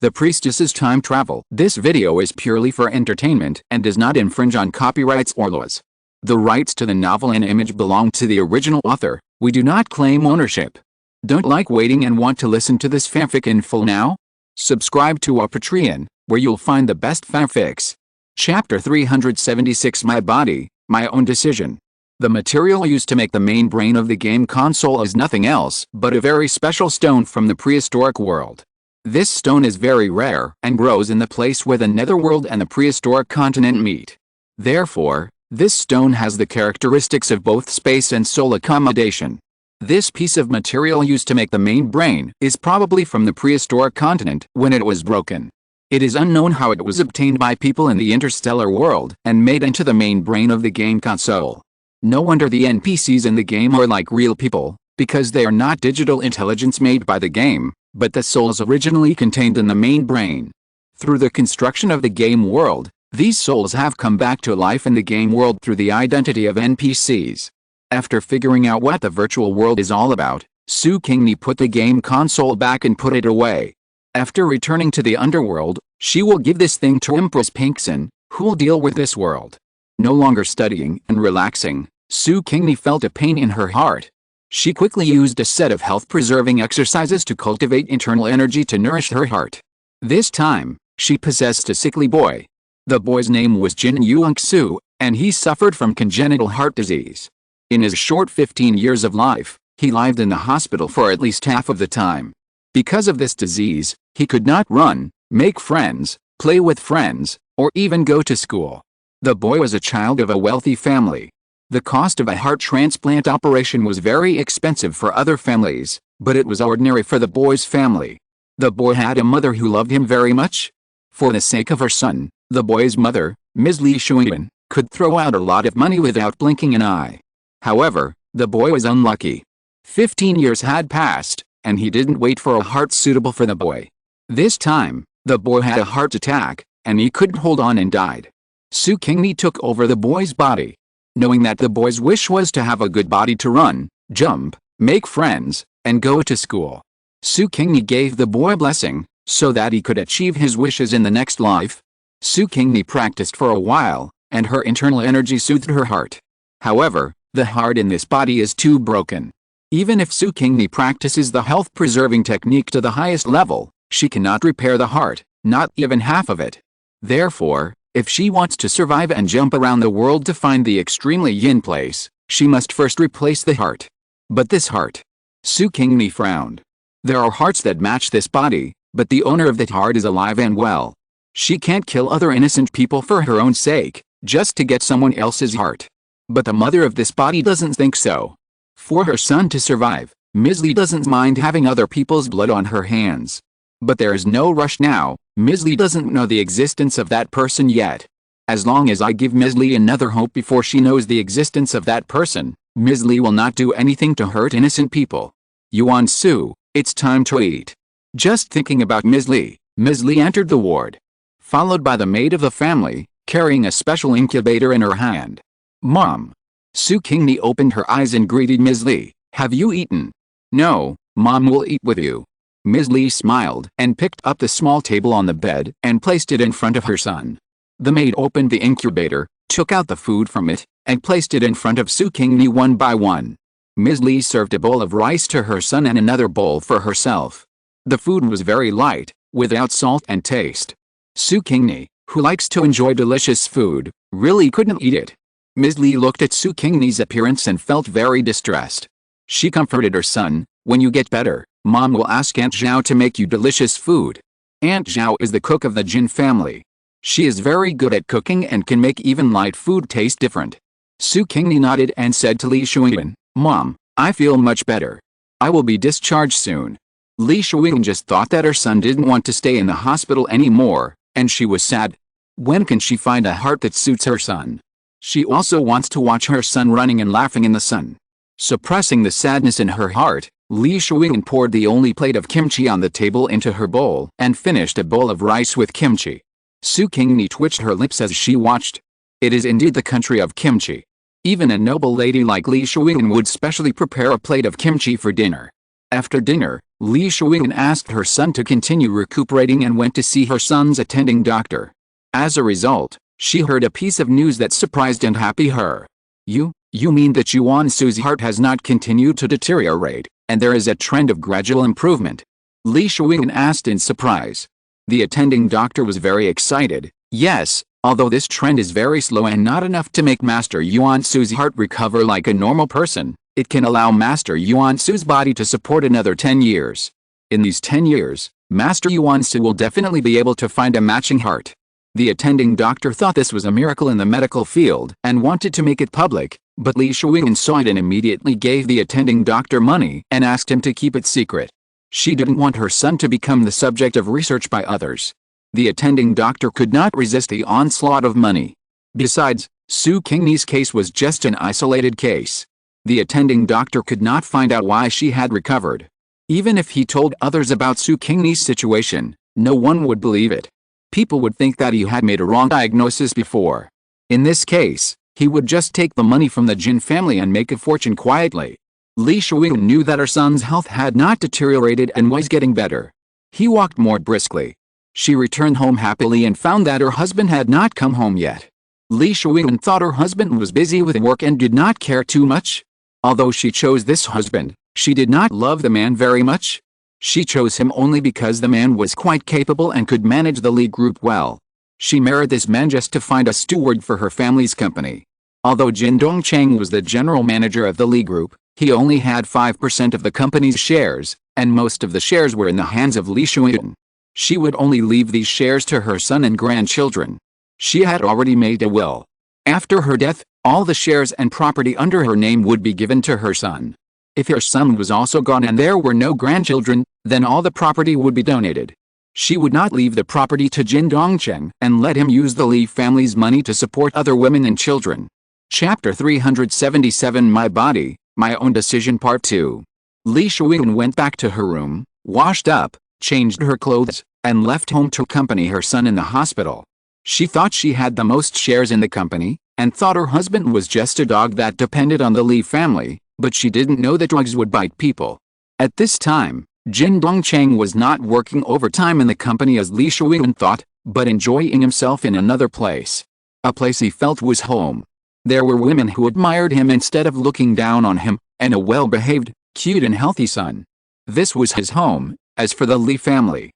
The Priestess's time travel. This video is purely for entertainment and does not infringe on copyrights or laws. The rights to the novel and image belong to the original author. We do not claim ownership. Don't like waiting and want to listen to this fanfic in full now? Subscribe to our Patreon, where you'll find the best fanfics. Chapter 376 My Body, My Own Decision. The material used to make the main brain of the game console is nothing else but a very special stone from the prehistoric world. This stone is very rare and grows in the place where the netherworld and the prehistoric continent meet. Therefore, this stone has the characteristics of both space and soul accommodation. This piece of material used to make the main brain is probably from the prehistoric continent when it was broken. It is unknown how it was obtained by people in the interstellar world and made into the main brain of the game console. No wonder the NPCs in the game are like real people, because they are not digital intelligence made by the game, but the souls originally contained in the main brain. Through the construction of the game world, these souls have come back to life in the game world through the identity of NPCs. After figuring out what the virtual world is all about, Su Qingni put the game console back and put it away. After returning to the underworld, she will give this thing to Empress Pingxin, who will deal with this world. No longer studying and relaxing, Su Qingni felt a pain in her heart. She quickly used a set of health-preserving exercises to cultivate internal energy to nourish her heart. This time, she possessed a sickly boy. The boy's name was Niangniang Pingxin, and he suffered from congenital heart disease. In his short 15 years of life, he lived in the hospital for at least half of the time. Because of this disease, he could not run, make friends, play with friends, or even go to school. The boy was a child of a wealthy family. The cost of a heart transplant operation was very expensive for other families, but it was ordinary for the boy's family. The boy had a mother who loved him very much. For the sake of her son, the boy's mother, Ms. Li Shuyan, could throw out a lot of money without blinking an eye. However, the boy was unlucky. 15 years had passed, and he didn't wait for a heart suitable for the boy. This time, the boy had a heart attack, and he couldn't hold on and died. Su Qingni took over the boy's body. Knowing that the boy's wish was to have a good body to run, jump, make friends, and go to school, Su Qingni gave the boy a blessing, so that he could achieve his wishes in the next life. Su Qingni practiced for a while, and her internal energy soothed her heart. However, the heart in this body is too broken. Even if Su Qingni practices the health-preserving technique to the highest level, she cannot repair the heart, not even half of it. Therefore, if she wants to survive and jump around the world to find the extremely yin place, she must first replace the heart. But this heart? Su Qingni frowned. There are hearts that match this body, but the owner of that heart is alive and well. She can't kill other innocent people for her own sake, just to get someone else's heart. But the mother of this body doesn't think so. For her son to survive, Ms. Li doesn't mind having other people's blood on her hands. But there is no rush now. Ms. Li doesn't know the existence of that person yet. As long as I give Ms. Li another hope before she knows the existence of that person, Ms. Li will not do anything to hurt innocent people. Yuan Su, it's time to eat. Just thinking about Ms. Li entered the ward, followed by the maid of the family, carrying a special incubator in her hand. Mom. Su Qingni opened her eyes and greeted Ms. Li. Have you eaten? No, Mom will eat with you. Ms. Li smiled and picked up the small table on the bed and placed it in front of her son. The maid opened the incubator, took out the food from it, and placed it in front of Su Qingni one by one. Ms. Li served a bowl of rice to her son and another bowl for herself. The food was very light, without salt and taste. Su Qingni, who likes to enjoy delicious food, really couldn't eat it. Ms. Li looked at Su Qingni's appearance and felt very distressed. She comforted her son. When you get better, Mom will ask Aunt Zhao to make you delicious food. Aunt Zhao is the cook of the Jin family. She is very good at cooking and can make even light food taste different. Su Qingni nodded and said to Li Shuyan, Mom, I feel much better. I will be discharged soon. Li Shuyan just thought that her son didn't want to stay in the hospital anymore, and she was sad. When can she find a heart that suits her son? She also wants to watch her son running and laughing in the sun. Suppressing the sadness in her heart, Li Shuyan poured the only plate of kimchi on the table into her bowl and finished a bowl of rice with kimchi. Su Qingni twitched her lips as she watched. It is indeed the country of kimchi. Even a noble lady like Li Shuyan would specially prepare a plate of kimchi for dinner. After dinner, Li Shuyin asked her son to continue recuperating and went to see her son's attending doctor. As a result, she heard a piece of news that surprised and happy her. You mean that Yuan Su's heart has not continued to deteriorate, and there is a trend of gradual improvement? Li Shuyin asked in surprise. The attending doctor was very excited. Yes, although this trend is very slow and not enough to make Master Yuan Su's heart recover like a normal person, it can allow Master Yuan Su's body to support another 10 years. In these 10 years, Master Yuan Su will definitely be able to find a matching heart. The attending doctor thought this was a miracle in the medical field and wanted to make it public, but Li Shuyin saw it and immediately gave the attending doctor money and asked him to keep it secret. She didn't want her son to become the subject of research by others. The attending doctor could not resist the onslaught of money. Besides, Su Qingni's case was just an isolated case. The attending doctor could not find out why she had recovered. Even if he told others about Su Qingni's situation, no one would believe it. People would think that he had made a wrong diagnosis before. In this case, he would just take the money from the Jin family and make a fortune quietly. Li Shuyin knew that her son's health had not deteriorated and was getting better. He walked more briskly. She returned home happily and found that her husband had not come home yet. Li Shuyin thought her husband was busy with work and did not care too much. Although she chose this husband, she did not love the man very much. She chose him only because the man was quite capable and could manage the Li group well. She married this man just to find a steward for her family's company. Although Jin Dongcheng was the general manager of the Li group, he only had 5% of the company's shares, and most of the shares were in the hands of Li Shuyin. She would only leave these shares to her son and grandchildren. She had already made a will. After her death, all the shares and property under her name would be given to her son. If her son was also gone and there were no grandchildren, then all the property would be donated. She would not leave the property to Jin Dongcheng and let him use the Li family's money to support other women and children. Chapter 377 My Body, My Own Decision Part 2. Li Shuyin went back to her room, washed up, changed her clothes, and left home to accompany her son in the hospital. She thought she had the most shares in the company, and thought her husband was just a dog that depended on the Li family, but she didn't know that dogs would bite people. At this time, Jin Dongcheng was not working overtime in the company as Li Shuyin thought, but enjoying himself in another place. A place he felt was home. There were women who admired him instead of looking down on him, and a well-behaved, cute and healthy son. This was his home. As for the Li family,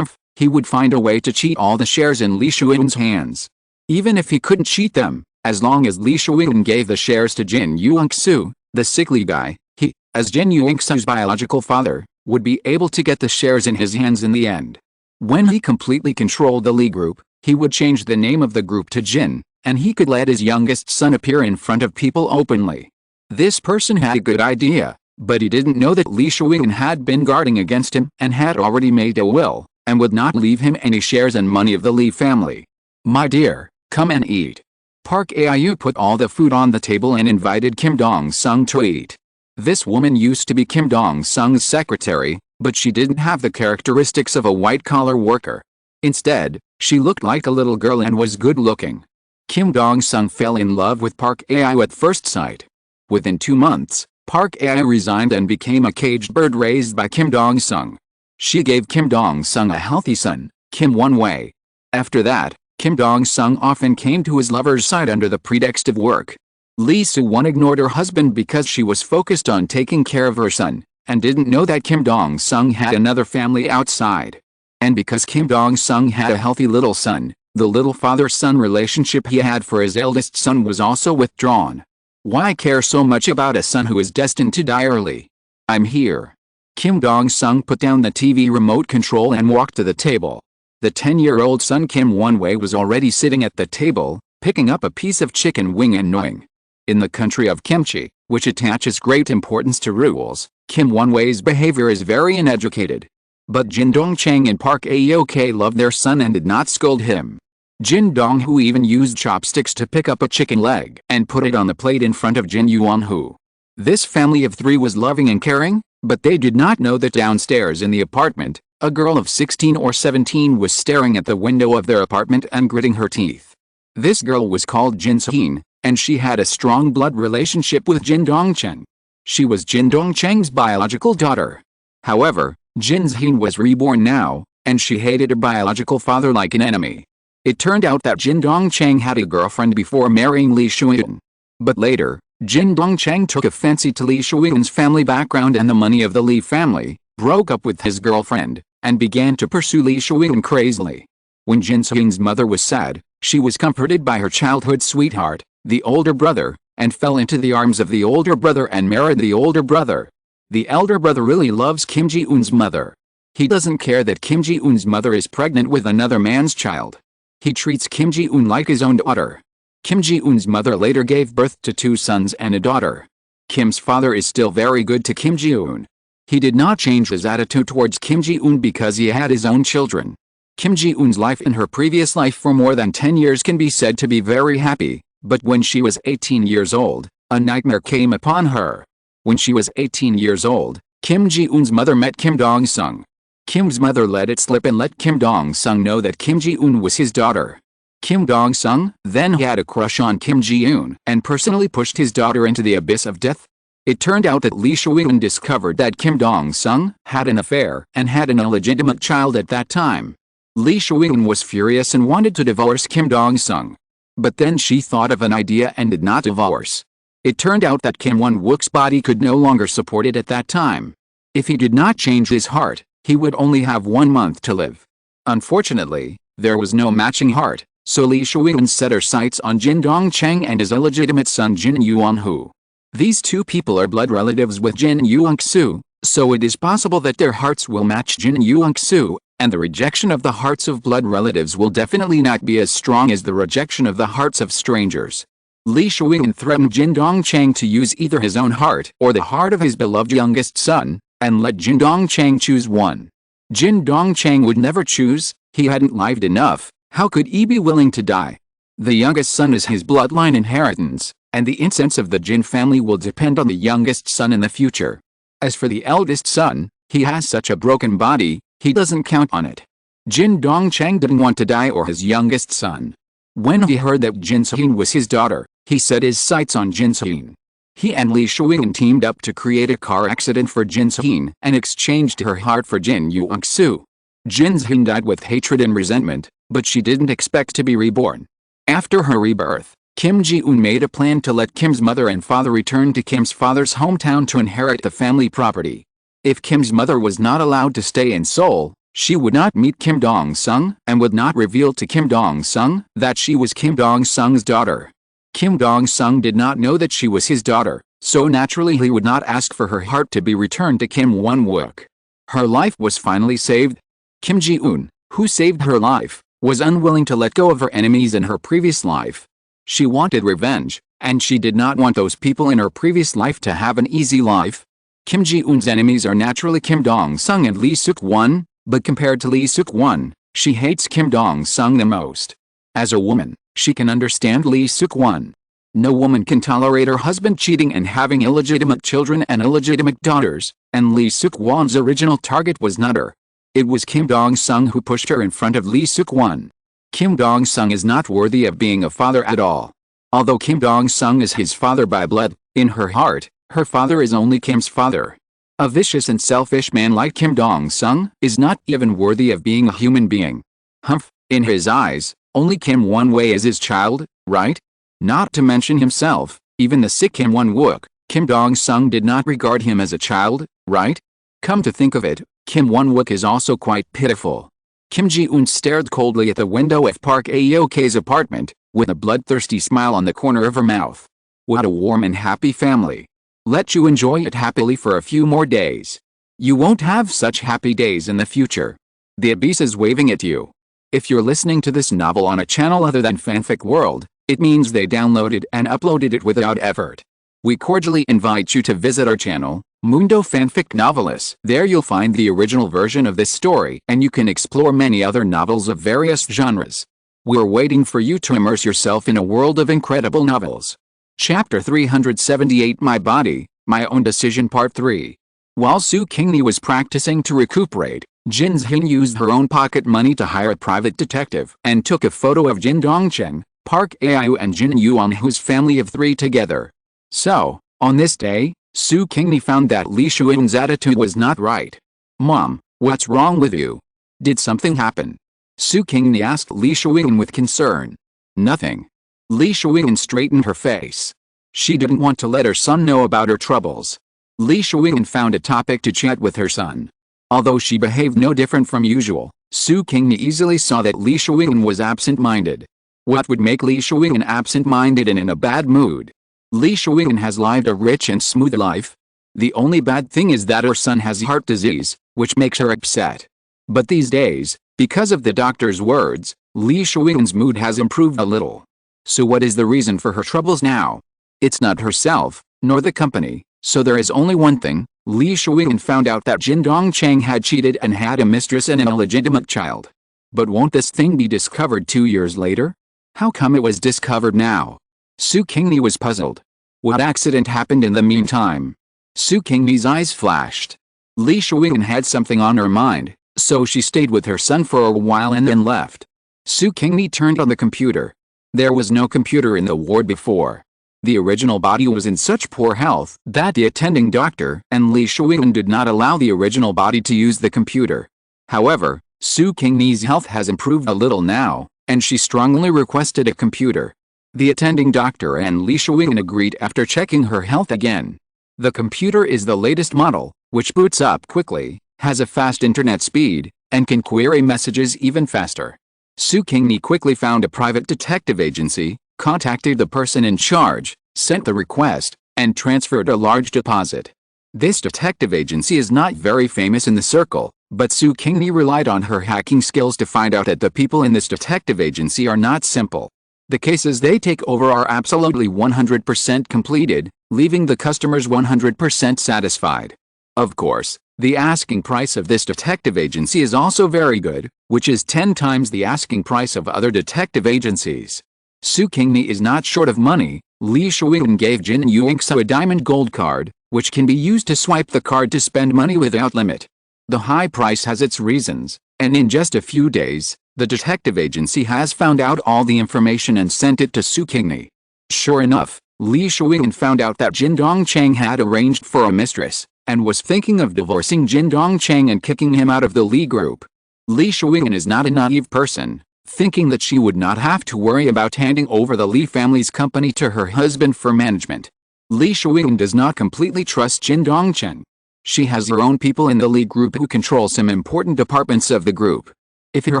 he would find a way to cheat all the shares in Li Shuyin's hands. Even if he couldn't cheat them, as long as Li Shuyin gave the shares to Jin Yuangsu, the sickly guy, he, as Jin Yuangsu's biological father, would be able to get the shares in his hands in the end. When he completely controlled the Li group, he would change the name of the group to Jin, and he could let his youngest son appear in front of people openly. This person had a good idea, but he didn't know that Li Shuyin had been guarding against him and had already made a will, and would not leave him any shares and money of the Li family. My dear, come and eat. Park Aiyu put all the food on the table and invited Kim Dong-sung to eat. This woman used to be Kim Dong-sung's secretary, but she didn't have the characteristics of a white-collar worker. Instead, she looked like a little girl and was good-looking. Kim Dong-sung fell in love with Park Aiyu at first sight. Within 2 months, Park Aiyu resigned and became a caged bird raised by Kim Dong-sung. She gave Kim Dong-sung a healthy son, Kim Won-wei. After that, Kim Dong-sung often came to his lover's side under the pretext of work. Lee Soo-won ignored her husband because she was focused on taking care of her son, and didn't know that Kim Dong-sung had another family outside. And because Kim Dong-sung had a healthy little son, the little father-son relationship he had for his eldest son was also withdrawn. Why care so much about a son who is destined to die early? I'm here. Kim Dong-sung put down the TV remote control and walked to the table. The 10-year-old son Kim Won-wei was already sitting at the table, picking up a piece of chicken wing and gnawing. In the country of kimchi, which attaches great importance to rules, Kim Won-wei's behavior is very uneducated. But Jin Dongcheng and Park Aok loved their son and did not scold him. Jin Donghu even used chopsticks to pick up a chicken leg and put it on the plate in front of Jin Yuanhu. This family of 3 was loving and caring, but they did not know that downstairs in the apartment, a girl of 16 or 17 was staring at the window of their apartment and gritting her teeth. This girl was called Jin Sohin, and she had a strong blood relationship with Jin Dongcheng. She was Jin Dongcheng's biological daughter. However, Jin Zheng was reborn now, and she hated her biological father like an enemy. It turned out that Jin Dongcheng had a girlfriend before marrying Li Shuyan. But later, Jin Dongcheng took a fancy to Li Shuyan's family background and the money of the Li family, broke up with his girlfriend, and began to pursue Li Shuyan crazily. When Jin Zheng's mother was sad, she was comforted by her childhood sweetheart, the older brother, and fell into the arms of the older brother and married the older brother. The elder brother really loves Kim Ji-eun's mother. He doesn't care that Kim Ji-eun's mother is pregnant with another man's child. He treats Kim Ji-eun like his own daughter. Kim Ji-eun's mother later gave birth to 2 sons and a daughter. Kim's father is still very good to Kim Ji-eun. He did not change his attitude towards Kim Ji-eun because he had his own children. Kim Ji-eun's life in her previous life for more than 10 years can be said to be very happy, but when she was 18 years old, a nightmare came upon her. When she was 18 years old, Kim Ji-eun's mother met Kim Dong-sung. Kim's mother let it slip and let Kim Dong-sung know that Kim Ji-eun was his daughter. Kim Dong-sung then had a crush on Kim Ji-eun and personally pushed his daughter into the abyss of death. It turned out that Li Shuyan discovered that Kim Dong-sung had an affair and had an illegitimate child at that time. Li Shuyan was furious and wanted to divorce Kim Dong-sung. But then she thought of an idea and did not divorce. It turned out that Kim Won-wook's body could no longer support it at that time. If he did not change his heart, he would only have 1 month to live. Unfortunately, there was no matching heart, so Li Shuyan set her sights on Jin Dongcheng and his illegitimate son Jin Yuanhu. These 2 people are blood relatives with Jin Yuangsu, so it is possible that their hearts will match Jin Yuangsu, and the rejection of the hearts of blood relatives will definitely not be as strong as the rejection of the hearts of strangers. Li Shuyan threatened Jin Dongcheng to use either his own heart or the heart of his beloved youngest son, and let Jin Dongcheng choose one. Jin Dongcheng would never choose, he hadn't lived enough, how could he be willing to die? The youngest son is his bloodline inheritance, and the incense of the Jin family will depend on the youngest son in the future. As for the eldest son, he has such a broken body, he doesn't count on it. Jin Dongcheng didn't want to die or his youngest son. When he heard that Jin Zheng was his daughter, he set his sights on Jin Zheng. He and Li Shuyan teamed up to create a car accident for Jin Zheng and exchanged her heart for Jin Yuangsu. Jin Zheng died with hatred and resentment, but she didn't expect to be reborn. After her rebirth, Kim Ji-eun made a plan to let Kim's mother and father return to Kim's father's hometown to inherit the family property. If Kim's mother was not allowed to stay in Seoul, she would not meet Kim Dong-sung and would not reveal to Kim Dong-sung that she was Kim Dong-sung's daughter. Kim Dong-sung did not know that she was his daughter, so naturally he would not ask for her heart to be returned to Kim Won-wook. Her life was finally saved. Kim Ji-eun, who saved her life, was unwilling to let go of her enemies in her previous life. She wanted revenge, and she did not want those people in her previous life to have an easy life. Kim Ji-eun's enemies are naturally Kim Dong-sung and Lee Suk-won, but compared to Lee Suk-won, she hates Kim Dong-sung the most. As a woman, she can understand Lee Suk-won. No woman can tolerate her husband cheating and having illegitimate children and illegitimate daughters, and Lee Suk-won's original target was not her. It was Kim Dong-sung who pushed her in front of Lee Suk-won. Kim Dong-sung is not worthy of being a father at all. Although Kim Dong-sung is his father by blood, in her heart, her father is only Kim's father. A vicious and selfish man like Kim Dong-sung is not even worthy of being a human being. Humph, in his eyes, only Kim Won-wei is his child, right? Not to mention himself, even the sick Kim Won-wook, Kim Dong-sung did not regard him as a child, right? Come to think of it, Kim Won-wook is also quite pitiful. Kim Ji-eun stared coldly at the window of Park Aok's apartment, with a bloodthirsty smile on the corner of her mouth. What a warm and happy family. Let you enjoy it happily for a few more days. You won't have such happy days in the future. The abyss is waving at you. If you're listening to this novel on a channel other than Fanfic World, it means they downloaded and uploaded it without effort. We cordially invite you to visit our channel, Mundo Fanfic Novelis. There you'll find the original version of this story and you can explore many other novels of various genres. We're waiting for you to immerse yourself in a world of incredible novels. Chapter 378 My Body, My Own Decision Part 3. While Su Qingni was practicing to recuperate, Jin Zheng used her own pocket money to hire a private detective and took a photo of Jin Dongcheng, Park Ayu and Jin Yuanhu's family of 3 together. So, on this day, Su Qingni found that Li Shuyan's attitude was not right. Mom, What's wrong with you? Did something happen? Su Qingni asked Li Shuiyan with concern. Nothing. Li Shuiyan straightened her face. She didn't want to let her son know about her troubles. Li Shuiyan found a topic to chat with her son. Although she behaved no different from usual, Su Qingni easily saw that Li Shuiyan was absent-minded. What would make Li Shuiyan absent-minded and in a bad mood? Li Shuiyan has lived a rich and smooth life. The only bad thing is that her son has heart disease, which makes her upset. But these days, because of the doctor's words, Li Shuiyan's mood has improved a little. So what is the reason for her troubles now? It's not herself, nor the company, so there is only one thing. Li Shuiyan found out that Jin Dongcheng had cheated and had a mistress and an illegitimate child. But won't this thing be discovered 2 years later? How come it was discovered now? Su Qingni was puzzled. What accident happened in the meantime? Su Qingni's eyes flashed. Li Shuiyan had something on her mind, so she stayed with her son for a while and then left. Su Qingni turned on the computer. There was no computer in the ward before. The original body was in such poor health that the attending doctor and Li Shuiyan did not allow the original body to use the computer. However, Su Qingni's health has improved a little now, and she strongly requested a computer. The attending doctor and Li Shuiyan agreed after checking her health again. The computer is the latest model, which boots up quickly, has a fast internet speed, and can query messages even faster. Su Qingni quickly found a private detective agency, contacted the person in charge, sent the request, and transferred a large deposit. This detective agency is not very famous in the circle, but Su Qingni relied on her hacking skills to find out that the people in this detective agency are not simple. The cases they take over are absolutely 100% completed, leaving the customers 100% satisfied. Of course, the asking price of this detective agency is also very good, which is 10 times the asking price of other detective agencies. Su Qingni is not short of money. Li Shuiyan gave Jin Yuingsu a diamond gold card, which can be used to swipe the card to spend money without limit. The high price has its reasons, and in just a few days, the detective agency has found out all the information and sent it to Su Qingni. Sure enough, Li Shuiyan found out that Jin Dongcheng had arranged for a mistress, and was thinking of divorcing Jin Dongcheng and kicking him out of the Li group. Li Shuiyan is not a naive person, thinking that she would not have to worry about handing over the Li family's company to her husband for management. Li Shuiyan does not completely trust Jin Dongcheng. She has her own people in the Li group who control some important departments of the group. If her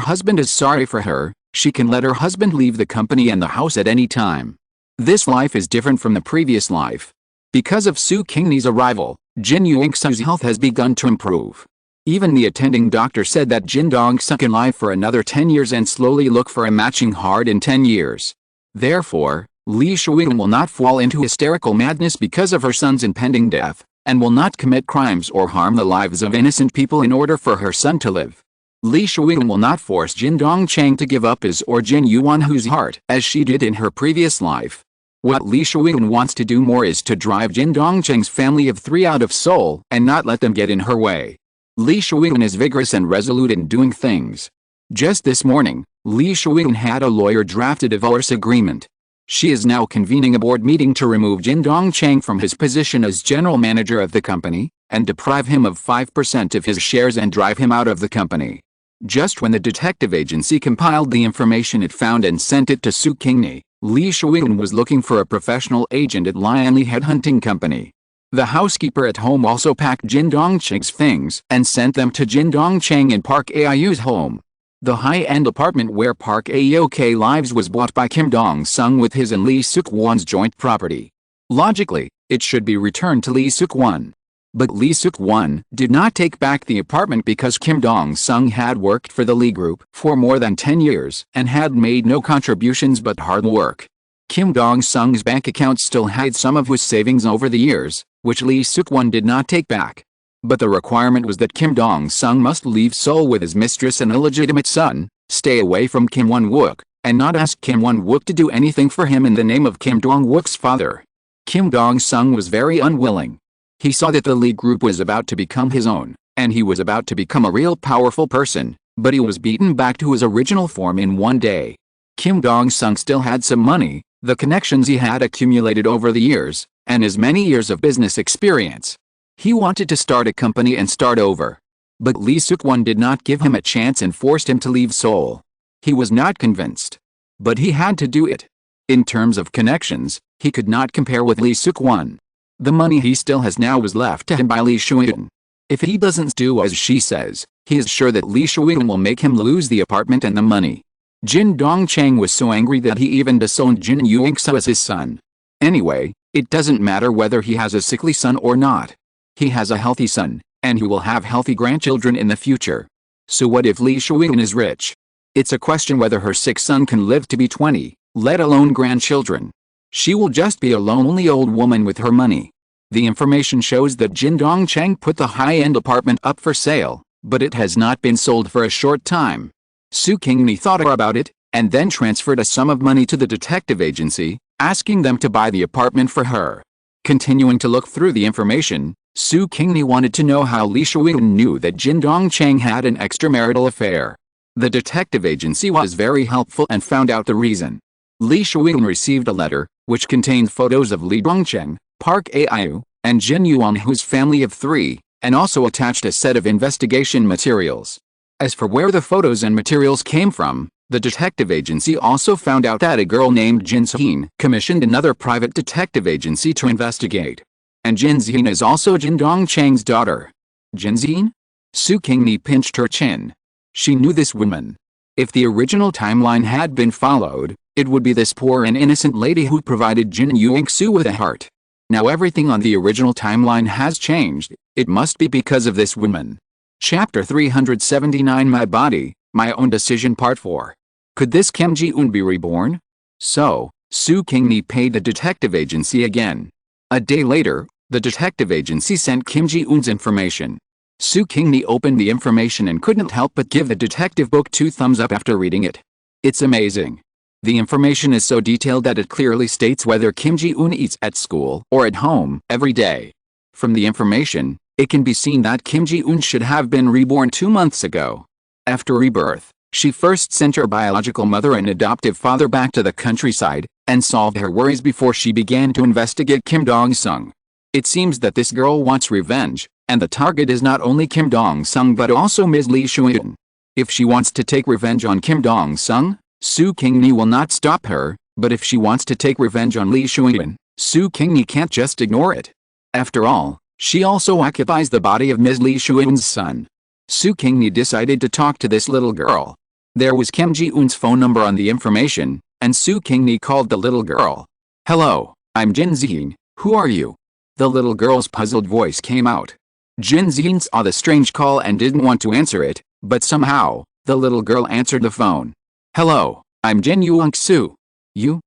husband is sorry for her, she can let her husband leave the company and the house at any time. This life is different from the previous life. Because of Su Qingni's arrival, Jin Yuingsu's health has begun to improve. Even the attending doctor said that Jin Dongsu can live for another 10 years and slowly look for a matching heart in 10 years. Therefore, Li Shuiyan will not fall into hysterical madness because of her son's impending death, and will not commit crimes or harm the lives of innocent people in order for her son to live. Li Shuiyan will not force Jin Dongcheng to give up his or Jin Yuanhu's heart as she did in her previous life. What Li Shuiyan wants to do more is to drive Jin Dongcheng's family of 3 out of Seoul and not let them get in her way. Li Shuiyan is vigorous and resolute in doing things. Just this morning, Li Shuiyan had a lawyer draft a divorce agreement. She is now convening a board meeting to remove Jin Dongcheng from his position as general manager of the company, and deprive him of 5% of his shares and drive him out of the company. Just when the detective agency compiled the information it found and sent it to Su Qingni, Li Shuiyan was looking for a professional agent at Lianli Headhunting Company. The housekeeper at home also packed Jin Dongcheng's things and sent them to Jin Dongcheng in Park Ao's home. The high-end apartment where Park Aok lives was bought by Kim Dong-sung with his and Lee Suk-won's joint property. Logically, it should be returned to Lee Suk-won. But Lee Suk-won did not take back the apartment because Kim Dong-sung had worked for the Lee Group for more than 10 years and had made no contributions but hard work. Kim Dong-sung's bank account still had some of his savings over the years, which Lee Suk-won did not take back. But the requirement was that Kim Dong-sung must leave Seoul with his mistress and illegitimate son, stay away from Kim Won-wook, and not ask Kim Won-wook to do anything for him in the name of Kim Dong-wook's father. Kim Dong-sung was very unwilling. He saw that the Lee Group was about to become his own, and he was about to become a real powerful person, but he was beaten back to his original form in one day. Kim Dong-sung still had some money, the connections he had accumulated over the years, and his many years of business experience. He wanted to start a company and start over. But Lee Suk-won did not give him a chance and forced him to leave Seoul. He was not convinced. But he had to do it. In terms of connections, he could not compare with Lee Suk-won. The money he still has now was left to him by Lee Shuin. If he doesn't do as she says, he is sure that Lee Shuin will make him lose the apartment and the money. Jin Dongchang was so angry that he even disowned Jin Yuingsu as his son. Anyway, it doesn't matter whether he has a sickly son or not. He has a healthy son, and he will have healthy grandchildren in the future. So what if Lee Shuin is rich? It's a question whether her sick son can live to be 20, let alone grandchildren. She will just be a lonely old woman with her money. The information shows that Jin Dongchang put the high-end apartment up for sale, but it has not been sold for a short time. Su Qingni thought about it, and then transferred a sum of money to the detective agency, asking them to buy the apartment for her. Continuing to look through the information, Su Qingni wanted to know how Li Shuin knew that Jin Dongchang had an extramarital affair. The detective agency was very helpful and found out the reason. Li Shuin received a letter, which contained photos of Li Dongcheng, Park Aiu, and Jin Yuanhu's family of 3, and also attached a set of investigation materials. As for where the photos and materials came from, the detective agency also found out that a girl named Jin Zhin commissioned another private detective agency to investigate. And Jin Zhin is also Jin Dongchang's daughter. Jin Zhin? Su Qingni pinched her chin. She knew this woman. If the original timeline had been followed, it would be this poor and innocent lady who provided Jin Yuingsu with a heart. Now everything on the original timeline has changed. It must be because of this woman. Chapter 379 My Body, My Own Decision Part 4. Could this Kim Ji-eun be reborn? So, Su Qingni paid the detective agency again. A day later, the detective agency sent Kim Ji-eun's information. Su Qingni opened the information and couldn't help but give the detective book 2 thumbs up after reading it. It's amazing. The information is so detailed that it clearly states whether Kim Ji-eun eats at school or at home every day. From the information, it can be seen that Kim Ji-eun should have been reborn 2 months ago. After rebirth, she first sent her biological mother and adoptive father back to the countryside, and solved her worries before she began to investigate Kim Dong-sung. It seems that this girl wants revenge, and the target is not only Kim Dong-sung but also Ms. Lee Shuin. If she wants to take revenge on Kim Dong-sung, Su Qingni will not stop her, but if she wants to take revenge on Lee Shuin, Su Qingni can't just ignore it. After all, she also occupies the body of Ms. Lee Shuin's son. Su Qingni decided to talk to this little girl. There was Kim Ji-eun's phone number on the information, and Su Qingni called the little girl. "Hello, I'm Jin Zhin, who are you?" The little girl's puzzled voice came out. Jin Zhin saw the strange call and didn't want to answer it, but somehow, the little girl answered the phone. "Hello, I'm Jin Yuangsu. You.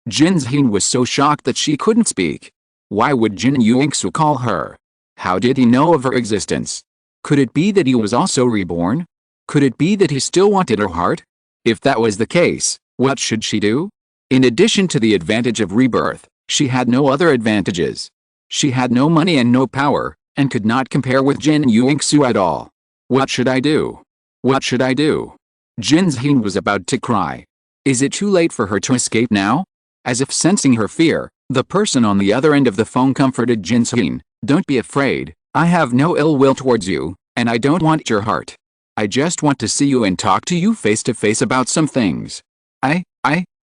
Jin Zhin was so shocked that she couldn't speak. Why would Jin Yuangsu call her? How did he know of her existence? Could it be that he was also reborn? Could it be that he still wanted her heart? If that was the case, what should she do? In addition to the advantage of rebirth, she had no other advantages. She had no money and no power, and could not compare with Jin Yuangsu at all. What should I do? What should I do? Jin Zhin was about to cry. Is it too late for her to escape now? As if sensing her fear, the person on the other end of the phone comforted Jin Zhin. Don't be afraid, I have no ill will towards you, and I don't want your heart. I just want to see you and talk to you face to face about some things.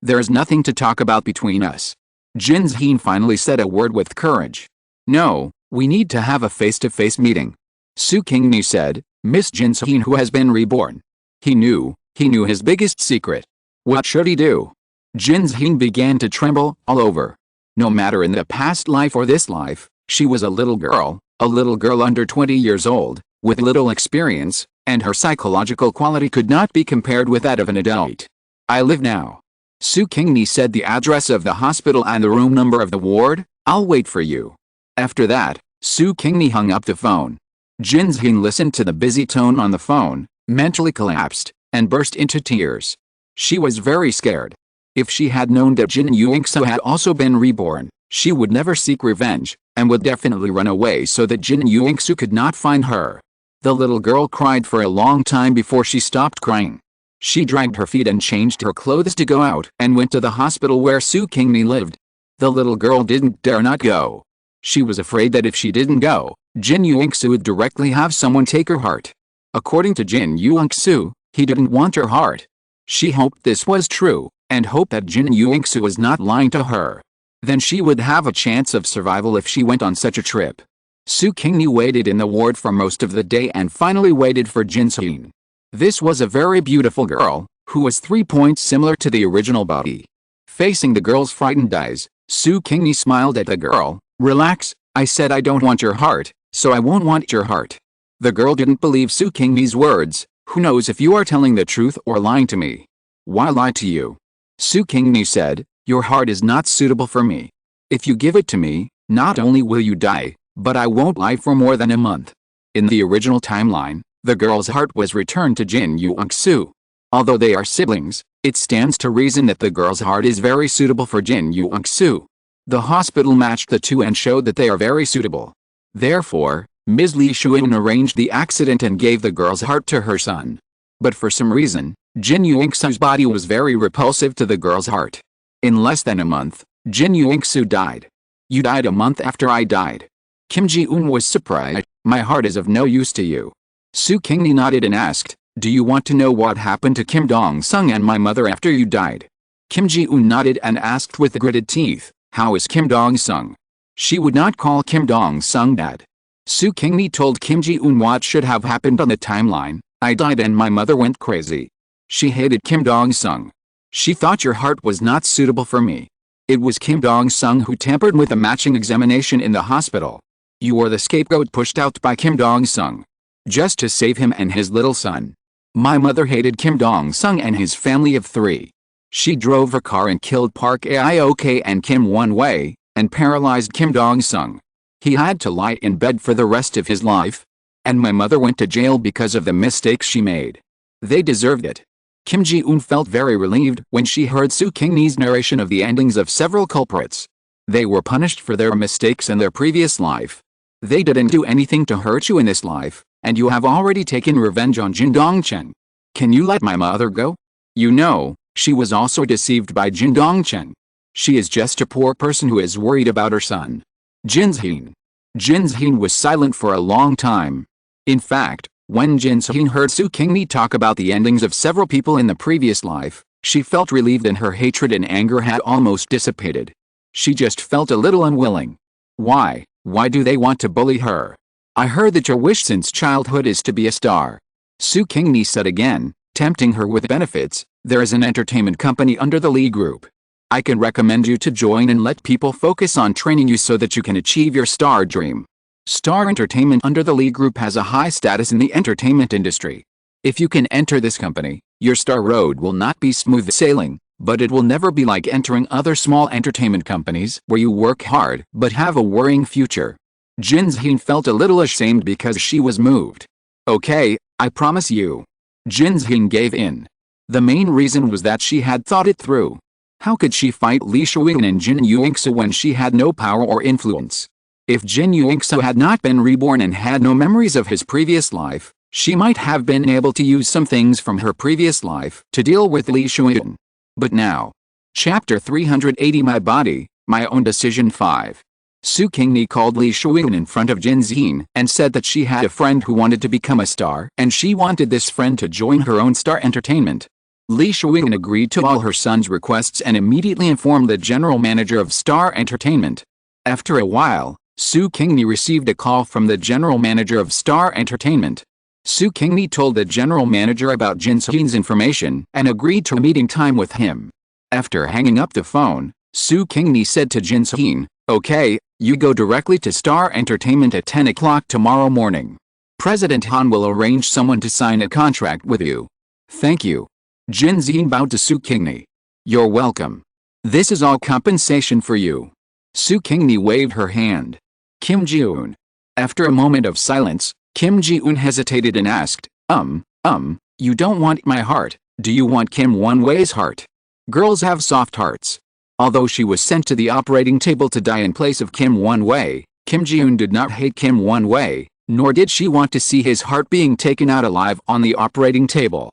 There's nothing to talk about between us. Jin Zhin finally said a word with courage. No, we need to have a face-to-face meeting. Su Qingni said, Miss Jin Zhin who has been reborn. He knew his biggest secret. What should he do? Jin Zhin began to tremble all over. No matter in the past life or this life, she was a little girl under 20 years old, with little experience, and her psychological quality could not be compared with that of an adult. I live now. Su Qingni said the address of the hospital and the room number of the ward. I'll wait for you. After that, Su Qingni hung up the phone. Jin Zhin listened to the busy tone on the phone, mentally collapsed, and burst into tears. She was very scared. If she had known that Jin Yuingsu had also been reborn, she would never seek revenge, and would definitely run away so that Jin Yuingsu could not find her. The little girl cried for a long time before she stopped crying. She dragged her feet and changed her clothes to go out and went to the hospital where Su Qingni lived. The little girl didn't dare not go. She was afraid that if she didn't go, Jin Yuangsu would directly have someone take her heart. According to Jin Yuangsu, he didn't want her heart. She hoped this was true, and hoped that Jin Yuangsu was not lying to her. Then she would have a chance of survival if she went on such a trip. Su Qingni waited in the ward for most of the day and finally waited for Jin Xin. This was a very beautiful girl, who was 3 points similar to the original body. Facing the girl's frightened eyes, Su Qingni smiled at the girl. Relax, I said I don't want your heart, so I won't want your heart. The girl didn't believe Su Qingni's words. Who knows if you are telling the truth or lying to me? Why lie to you? Su Qingni said, your heart is not suitable for me. If you give it to me, not only will you die, but I won't lie for more than a month. In the original timeline, the girl's heart was returned to Jin Yuangsu. Although they are siblings, it stands to reason that the girl's heart is very suitable for Jin Yuangsu. The hospital matched the two and showed that they are very suitable. Therefore, Ms. Li Shuyan arranged the accident and gave the girl's heart to her son. But for some reason, Jin Yuangsu's body was very repulsive to the girl's heart. In less than a month, Jin Yuangsu died. You died a month after I died. Kim Ji-un was surprised. My heart is of no use to you. Su Qingni nodded and asked, do you want to know what happened to Kim Dong-sung and my mother after you died? Kim Ji-un nodded and asked with gritted teeth, how is Kim Dong-sung? She would not call Kim Dong-sung dad. Su Qingni told Kim Ji-un what should have happened on the timeline. I died and my mother went crazy. She hated Kim Dong-sung. She thought your heart was not suitable for me. It was Kim Dong-sung who tampered with the matching examination in the hospital. You were the scapegoat pushed out by Kim Dong-sung. Just to save him and his little son. My mother hated Kim Dong-sung and his family of 3. She drove her car and killed Park Aok and Kim Won-wei, and paralyzed Kim Dong-sung. He had to lie in bed for the rest of his life. And my mother went to jail because of the mistakes she made. They deserved it. Kim Ji-un felt very relieved when she heard Su Qingni's narration of the endings of several culprits. They were punished for their mistakes in their previous life. They didn't do anything to hurt you in this life, and you have already taken revenge on Jin Dongchen. Can you let my mother go? You know, she was also deceived by Jin Dongchen. She is just a poor person who is worried about her son. Jin Xin was silent for a long time. In fact, when Jin Xin heard Su Qingni talk about the endings of several people in the previous life, she felt relieved and her hatred and anger had almost dissipated. She just felt a little unwilling. Why do they want to bully her? I heard that your wish since childhood is to be a star. Su Qingni said again, tempting her with benefits. There is an entertainment company under the Lee Group. I can recommend you to join and let people focus on training you so that you can achieve your star dream. Star Entertainment under the Lee Group has a high status in the entertainment industry. If you can enter this company, your star road will not be smooth sailing, but it will never be like entering other small entertainment companies where you work hard but have a worrying future. Jin Xin felt a little ashamed because she was moved. Okay, I promise you. Jin Xin gave in. The main reason was that she had thought it through. How could she fight Li Shuyan and Jin Yuangsu when she had no power or influence? If Jin Yuangsu had not been reborn and had no memories of his previous life, she might have been able to use some things from her previous life to deal with Li Shuyan. But now. Chapter 380 My Body, My Own Decision 5. Su Qingni called Li Shuyan in front of Jin Xin and said that she had a friend who wanted to become a star and she wanted this friend to join her own star entertainment. Li Shuyan agreed to all her son's requests and immediately informed the general manager of Star Entertainment. After a while, Su Qingni received a call from the general manager of Star Entertainment. Su Qingni told the general manager about Jin Xin's information and agreed to a meeting time with him. After hanging up the phone, Su Qingni said to Jin Xin, okay, you go directly to Star Entertainment at 10 o'clock tomorrow morning. President Han will arrange someone to sign a contract with you. Thank you. Jin Xin bowed to Su Qingni. You're welcome. This is all compensation for you. Su Qingni waved her hand. Kim Ji-un. After a moment of silence, Kim Ji-un hesitated and asked, you don't want my heart, do you want Kim Won-wei's heart? Girls have soft hearts. Although she was sent to the operating table to die in place of Kim Won-wei, Kim Ji-un did not hate Kim Won-wei, nor did she want to see his heart being taken out alive on the operating table.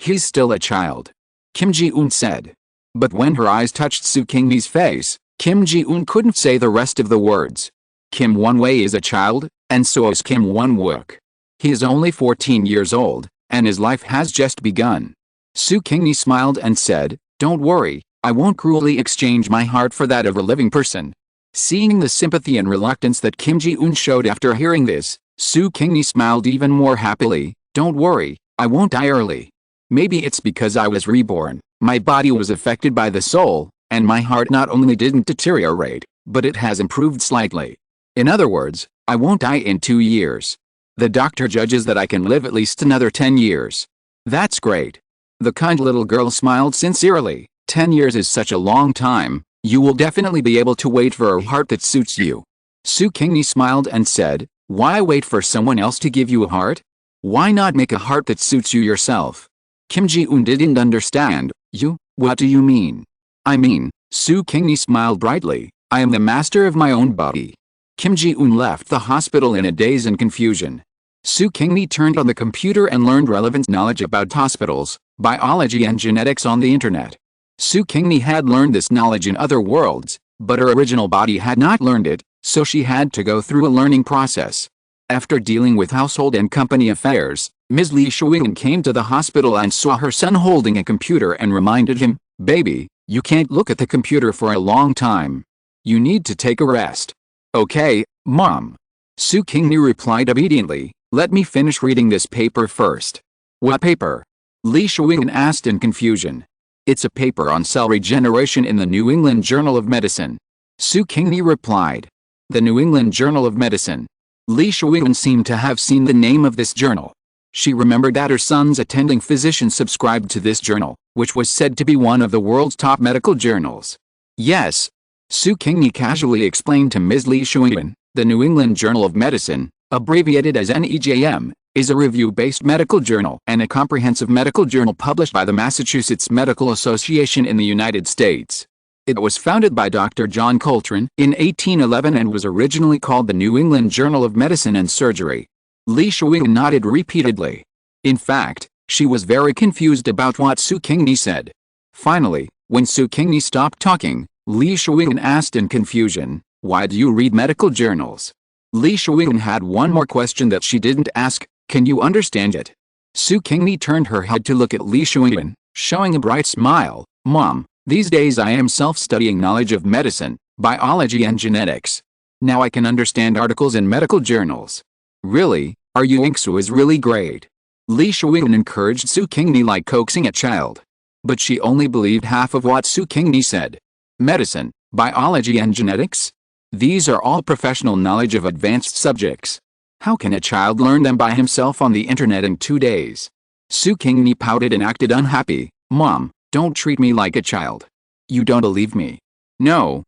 He's still a child. Kim Ji-un said. But when her eyes touched Su Qingni's face, Kim Ji-un couldn't say the rest of the words. Kim Won-wei is a child, and so is Kim Won-wook. He is only 14 years old, and his life has just begun. Su Qingni smiled and said, "Don't worry, I won't cruelly exchange my heart for that of a living person." Seeing the sympathy and reluctance that Kim Ji-eun showed after hearing this, Su Qingni smiled even more happily. "Don't worry, I won't die early. Maybe it's because I was reborn, my body was affected by the soul, and my heart not only didn't deteriorate, but it has improved slightly. In other words, I won't die in 2 years. The doctor judges that I can live at least another 10 years. That's great." The kind little girl smiled sincerely. 10 years is such a long time, you will definitely be able to wait for a heart that suits you. Su Qingni smiled and said, "Why wait for someone else to give you a heart? Why not make a heart that suits you yourself?" Kim Ji-eun didn't understand. "You? What do you mean?" "I mean," Su Qingni smiled brightly, "I am the master of my own body." Kim Ji-eun left the hospital in a daze and confusion. Su Qingni turned on the computer and learned relevant knowledge about hospitals, biology and genetics on the internet. Su Qingni had learned this knowledge in other worlds, but her original body had not learned it, so she had to go through a learning process. After dealing with household and company affairs, Ms. Li Shuingen came to the hospital and saw her son holding a computer and reminded him, "Baby, you can't look at the computer for a long time. You need to take a rest." "Okay, Mom." Su Qingni replied obediently, "Let me finish reading this paper first." "What paper?" Li Shuingen asked in confusion. "It's a paper on cell regeneration in the New England Journal of Medicine." Su Qingni replied. The New England Journal of Medicine. Li Shuingen seemed to have seen the name of this journal. She remembered that her son's attending physician subscribed to this journal, which was said to be one of the world's top medical journals. "Yes," Su Qingni casually explained to Ms. Li Shuingen, "the New England Journal of Medicine, abbreviated as NEJM, is a review-based medical journal and a comprehensive medical journal published by the Massachusetts Medical Association in the United States. It was founded by Dr. John Coltrane in 1811 and was originally called the New England Journal of Medicine and Surgery." Li Shuingen nodded repeatedly. In fact, she was very confused about what Su Qingni said. Finally, when Su Qingni stopped talking, Li Shuingen asked in confusion, "Why do you read medical journals?" Li Shuingen had one more question that she didn't ask. "Can you understand it?" Su Qingni turned her head to look at Li Shuingen, showing a bright smile. "Mom, these days I am self-studying knowledge of medicine, biology and genetics. Now I can understand articles in medical journals." "Really? Are you Su is really great." Li Shuingen encouraged Su Qingni like coaxing a child. But she only believed half of what Su Qingni said. Medicine, biology and genetics? These are all professional knowledge of advanced subjects. How can a child learn them by himself on the internet in 2 days? Su Qingni pouted and acted unhappy. "Mom, don't treat me like a child. You don't believe me." No,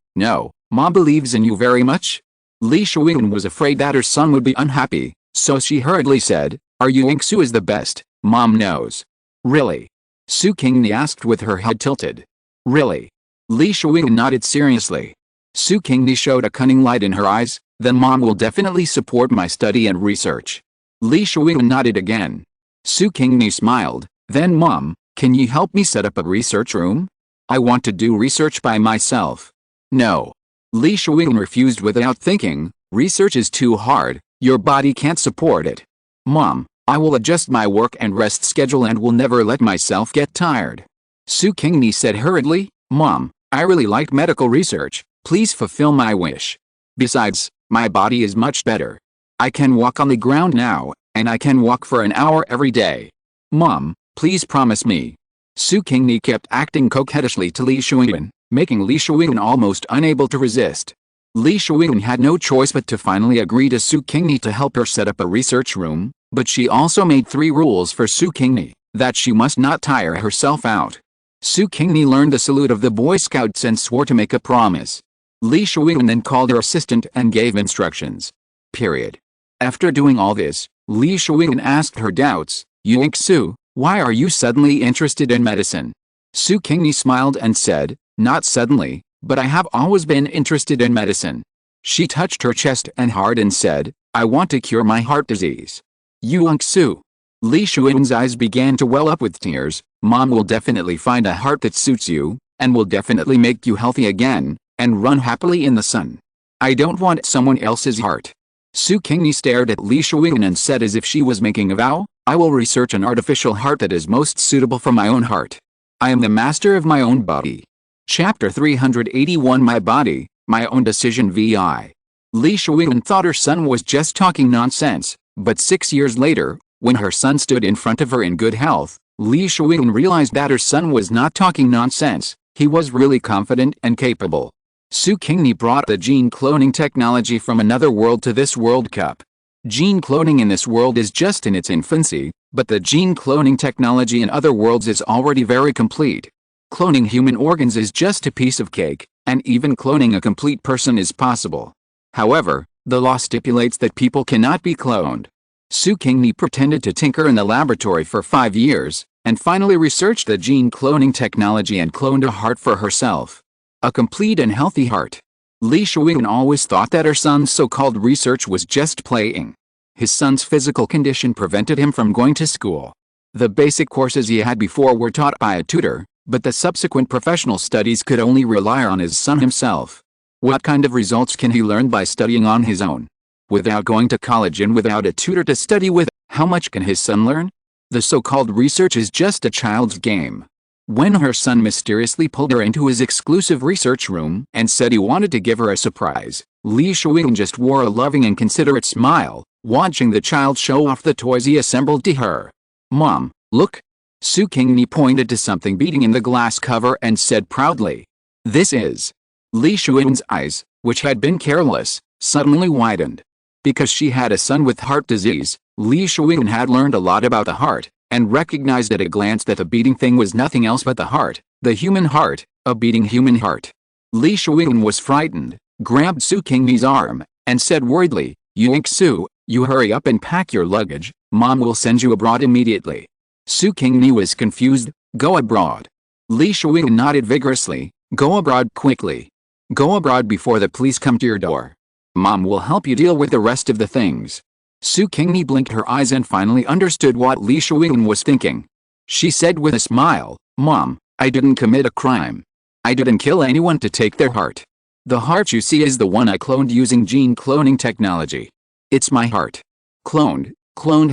Mom believes in you very much." Li Shuingen was afraid that her son would be unhappy, so she hurriedly said, "Are you Su is the best, Mom knows." "Really?" Su Qingni asked with her head tilted. "Really?" Li Shuingen nodded seriously. Su Qingni showed a cunning light in her eyes. "Then Mom will definitely support my study and research." Li Shuingen nodded again. Su Qingni smiled. "Then Mom, can you help me set up a research room? I want to do research by myself." "No." Li Shuingen refused without thinking. "Research is too hard, your body can't support it." "Mom, I will adjust my work and rest schedule and will never let myself get tired." Su Qingni said hurriedly, "Mom, I really like medical research, please fulfill my wish. Besides, my body is much better. I can walk on the ground now, and I can walk for an hour every day. Mom, please promise me." Su Qingni kept acting coquettishly to Li Shuingen, making Li Shuingen almost unable to resist. Li Shuingen had no choice but to finally agree to Su Qingni to help her set up a research room, but she also made 3 rules for Su Qingni, that she must not tire herself out. Su Qingni learned the salute of the Boy Scouts and swore to make a promise. Li Shuingen then called her assistant and gave instructions. After doing all this, Li Shuingen asked her doubts, "You Su, why are you suddenly interested in medicine?" Su Qingni smiled and said, "Not suddenly, but I have always been interested in medicine." She touched her chest and heart and said, "I want to cure my heart disease." "You Su." Li Shuin's eyes began to well up with tears. "Mom will definitely find a heart that suits you, and will definitely make you healthy again, and run happily in the sun." I don't want someone else's heart. Su Qingni stared at Li Shuiyan and said as if she was making a vow, I will research an artificial heart that is most suitable for my own heart. I am the master of my own body. Chapter 381 My Body, My Own Decision VI. Li Shuiyan thought her son was just talking nonsense, but 6 years later, when her son stood in front of her in good health, Li Shuiyan realized that her son was not talking nonsense, he was really confident and capable. Su Qingni brought the gene cloning technology from another world to this World Cup. Gene cloning in this world is just in its infancy, but the gene cloning technology in other worlds is already very complete. Cloning human organs is just a piece of cake, and even cloning a complete person is possible. However, the law stipulates that people cannot be cloned. Su Qingni pretended to tinker in the laboratory for 5 years, and finally researched the gene cloning technology and cloned a heart for herself. A complete and healthy heart. Li Shuiyan always thought that her son's so-called research was just playing. His son's physical condition prevented him from going to school. The basic courses he had before were taught by a tutor, but the subsequent professional studies could only rely on his son himself. What kind of results can he learn by studying on his own? Without going to college and without a tutor to study with, how much can his son learn? The so-called research is just a child's game. When her son mysteriously pulled her into his exclusive research room and said he wanted to give her a surprise, Li Shuiyan just wore a loving and considerate smile, watching the child show off the toys he assembled to her. Mom, look. Su Qingni pointed to something beating in the glass cover and said proudly. This is. Li Shuiyan's eyes, which had been careless, suddenly widened. Because she had a son with heart disease, Li Shuiyan had learned a lot about the heart, and recognized at a glance that the beating thing was nothing else but the heart, the human heart, a beating human heart. Li Shuiyan was frightened, grabbed Su Qingni's arm, and said worriedly, Su, you hurry up and pack your luggage, Mom will send you abroad immediately. Su Qingni was confused, go abroad. Li Shuiyan nodded vigorously, go abroad quickly. Go abroad before the police come to your door. Mom will help you deal with the rest of the things. Su Qingni blinked her eyes and finally understood what Li Shuiyan was thinking. She said with a smile, Mom, I didn't commit a crime. I didn't kill anyone to take their heart. The heart you see is the one I cloned using gene cloning technology. It's my heart. Cloned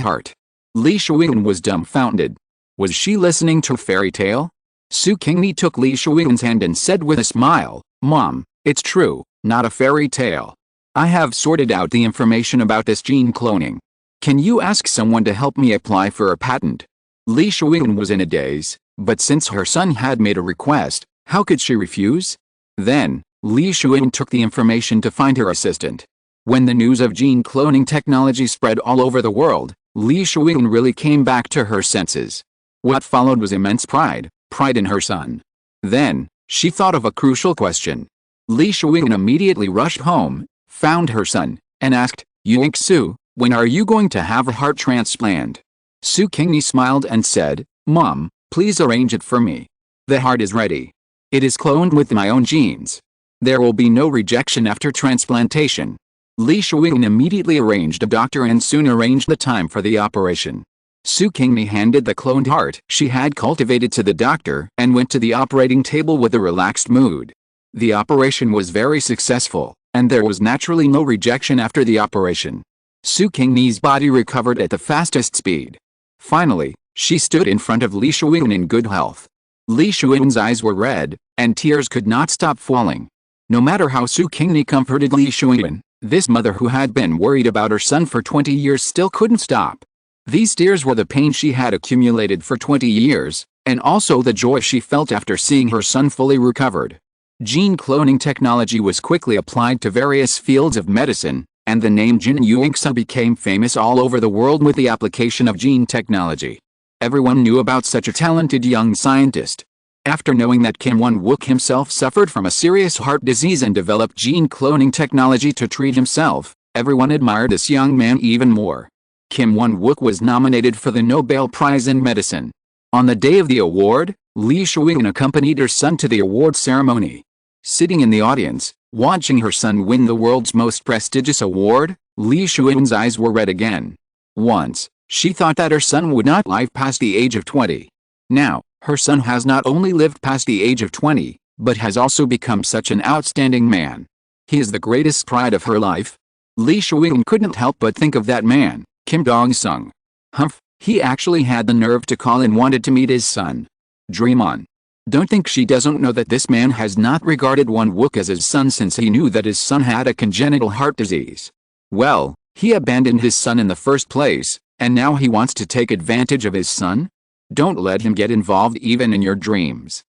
heart. Li Shuiyan was dumbfounded. Was she listening to a fairy tale? Su Qingni took Li Shuiyan's hand and said with a smile, Mom, it's true, not a fairy tale. I have sorted out the information about this gene cloning. Can you ask someone to help me apply for a patent? Li Shuiyan was in a daze, but since her son had made a request, how could she refuse? Then, Li Shuiyan took the information to find her assistant. When the news of gene cloning technology spread all over the world, Li Shuiyan really came back to her senses. What followed was immense pride in her son. Then, she thought of a crucial question. Li Shuiyan immediately rushed home, found her son, and asked, Su, when are you going to have a heart transplant? Su Qingni smiled and said, Mom, please arrange it for me. The heart is ready. It is cloned with my own genes. There will be no rejection after transplantation. Li Shuiyan immediately arranged a doctor and soon arranged the time for the operation. Su Qingni handed the cloned heart she had cultivated to the doctor and went to the operating table with a relaxed mood. The operation was very successful, and there was naturally no rejection after the operation. Su Qingni's body recovered at the fastest speed. Finally, she stood in front of Li Shuiyan in good health. Li Shuiyan's eyes were red, and tears could not stop falling. No matter how Su Qingni comforted Li Shuiyan, this mother who had been worried about her son for 20 years still couldn't stop. These tears were the pain she had accumulated for 20 years, and also the joy she felt after seeing her son fully recovered. Gene cloning technology was quickly applied to various fields of medicine, and the name Niangniang Pingxin became famous all over the world with the application of gene technology. Everyone knew about such a talented young scientist. After knowing that Kim Won-wook himself suffered from a serious heart disease and developed gene cloning technology to treat himself, everyone admired this young man even more. Kim Won-wook was nominated for the Nobel Prize in Medicine. On the day of the award, Li Shuiyan accompanied her son to the award ceremony. Sitting in the audience, watching her son win the world's most prestigious award, Li Shuiyan's eyes were red again. Once, she thought that her son would not live past the age of 20. Now, her son has not only lived past the age of 20, but has also become such an outstanding man. He is the greatest pride of her life. Li Shuing couldn't help but think of that man, Kim Dong-sung. Humph, he actually had the nerve to call and wanted to meet his son. Dream on. Don't think she doesn't know that this man has not regarded Won Wook as his son since he knew that his son had a congenital heart disease. Well, he abandoned his son in the first place, and now he wants to take advantage of his son? Don't let him get involved even in your dreams.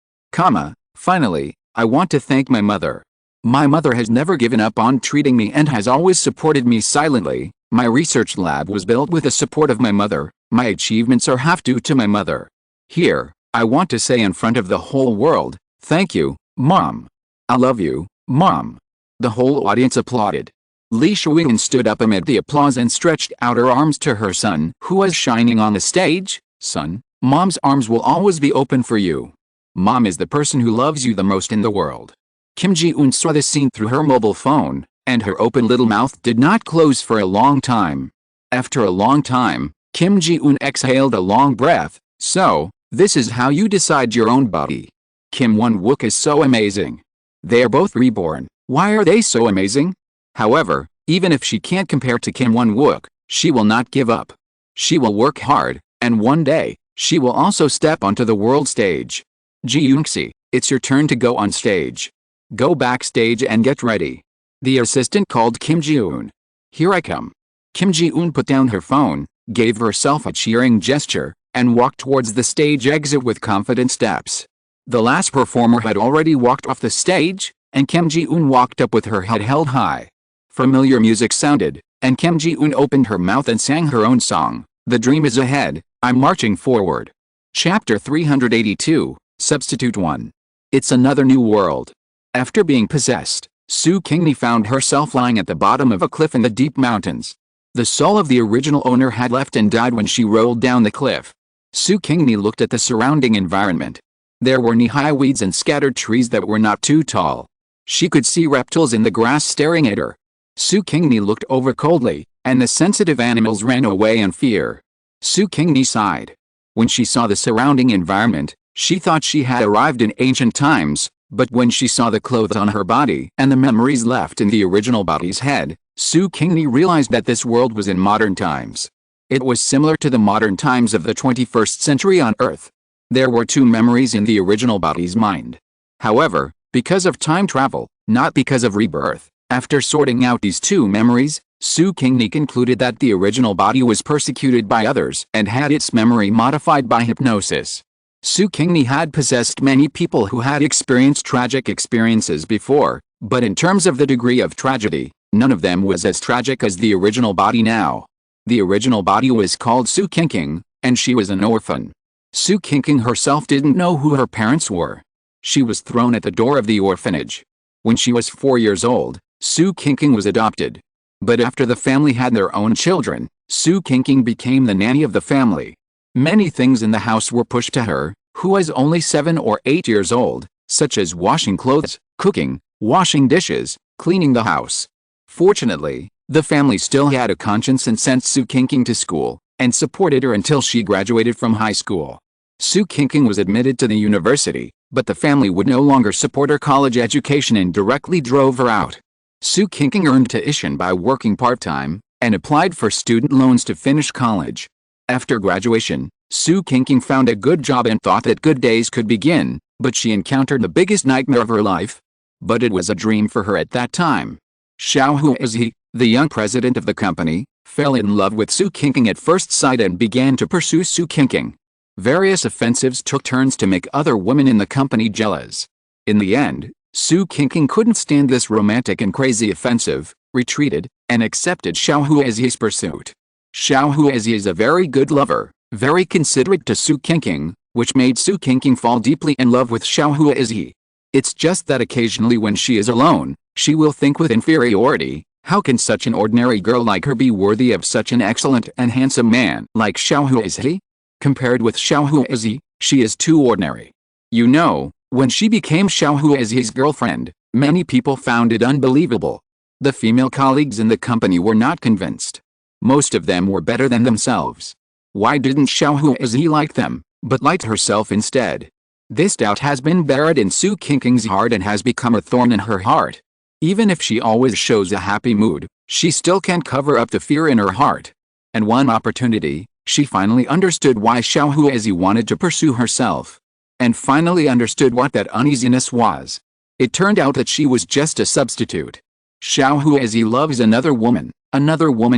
Finally, I want to thank my mother. My mother has never given up on treating me and has always supported me silently. My research lab was built with the support of my mother. My achievements are half due to my mother. Here, I want to say in front of the whole world, thank you, Mom. I love you, Mom. The whole audience applauded. Li Shuing stood up amid the applause and stretched out her arms to her son, who was shining on the stage. Son, Mom's arms will always be open for you. Mom is the person who loves you the most in the world. Kim Ji-eun saw the scene through her mobile phone, and her open little mouth did not close for a long time. After a long time, Kim Ji-eun exhaled a long breath. So, this is how you decide your own body. Kim Won Wook is so amazing. They are both reborn. Why are they so amazing? However, even if she can't compare to Kim Won Wook, she will not give up. She will work hard, and one day, she will also step onto the world stage. Ji-young-si, it's your turn to go on stage. Go backstage and get ready. The assistant called Kim Ji-eun. Here I come. Kim Ji-eun put down her phone, gave herself a cheering gesture, and walked towards the stage exit with confident steps. The last performer had already walked off the stage, and Kim Ji-eun walked up with her head held high. Familiar music sounded, and Kim Ji-eun opened her mouth and sang her own song. The dream is ahead, I'm marching forward. Chapter 382, Substitute 1. It's another new world. After being possessed, Su Qingni found herself lying at the bottom of a cliff in the deep mountains. The soul of the original owner had left and died when she rolled down the cliff. Su Qingni looked at the surrounding environment. There were knee-high weeds and scattered trees that were not too tall. She could see reptiles in the grass staring at her. Su Qingni looked over coldly, and the sensitive animals ran away in fear. Su Qingni sighed. When she saw the surrounding environment, she thought she had arrived in ancient times, but when she saw the clothes on her body and the memories left in the original body's head, Su Qingni realized that this world was in modern times. It was similar to the modern times of the 21st century on Earth. There were two memories in the original body's mind. However, because of time travel, not because of rebirth, after sorting out these two memories, Su Qingni concluded that the original body was persecuted by others and had its memory modified by hypnosis. Su Qingni had possessed many people who had experienced tragic experiences before, but in terms of the degree of tragedy, none of them was as tragic as the original body now. The original body was called Su Qingni, and she was an orphan. Su Qingni herself didn't know who her parents were. She was thrown at the door of the orphanage. When she was 4 years old, Su Qingni was adopted. But after the family had their own children, Su Qingni became the nanny of the family. Many things in the house were pushed to her, who was only 7 or 8 years old, such as washing clothes, cooking, washing dishes, cleaning the house. Fortunately, the family still had a conscience and sent Su Qingni to school, and supported her until she graduated from high school. Su Qingni was admitted to the university, but the family would no longer support her college education and directly drove her out. Su Qingni earned tuition by working part-time, and applied for student loans to finish college. After graduation, Su Qingni found a good job and thought that good days could begin, but she encountered the biggest nightmare of her life. But it was a dream for her at that time. Xiao Huizhi, the young president of the company, fell in love with Su Qingni at first sight and began to pursue Su Qingni. Various offensives took turns to make other women in the company jealous. In the end, Su Qingni couldn't stand this romantic and crazy offensive, retreated, and accepted Xiao Huizhi's pursuit. Xiao Huizhi is a very good lover, very considerate to Su Qingni, which made Su Qingni fall deeply in love with Xiao Huizhi. It's just that occasionally when she is alone, she will think with inferiority, how can such an ordinary girl like her be worthy of such an excellent and handsome man like Xiao Huizhi? Compared with Xiao Huizhi, she is too ordinary. You know, when she became Xiao Huizhi's girlfriend, many people found it unbelievable. The female colleagues in the company were not convinced. Most of them were better than themselves. Why didn't Xiao Huizhi like them, but liked herself instead? This doubt has been buried in Su Qingni's heart and has become a thorn in her heart. Even if she always shows a happy mood, she still can't cover up the fear in her heart. And one opportunity, she finally understood why Xiao Huizi wanted to pursue herself. And finally understood what that uneasiness was. It turned out that she was just a substitute. Xiao Huizi loves another woman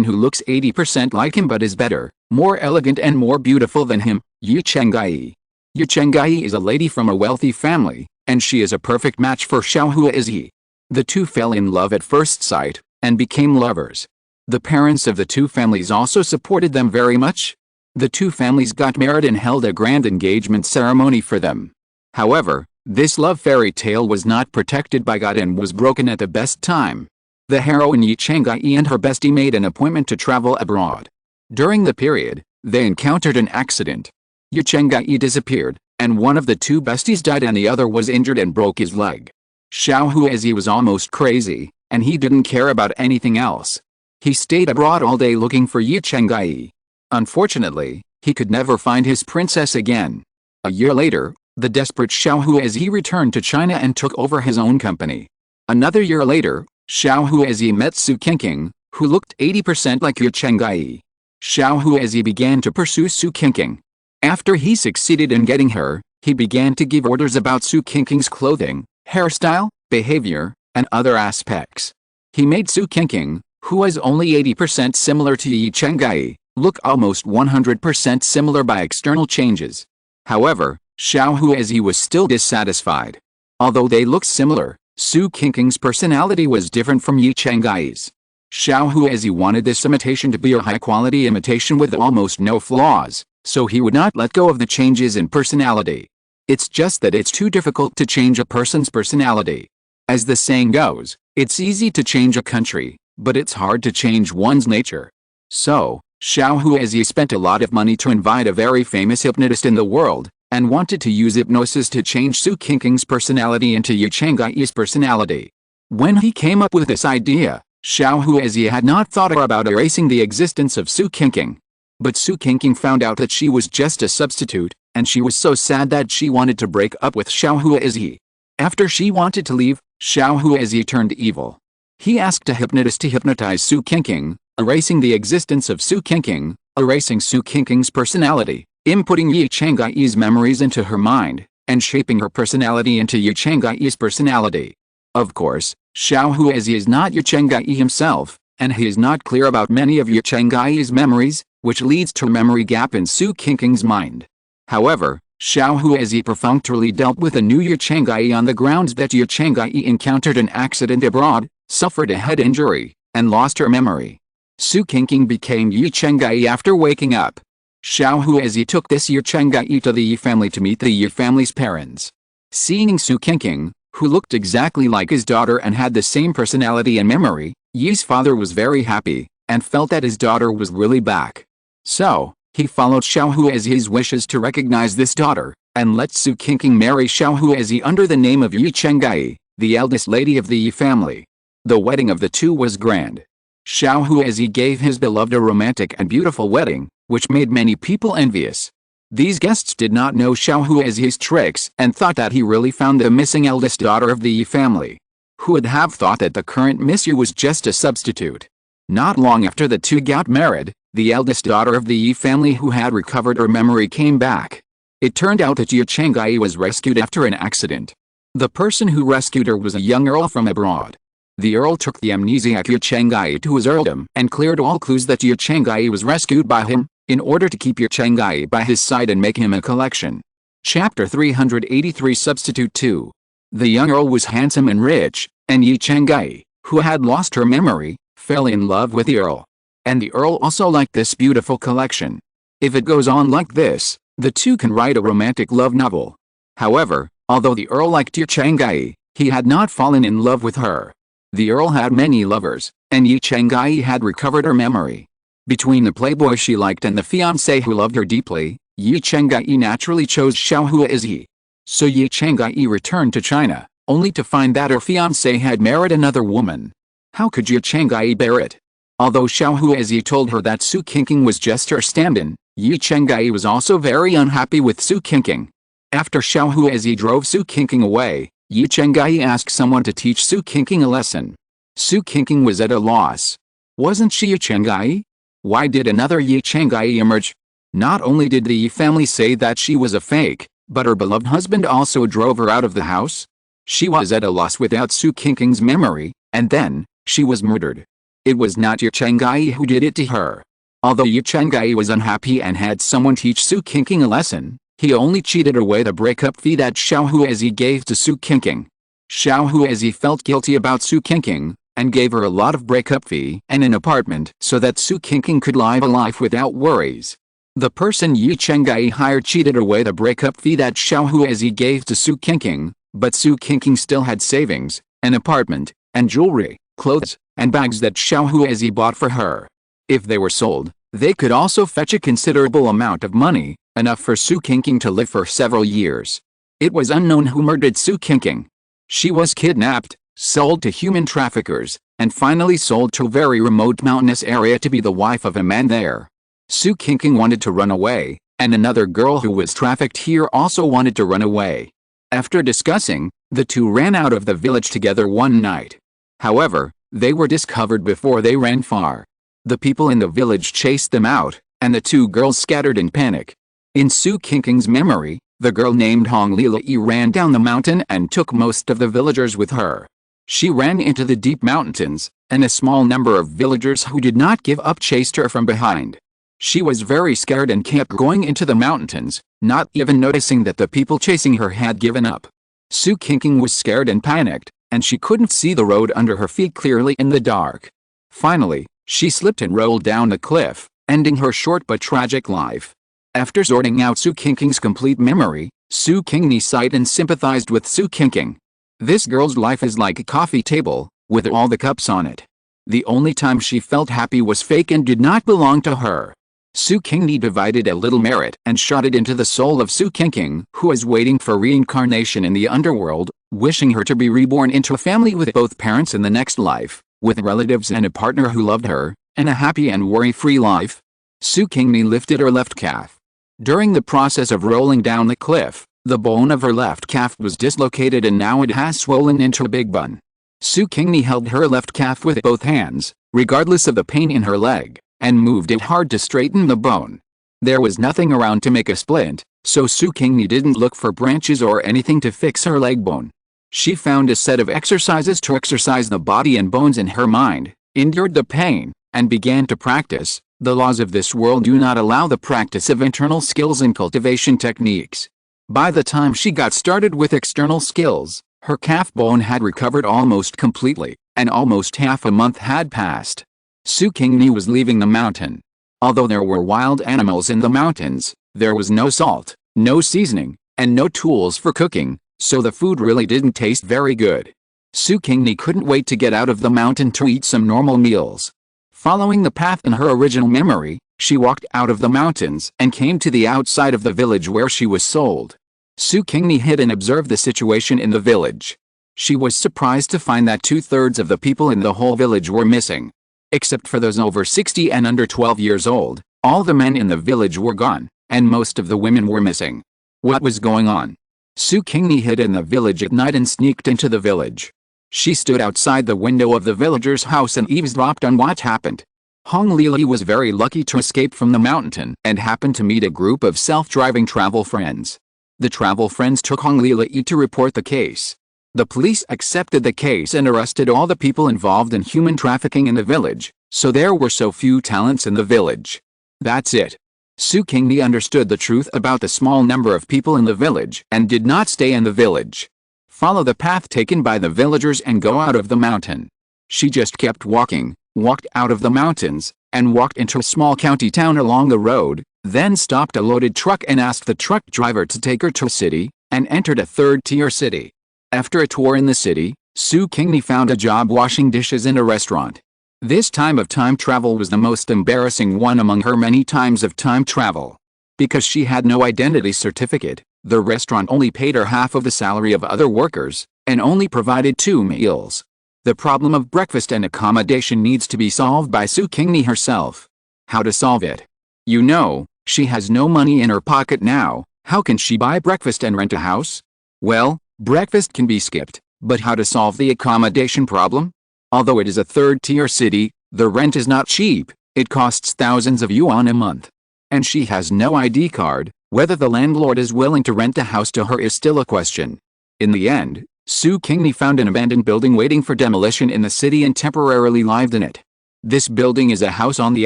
who looks 80% like him but is better, more elegant and more beautiful than him, Yu Chenggai. Yu Chenggai is a lady from a wealthy family, and she is a perfect match for Xiao Huizi. The two fell in love at first sight, and became lovers. The parents of the two families also supported them very much. The two families got married and held a grand engagement ceremony for them. However, this love fairy tale was not protected by God and was broken at the best time. The heroine Yu Chenggai and her bestie made an appointment to travel abroad. During the period, they encountered an accident. Yu Chenggai disappeared, and one of the two besties died and the other was injured and broke his leg. Xiao Huizi was almost crazy, and he didn't care about anything else. He stayed abroad all day looking for Yu Chenggai. Unfortunately, he could never find his princess again. A year later, the desperate Xiao Huizi returned to China and took over his own company. Another year later, Xiao Huizi met Su Qingni, who looked 80% like Yu Chenggai. Xiao Huizi began to pursue Su Qingni. After he succeeded in getting her, he began to give orders about Su Qingni's clothing, hairstyle, behavior, and other aspects. He made Su Qingni, who was only 80% similar to Yu Chenggai, look almost 100% similar by external changes. However, Xiao Huizi was still dissatisfied. Although they looked similar, Su Qingni's personality was different from Yu Chenggai's. Xiao Huizi wanted this imitation to be a high-quality imitation with almost no flaws, so he would not let go of the changes in personality. It's just that it's too difficult to change a person's personality. As the saying goes, it's easy to change a country, but it's hard to change one's nature. So, Xiao Huizi spent a lot of money to invite a very famous hypnotist in the world, and wanted to use hypnosis to change Su Qingni's personality into Yu Chenggai's personality. When he came up with this idea, Xiao Huizi had not thought about erasing the existence of Su Qingni. But Su Qingni found out that she was just a substitute, and she was so sad that she wanted to break up with Xiao Huizi. After she wanted to leave, Xiao Huizi turned evil. He asked a hypnotist to hypnotize Su Qingni, erasing the existence of Su Qingni, erasing Su Qingni's personality, inputting Yu Chenggai's memories into her mind, and shaping her personality into Yu Chenggai's personality. Of course, Xiao Huizi is not Yu Chenggai himself, and he is not clear about many of Yu Chenggai's memories, which leads to a memory gap in Su Qingni's mind. However, Xiao Huizi perfunctorily dealt with a new Yu Chenggai on the grounds that Yu Chenggai encountered an accident abroad, suffered a head injury, and lost her memory. Su Qingni became Yu Chenggai after waking up. Xiao Huizi took this Yu Chenggai to the Yi family to meet the Yi family's parents. Seeing Su Qingni, who looked exactly like his daughter and had the same personality and memory, Yi's father was very happy, and felt that his daughter was really back. So, he followed Xiao Huizi's wishes to recognize this daughter, and let Su Qingni marry Xiao Huizi under the name of Yu Chenggai, the eldest lady of the Yi family. The wedding of the two was grand. Xiao Huizi gave his beloved a romantic and beautiful wedding, which made many people envious. These guests did not know Xiao Huizi's tricks and thought that he really found the missing eldest daughter of the Yi family. Who would have thought that the current Miss Yu was just a substitute? Not long after the two got married, the eldest daughter of the Yi family who had recovered her memory came back. It turned out that Yu Chenggai was rescued after an accident. The person who rescued her was a young earl from abroad. The earl took the amnesiac Yu Chenggai to his earldom and cleared all clues that Yu Chenggai was rescued by him, in order to keep Yu Chenggai by his side and make him a collection. Chapter 383 Substitute 2. The young earl was handsome and rich, and Yu Chenggai, who had lost her memory, fell in love with the earl. And the earl also liked this beautiful collection. If it goes on like this, the two can write a romantic love novel. However, although the earl liked Yu Chenggai, he had not fallen in love with her. The earl had many lovers, and Yu Chenggai had recovered her memory. Between the playboy she liked and the fiancé who loved her deeply, Yu Chenggai naturally chose Xiao Huizi. So Yu Chenggai returned to China, only to find that her fiancé had married another woman. How could Yu Chenggai bear it? Although Xiao Huizi told her that Su Qingni was just her stand-in, Yu Chenggai was also very unhappy with Su Qingni. After Xiao Huizi drove Su Qingni away, Yi Chenggai asked someone to teach Su Qingni a lesson. Su Qingni was at a loss. Wasn't she Yi Chenggai? Why did another Yi Chenggai emerge? Not only did the Yi family say that she was a fake, but her beloved husband also drove her out of the house. She was at a loss without Su Qingni's memory, and then, she was murdered. It was not Yi Chenggai who did it to her. Although Yi Chenggai was unhappy and had someone teach Su Qingni a lesson, he only cheated away the breakup fee that Xiao Huizi gave to Su Qingni. Xiao Huizi felt guilty about Su Qingni, and gave her a lot of breakup fee and an apartment so that Su Qingni could live a life without worries. The person Yi Chenggai hired cheated away the breakup fee that Xiao Huizi gave to Su Qingni, but Su Qingni still had savings, an apartment, and jewelry, clothes, and bags that Xiao Huizi bought for her. If they were sold, they could also fetch a considerable amount of money, enough for Su Qingni to live for several years. It was unknown who murdered Su Qingni. She was kidnapped, sold to human traffickers, and finally sold to a very remote mountainous area to be the wife of a man there. Su Qingni wanted to run away, and another girl who was trafficked here also wanted to run away. After discussing, the two ran out of the village together one night. However, they were discovered before they ran far. The people in the village chased them out, and the two girls scattered in panic. In Su Qingni's memory, the girl named Hong Lilai ran down the mountain and took most of the villagers with her. She ran into the deep mountains, and a small number of villagers who did not give up chased her from behind. She was very scared and kept going into the mountains, not even noticing that the people chasing her had given up. Su Qingni was scared and panicked, and she couldn't see the road under her feet clearly in the dark. Finally, she slipped and rolled down the cliff, ending her short but tragic life. After sorting out Su Qingni's complete memory, Su Qingni sighed and sympathized with Su Qingni. This girl's life is like a coffee table, with all the cups on it. The only time she felt happy was fake and did not belong to her. Su Qingni divided a little merit and shot it into the soul of Su Qingni, who was waiting for reincarnation in the underworld, wishing her to be reborn into a family with both parents in the next life, with relatives and a partner who loved her, and a happy and worry-free life. Su Qingni lifted her left calf. During the process of rolling down the cliff, the bone of her left calf was dislocated and now it has swollen into a big bun. Su Qingni held her left calf with both hands, regardless of the pain in her leg, and moved it hard to straighten the bone. There was nothing around to make a splint, so Su Qingni didn't look for branches or anything to fix her leg bone. She found a set of exercises to exercise the body and bones in her mind, endured the pain, and began to practice. The laws of this world do not allow the practice of internal skills and cultivation techniques. By the time she got started with external skills, her calf bone had recovered almost completely, and almost half a month had passed. Su Qingni was leaving the mountain. Although there were wild animals in the mountains, there was no salt, no seasoning, and no tools for cooking, so the food really didn't taste very good. Su Qingni couldn't wait to get out of the mountain to eat some normal meals. Following the path in her original memory, she walked out of the mountains and came to the outside of the village where she was sold. Su Qingni hid and observed the situation in the village. She was surprised to find that 2/3 of the people in the whole village were missing. Except for those over 60 and under 12 years old, all the men in the village were gone, and most of the women were missing. What was going on? Su Qingni hid in the village at night and sneaked into the village. She stood outside the window of the villager's house and eavesdropped on what happened. Hong Lili was very lucky to escape from the mountain and happened to meet a group of self-driving travel friends. The travel friends took Hong Lili to report the case. The police accepted the case and arrested all the people involved in human trafficking in the village, so there were so few talents in the village. That's it. Su Qingni understood the truth about the small number of people in the village and did not stay in the village. Follow the path taken by the villagers and go out of the mountain. She just kept walking, walked out of the mountains, and walked into a small county town along the road, then stopped a loaded truck and asked the truck driver to take her to a city, and entered a third-tier city. After a tour in the city, Su Qingni found a job washing dishes in a restaurant. This time of time travel was the most embarrassing one among her many times of time travel. Because she had no identity certificate, the restaurant only paid her half of the salary of other workers, and only provided 2 meals. The problem of breakfast and accommodation needs to be solved by Su Qingni herself. How to solve it? You know, she has no money in her pocket now. How can she buy breakfast and rent a house? Well, Breakfast can be skipped, but how to solve the accommodation problem? Although it is a third-tier city, the rent is not cheap. It costs thousands of yuan a month. And she has no ID card. Whether the landlord is willing to rent the house to her is still a question. In the end, Su Qingni found an abandoned building waiting for demolition in the city and temporarily lived in it. This building is a house on the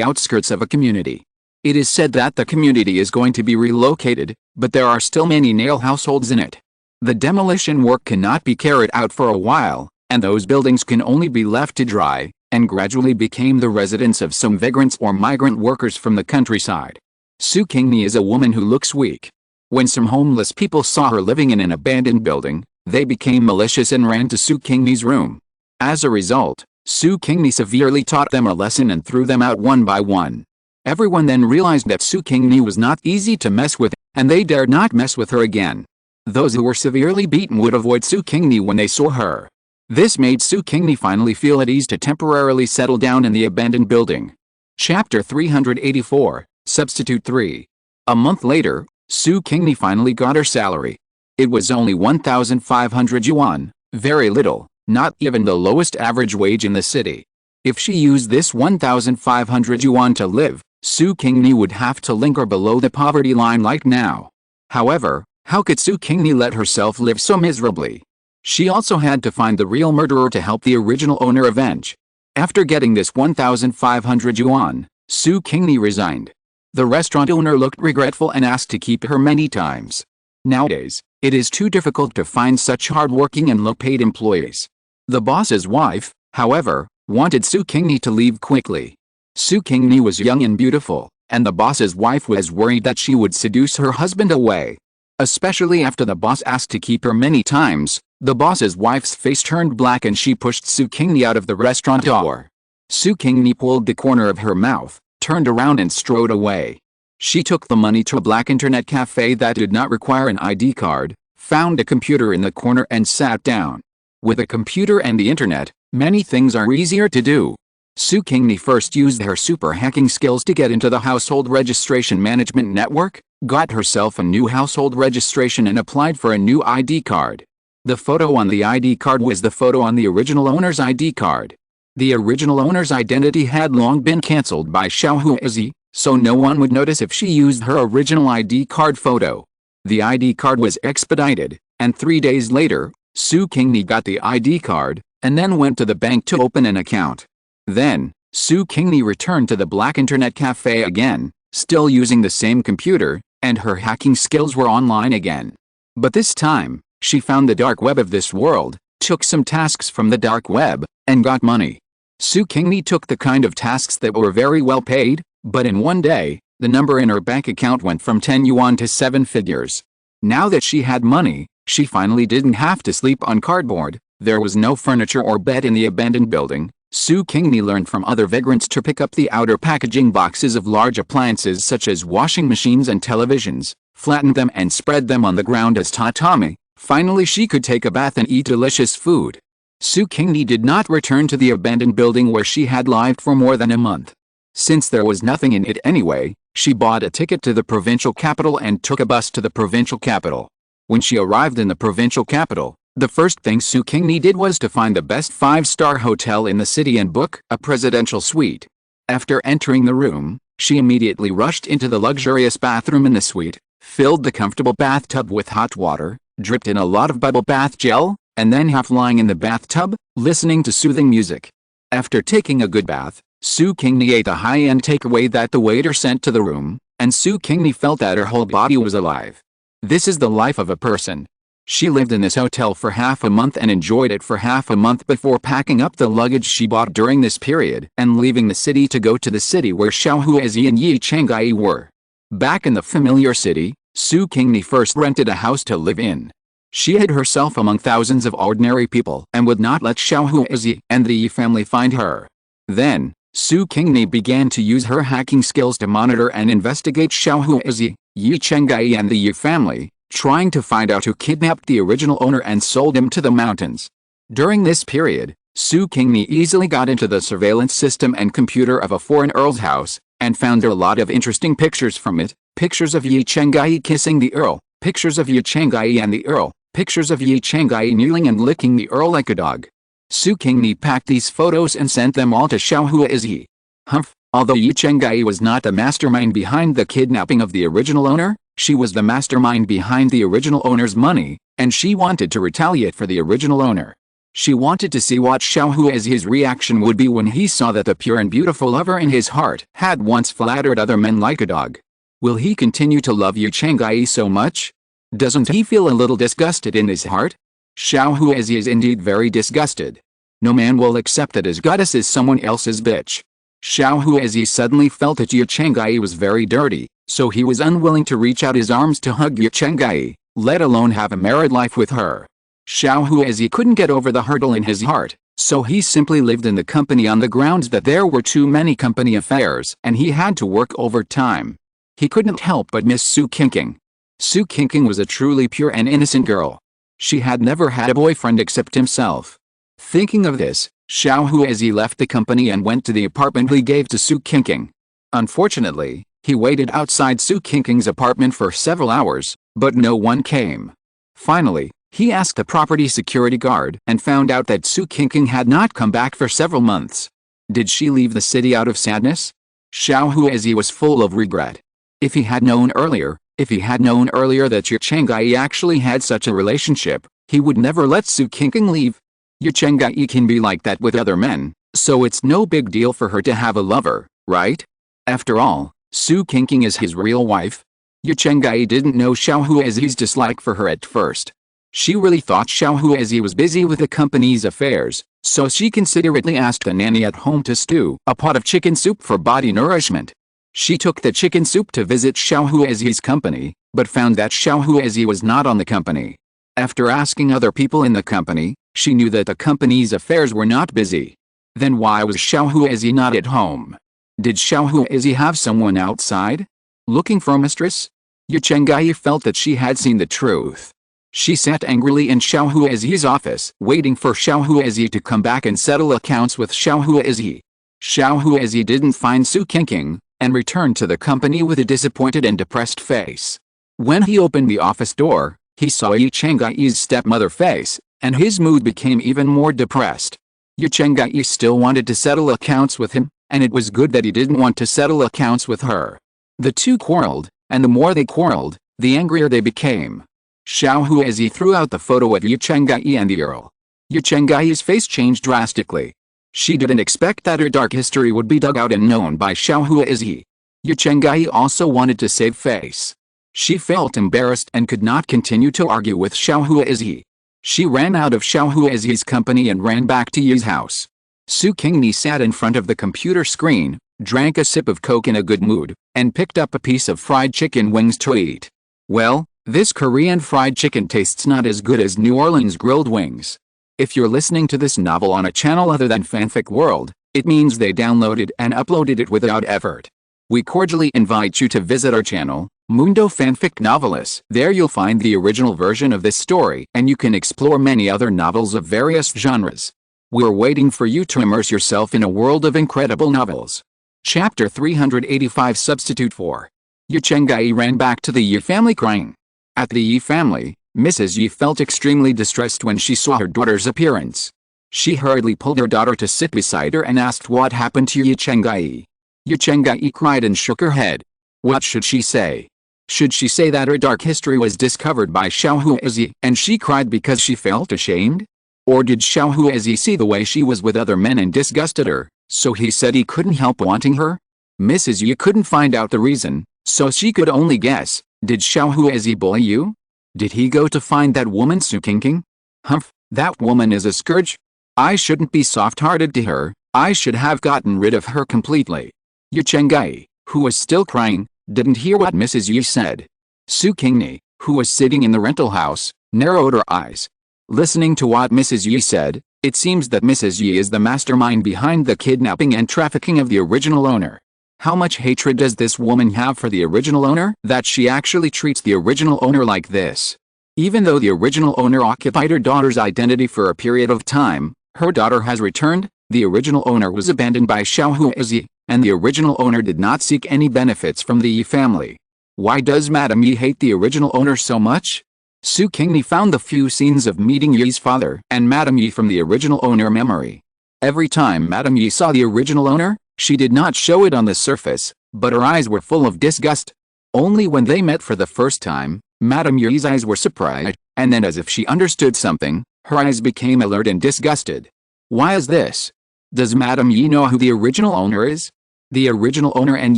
outskirts of a community. It is said that the community is going to be relocated, but there are still many nail households in it. The demolition work cannot be carried out for a while, and those buildings can only be left to dry, and gradually became the residence of some vagrants or migrant workers from the countryside. Su Qingni is a woman who looks weak. When some homeless people saw her living in an abandoned building, they became malicious and ran to Su Qingni's room. As a result, Su Qingni severely taught them a lesson and threw them out one by one. Everyone then realized that Su Qingni was not easy to mess with, and they dared not mess with her again. Those who were severely beaten would avoid Su Qingni when they saw her. This made Su Qingni finally feel at ease to temporarily settle down in the abandoned building. Chapter 384, Substitute 3. A month later, Su Qingni finally got her salary. It was only 1,500 yuan, very little, not even the lowest average wage in the city. If she used this 1,500 yuan to live, Su Qingni would have to linger below the poverty line like now. However, how could Su Qingni let herself live so miserably? She also had to find the real murderer to help the original owner avenge. After getting this 1,500 yuan, Su Qingni resigned. The restaurant owner looked regretful and asked to keep her many times. Nowadays, it is too difficult to find such hard-working and low-paid employees. The boss's wife, however, wanted Su Qingni to leave quickly. Su Qingni was young and beautiful, and the boss's wife was worried that she would seduce her husband away. Especially after the boss asked to keep her many times, the boss's wife's face turned black and she pushed Su Qingni out of the restaurant door. Su Qingni pulled the corner of her mouth, turned around and strode away. She took the money to a black internet cafe that did not require an ID card, found a computer in the corner and sat down. With a computer and the internet, many things are easier to do. Su Qingni first used her super hacking skills to get into the household registration management network, got herself a new household registration and applied for a new ID card. The photo on the ID card was the photo on the original owner's ID card. The original owner's identity had long been cancelled by Xiaohuizi, so no one would notice if she used her original ID card photo. The ID card was expedited, and 3 days later, Su Qingni got the ID card, and then went to the bank to open an account. Then, Su Qingni returned to the black internet cafe again, still using the same computer, and her hacking skills were online again. But this time, she found the dark web of this world, took some tasks from the dark web, and got money. Su Qingni took the kind of tasks that were very well paid, but in one day, the number in her bank account went from 10 yuan to 7 figures. Now that she had money, she finally didn't have to sleep on cardboard. There was no furniture or bed in the abandoned building. Su Qingni learned from other vagrants to pick up the outer packaging boxes of large appliances such as washing machines and televisions, flatten them and spread them on the ground as tatami. Finally she could take a bath and eat delicious food. Su Qingni did not return to the abandoned building where she had lived for more than a month. Since there was nothing in it anyway, she bought a ticket to the provincial capital and took a bus to the provincial capital. When she arrived in the provincial capital, the first thing Su Qingni did was to find the best 5-star hotel in the city and book a presidential suite. After entering the room, she immediately rushed into the luxurious bathroom in the suite, filled the comfortable bathtub with hot water, dripped in a lot of bubble bath gel, and then half lying in the bathtub, listening to soothing music. After taking a good bath, Su Qingni ate a high-end takeaway that the waiter sent to the room, and Su Qingni felt that her whole body was alive. This is the life of a person. She lived in this hotel for half a month and enjoyed it for half a month before packing up the luggage she bought during this period and leaving the city to go to the city where Xiaohuizi and Yi Chenggai were. Back in the familiar city, Su Qingni first rented a house to live in. She hid herself among thousands of ordinary people and would not let Xiaohuizi and the Yi family find her. Then, Su Qingni began to use her hacking skills to monitor and investigate Xiaohuizi, Yi Chenggai and the Yi family, trying to find out who kidnapped the original owner and sold him to the mountains. During this period, Su Qingni easily got into the surveillance system and computer of a foreign earl's house, and found a lot of interesting pictures from it, pictures of Yi Chenggai kissing the earl, pictures of Yi Chenggai and the earl, Pictures of Yi Chang'ai kneeling and licking the earl like a dog. Su Qingni packed these photos and sent them all to Xiaohua Izhi. Humph, although Yi Chang'ai was not the mastermind behind the kidnapping of the original owner, she was the mastermind behind the original owner's money, and she wanted to retaliate for the original owner. She wanted to see what Xiaohua Izhi's reaction would be when he saw that the pure and beautiful lover in his heart had once flattered other men like a dog. Will he continue to love Yi Chang'ai so much? Doesn't he feel a little disgusted in his heart? Xiaohua Izhi is indeed very disgusted. No man will accept that his goddess is someone else's bitch. Xiaohua Izhi suddenly felt that Yi Chang'ai was very dirty, so he was unwilling to reach out his arms to hug Yi Chang'ai, let alone have a married life with her. Xiaohua Izhi couldn't get over the hurdle in his heart, so he simply lived in the company on the grounds that there were too many company affairs and he had to work overtime. He couldn't help but miss Su Qingni. Su Qingni was a truly pure and innocent girl. She had never had a boyfriend except himself. Thinking of this, Xiaohua Izhi left the company and went to the apartment he gave to Su Qingni. Unfortunately, he waited outside Su Qingni's apartment for several hours, but no one came. Finally, he asked the property security guard and found out that Su Qingni had not come back for several months. Did she leave the city out of sadness? Xiaohua Izhi was full of regret. If he had known earlier that Yi Chang'ai actually had such a relationship, he would never let Su Qingni leave. Yi Chang'ai can be like that with other men, so it's no big deal for her to have a lover, right? After all, Su Qingni is his real wife. Yi Chang'ai didn't know Xiaohua Izhi's dislike for her at first. She really thought Xiaohua Izhi was busy with the company's affairs, so she considerately asked the nanny at home to stew a pot of chicken soup for body nourishment. She took the chicken soup to visit Xiaohua Izhi's company, but found that Xiaohua Izhi was not on the company. After asking other people in the company, she knew that the company's affairs were not busy. Then why was Xiaohua Izhi not at home? Did Xiaohua Izhi have someone outside? Looking for a mistress? Yi Chang'ai felt that she had seen the truth. She sat angrily in Xiaohua Izhi's office, waiting for Xiaohua Izhi to come back and settle accounts with Xiaohua Izhi. Xiaohua Izhi didn't find Su Qingni, and returned to the company with a disappointed and depressed face. When he opened the office door, he saw Yi Chang'ai's stepmother face, and his mood became even more depressed. Yi Chang'ai still wanted to settle accounts with him, and it was good that he didn't want to settle accounts with her. The two quarreled, and the more they quarreled, the angrier they became. Xiaohua Izhi threw out the photo of Yi Chang'ai and the earl. Yi Chang'ai's face changed drastically. She didn't expect that her dark history would be dug out and known by Xiaohua Izhi. Yi Chang'ai also wanted to save face. She felt embarrassed and could not continue to argue with Xiaohua Izhi. She ran out of Xiaohua Izhi's company and ran back to Yi's house. Su Qingni sat in front of the computer screen, drank a sip of Coke in a good mood, and picked up a piece of fried chicken wings to eat. Well, this Korean fried chicken tastes not as good as New Orleans grilled wings. If you're listening to this novel on a channel other than Fanfic World, it means they downloaded and uploaded it without effort. We cordially invite you to visit our channel, Mundo Fanfic Novelis. There you'll find the original version of this story and you can explore many other novels of various genres. We're waiting for you to immerse yourself in a world of incredible novels. Chapter 385 Substitute for Yi Chang'ai ran back to the Yi family crying. At the Yi family, Mrs. Yi felt extremely distressed when she saw her daughter's appearance. She hurriedly pulled her daughter to sit beside her and asked what happened to Yi Chang'ai. Yi Chang'ai cried and shook her head. What should she say? Should she say that her dark history was discovered by Xiaohua Izhi and she cried because she felt ashamed? Or did Xiaohua Izhi see the way she was with other men and disgusted her, so he said he couldn't help wanting her? Mrs. Yi couldn't find out the reason, so she could only guess. Did Xiaohua Izhi bully you? Did he go to find that woman Su Qingni? Humph, that woman is a scourge. I shouldn't be soft-hearted to her, I should have gotten rid of her completely. Yi Chang'ai, who was still crying, didn't hear what Mrs. Yi said. Su Qingni, who was sitting in the rental house, narrowed her eyes. Listening to what Mrs. Yi said, it seems that Mrs. Yi is the mastermind behind the kidnapping and trafficking of the original owner. How much hatred does this woman have for the original owner that she actually treats the original owner like this? Even though the original owner occupied her daughter's identity for a period of time, her daughter has returned, the original owner was abandoned by Xiaohua Izhi, and the original owner did not seek any benefits from the Yi family. Why does Madame Yi hate the original owner so much? Su Qingni found the few scenes of meeting Yi's father and Madame Yi from the original owner memory. Every time Madame Yi saw the original owner, she did not show it on the surface, but her eyes were full of disgust. Only when they met for the first time, Madame Yi's eyes were surprised, and then as if she understood something, her eyes became alert and disgusted. Why is this? Does Madame Yi know who the original owner is? The original owner and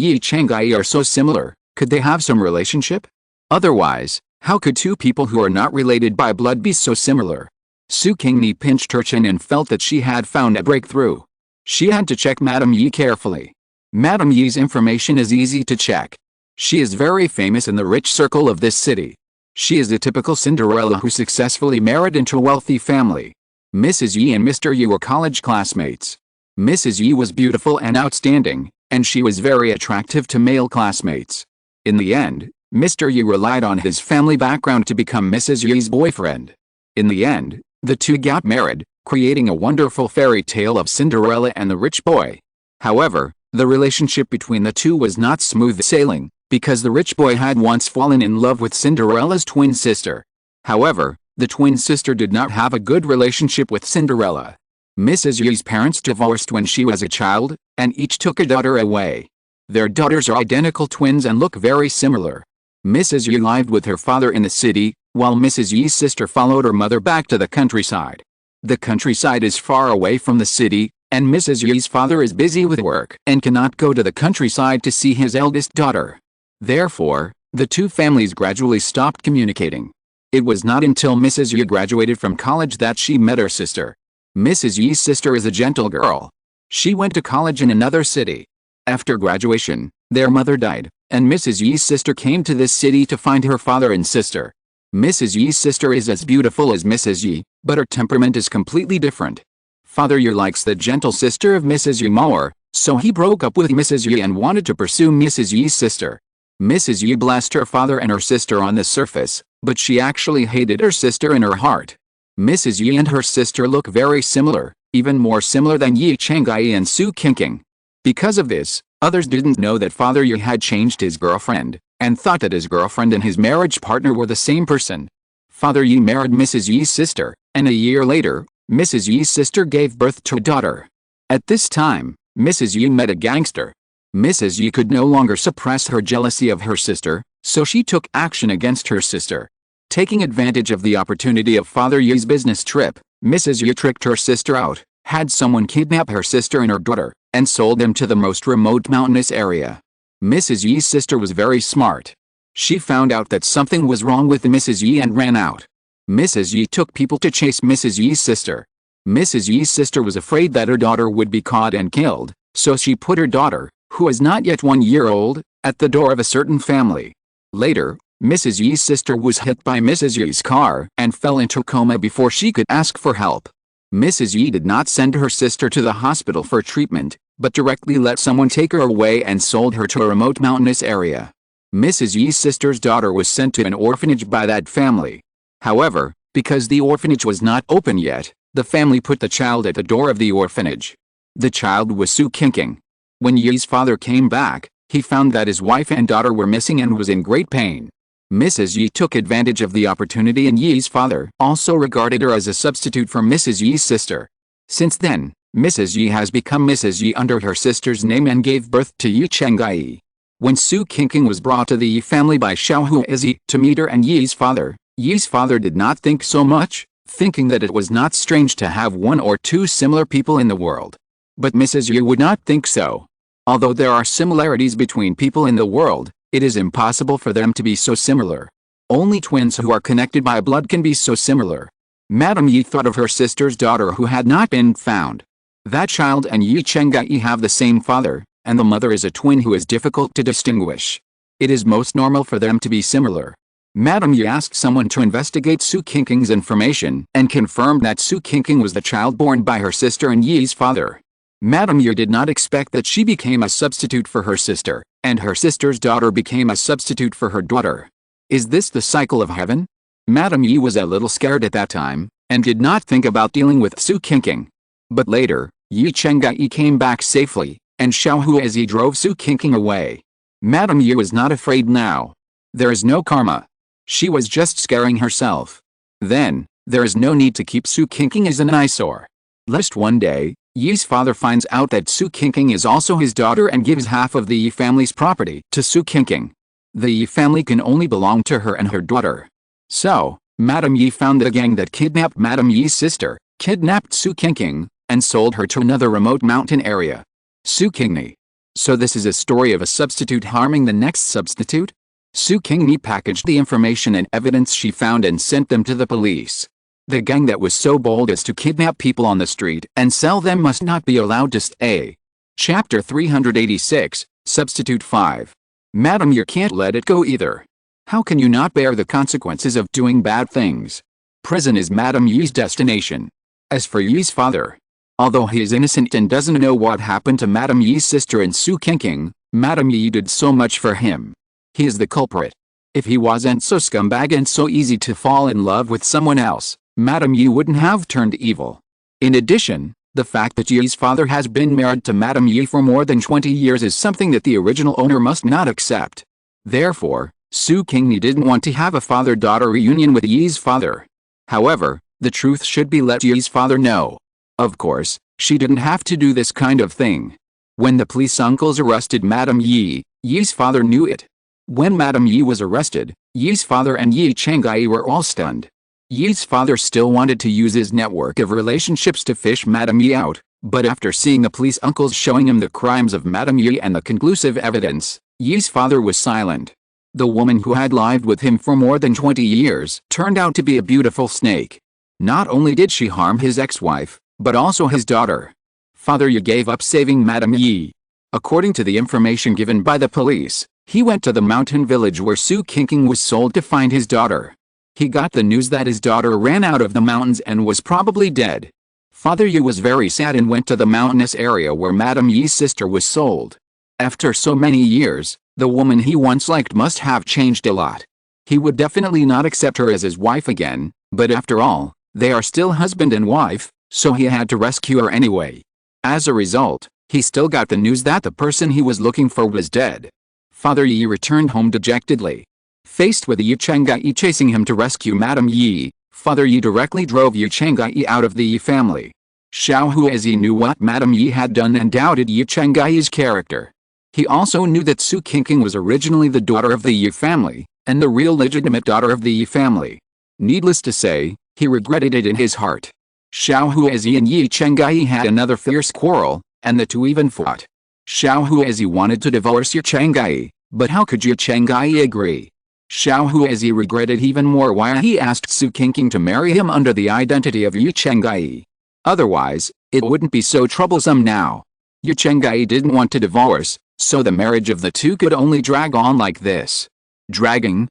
Yi Chang'ai are so similar, could they have some relationship? Otherwise, how could two people who are not related by blood be so similar? Su Qingni pinched her chin and felt that she had found a breakthrough. She had to check Madame Yi carefully. Madame Yi's information is easy to check. She is very famous in the rich circle of this city. She is the typical Cinderella who successfully married into a wealthy family. Mrs. Yi and Mr. Yi were college classmates. Mrs. Yi was beautiful and outstanding, and she was very attractive to male classmates. In the end, Mr. Yi relied on his family background to become Mrs. Yi's boyfriend. In the end, the two got married, creating a wonderful fairy tale of Cinderella and the rich boy. However, the relationship between the two was not smooth sailing, because the rich boy had once fallen in love with Cinderella's twin sister. However, the twin sister did not have a good relationship with Cinderella. Mrs. Yi's parents divorced when she was a child, and each took a daughter away. Their daughters are identical twins and look very similar. Mrs. Yi lived with her father in the city, while Mrs. Yi's sister followed her mother back to the countryside. The countryside is far away from the city, and Mrs. Yi's father is busy with work and cannot go to the countryside to see his eldest daughter. Therefore, the two families gradually stopped communicating. It was not until Mrs. Yi graduated from college that she met her sister. Mrs. Yi's sister is a gentle girl. She went to college in another city. After graduation, their mother died, and Mrs. Yi's sister came to this city to find her father and sister. Mrs. Yi's sister is as beautiful as Mrs. Yi, but her temperament is completely different. Father Yi likes the gentle sister of Mrs. Yi more, so he broke up with Mrs. Yi and wanted to pursue Mrs. Yi's sister. Mrs. Yi blessed her father and her sister on the surface, but she actually hated her sister in her heart. Mrs. Yi and her sister look very similar, even more similar than Yi Chang'ai and Su Qingni. Because of this, others didn't know that Father Yi had changed his girlfriend, and thought that his girlfriend and his marriage partner were the same person. Father Yi married Mrs. Yi's sister, and a year later, Mrs. Yi's sister gave birth to a daughter. At this time, Mrs. Yi met a gangster. Mrs. Yi could no longer suppress her jealousy of her sister, so she took action against her sister. Taking advantage of the opportunity of Father Yi's business trip, Mrs. Yi tricked her sister out, had someone kidnap her sister and her daughter, and sold them to the most remote mountainous area. Mrs. Yi's sister was very smart. She found out that something was wrong with Mrs. Yi and ran out. Mrs. Yi took people to chase Mrs. Yi's sister. Mrs. Yi's sister was afraid that her daughter would be caught and killed, so she put her daughter, who is not yet 1 year old, at the door of a certain family. Later, Mrs. Yi's sister was hit by Mrs. Yi's car and fell into a coma before she could ask for help. Mrs. Yi did not send her sister to the hospital for treatment, but directly let someone take her away and sold her to a remote mountainous area. Mrs. Yi's sister's daughter was sent to an orphanage by that family. However, because the orphanage was not open yet, the family put the child at the door of the orphanage. The child was Su Qingni. When Yi's father came back, he found that his wife and daughter were missing and was in great pain. Mrs. Yi took advantage of the opportunity, and Yi's father also regarded her as a substitute for Mrs. Yi's sister. Since then, Mrs. Yi has become Mrs. Yi under her sister's name and gave birth to Yi Chang'ai. When Su Qingni was brought to the Yi family by Xiaohuizi to meet her and Yi's father did not think so much, thinking that it was not strange to have one or two similar people in the world. But Mrs. Yi would not think so. Although there are similarities between people in the world, it is impossible for them to be so similar. Only twins who are connected by blood can be so similar. Madame Yi thought of her sister's daughter who had not been found. That child and Yi Chang'ai have the same father, and the mother is a twin who is difficult to distinguish. It is most normal for them to be similar. Madame Yi asked someone to investigate Su Qingni's information and confirmed that Su Qingni was the child born by her sister and Yi's father. Madame Yi did not expect that she became a substitute for her sister, and her sister's daughter became a substitute for her daughter. Is this the cycle of heaven? Madame Yi was a little scared at that time, and did not think about dealing with Su Qingni. But later, Yi Chang'ai came back safely, and Xiaohuizi drove Su Qingni away. Madame Yi was not afraid now. There is no karma. She was just scaring herself. Then, there is no need to keep Su Qingni as an eyesore. Lest one day, Yi's father finds out that Su Qingni is also his daughter and gives half of the Yi family's property to Su Qingni. The Yi family can only belong to her and her daughter. So, Madame Yi found the gang that kidnapped Madame Yi's sister, kidnapped Su Qingni, and sold her to another remote mountain area. Su Qingni. So this is a story of a substitute harming the next substitute? Su Qingni packaged the information and evidence she found and sent them to the police. The gang that was so bold as to kidnap people on the street and sell them must not be allowed to stay. Chapter 386, Substitute 5. Madam, you can't let it go either. How can you not bear the consequences of doing bad things? Prison is Madame Yi's destination. As for Yi's father, although he is innocent and doesn't know what happened to Madame Yi's sister and Su Qingni, Madame Yi did so much for him. He is the culprit. If he wasn't so scumbag and so easy to fall in love with someone else, Madame Yi wouldn't have turned evil. In addition, the fact that Yi's father has been married to Madame Yi for more than 20 years is something that the original owner must not accept. Therefore, Su Qingni didn't want to have a father-daughter reunion with Yi's father. However, the truth should be let Yi's father know. Of course, she didn't have to do this kind of thing. When the police uncles arrested Madame Yi, Yi's father knew it. When Madame Yi was arrested, Yi's father and Yi Chang'ai were all stunned. Yi's father still wanted to use his network of relationships to fish Madame Yi out, but after seeing the police uncles showing him the crimes of Madame Yi and the conclusive evidence, Yi's father was silent. The woman who had lived with him for more than 20 years turned out to be a beautiful snake. Not only did she harm his ex-wife, but also his daughter. Father Yi gave up saving Madame Yi. According to the information given by the police, he went to the mountain village where Su Qingni was sold to find his daughter. He got the news that his daughter ran out of the mountains and was probably dead. Father Yi was very sad and went to the mountainous area where Madame Yi's sister was sold. After so many years, the woman he once liked must have changed a lot. He would definitely not accept her as his wife again, but after all, they are still husband and wife, so he had to rescue her anyway. As a result, he still got the news that the person he was looking for was dead. Father Yi returned home dejectedly. Faced with Yi Chang'ai chasing him to rescue Madame Yi, Father Yi directly drove Yi Chang'ai out of the Yi family. Xiao Huizi knew what Madame Yi had done and doubted Yi Chang'ai's character. He also knew that Su Qingni was originally the daughter of the Yi family, and the real legitimate daughter of the Yi family. Needless to say, he regretted it in his heart. Xiao Huizi and Yi Chang'ai had another fierce quarrel, and the two even fought. Xiao Huizi wanted to divorce Yi Chang'ai, but how could Yi Chang'ai agree? Xiao Huizi regretted even more why he asked Su Qingni to marry him under the identity of Yi Chang'ai. Otherwise, it wouldn't be so troublesome now. Yi Chang'ai didn't want to divorce, so the marriage of the two could only drag on like this. Dragging,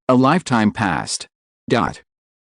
a lifetime passed.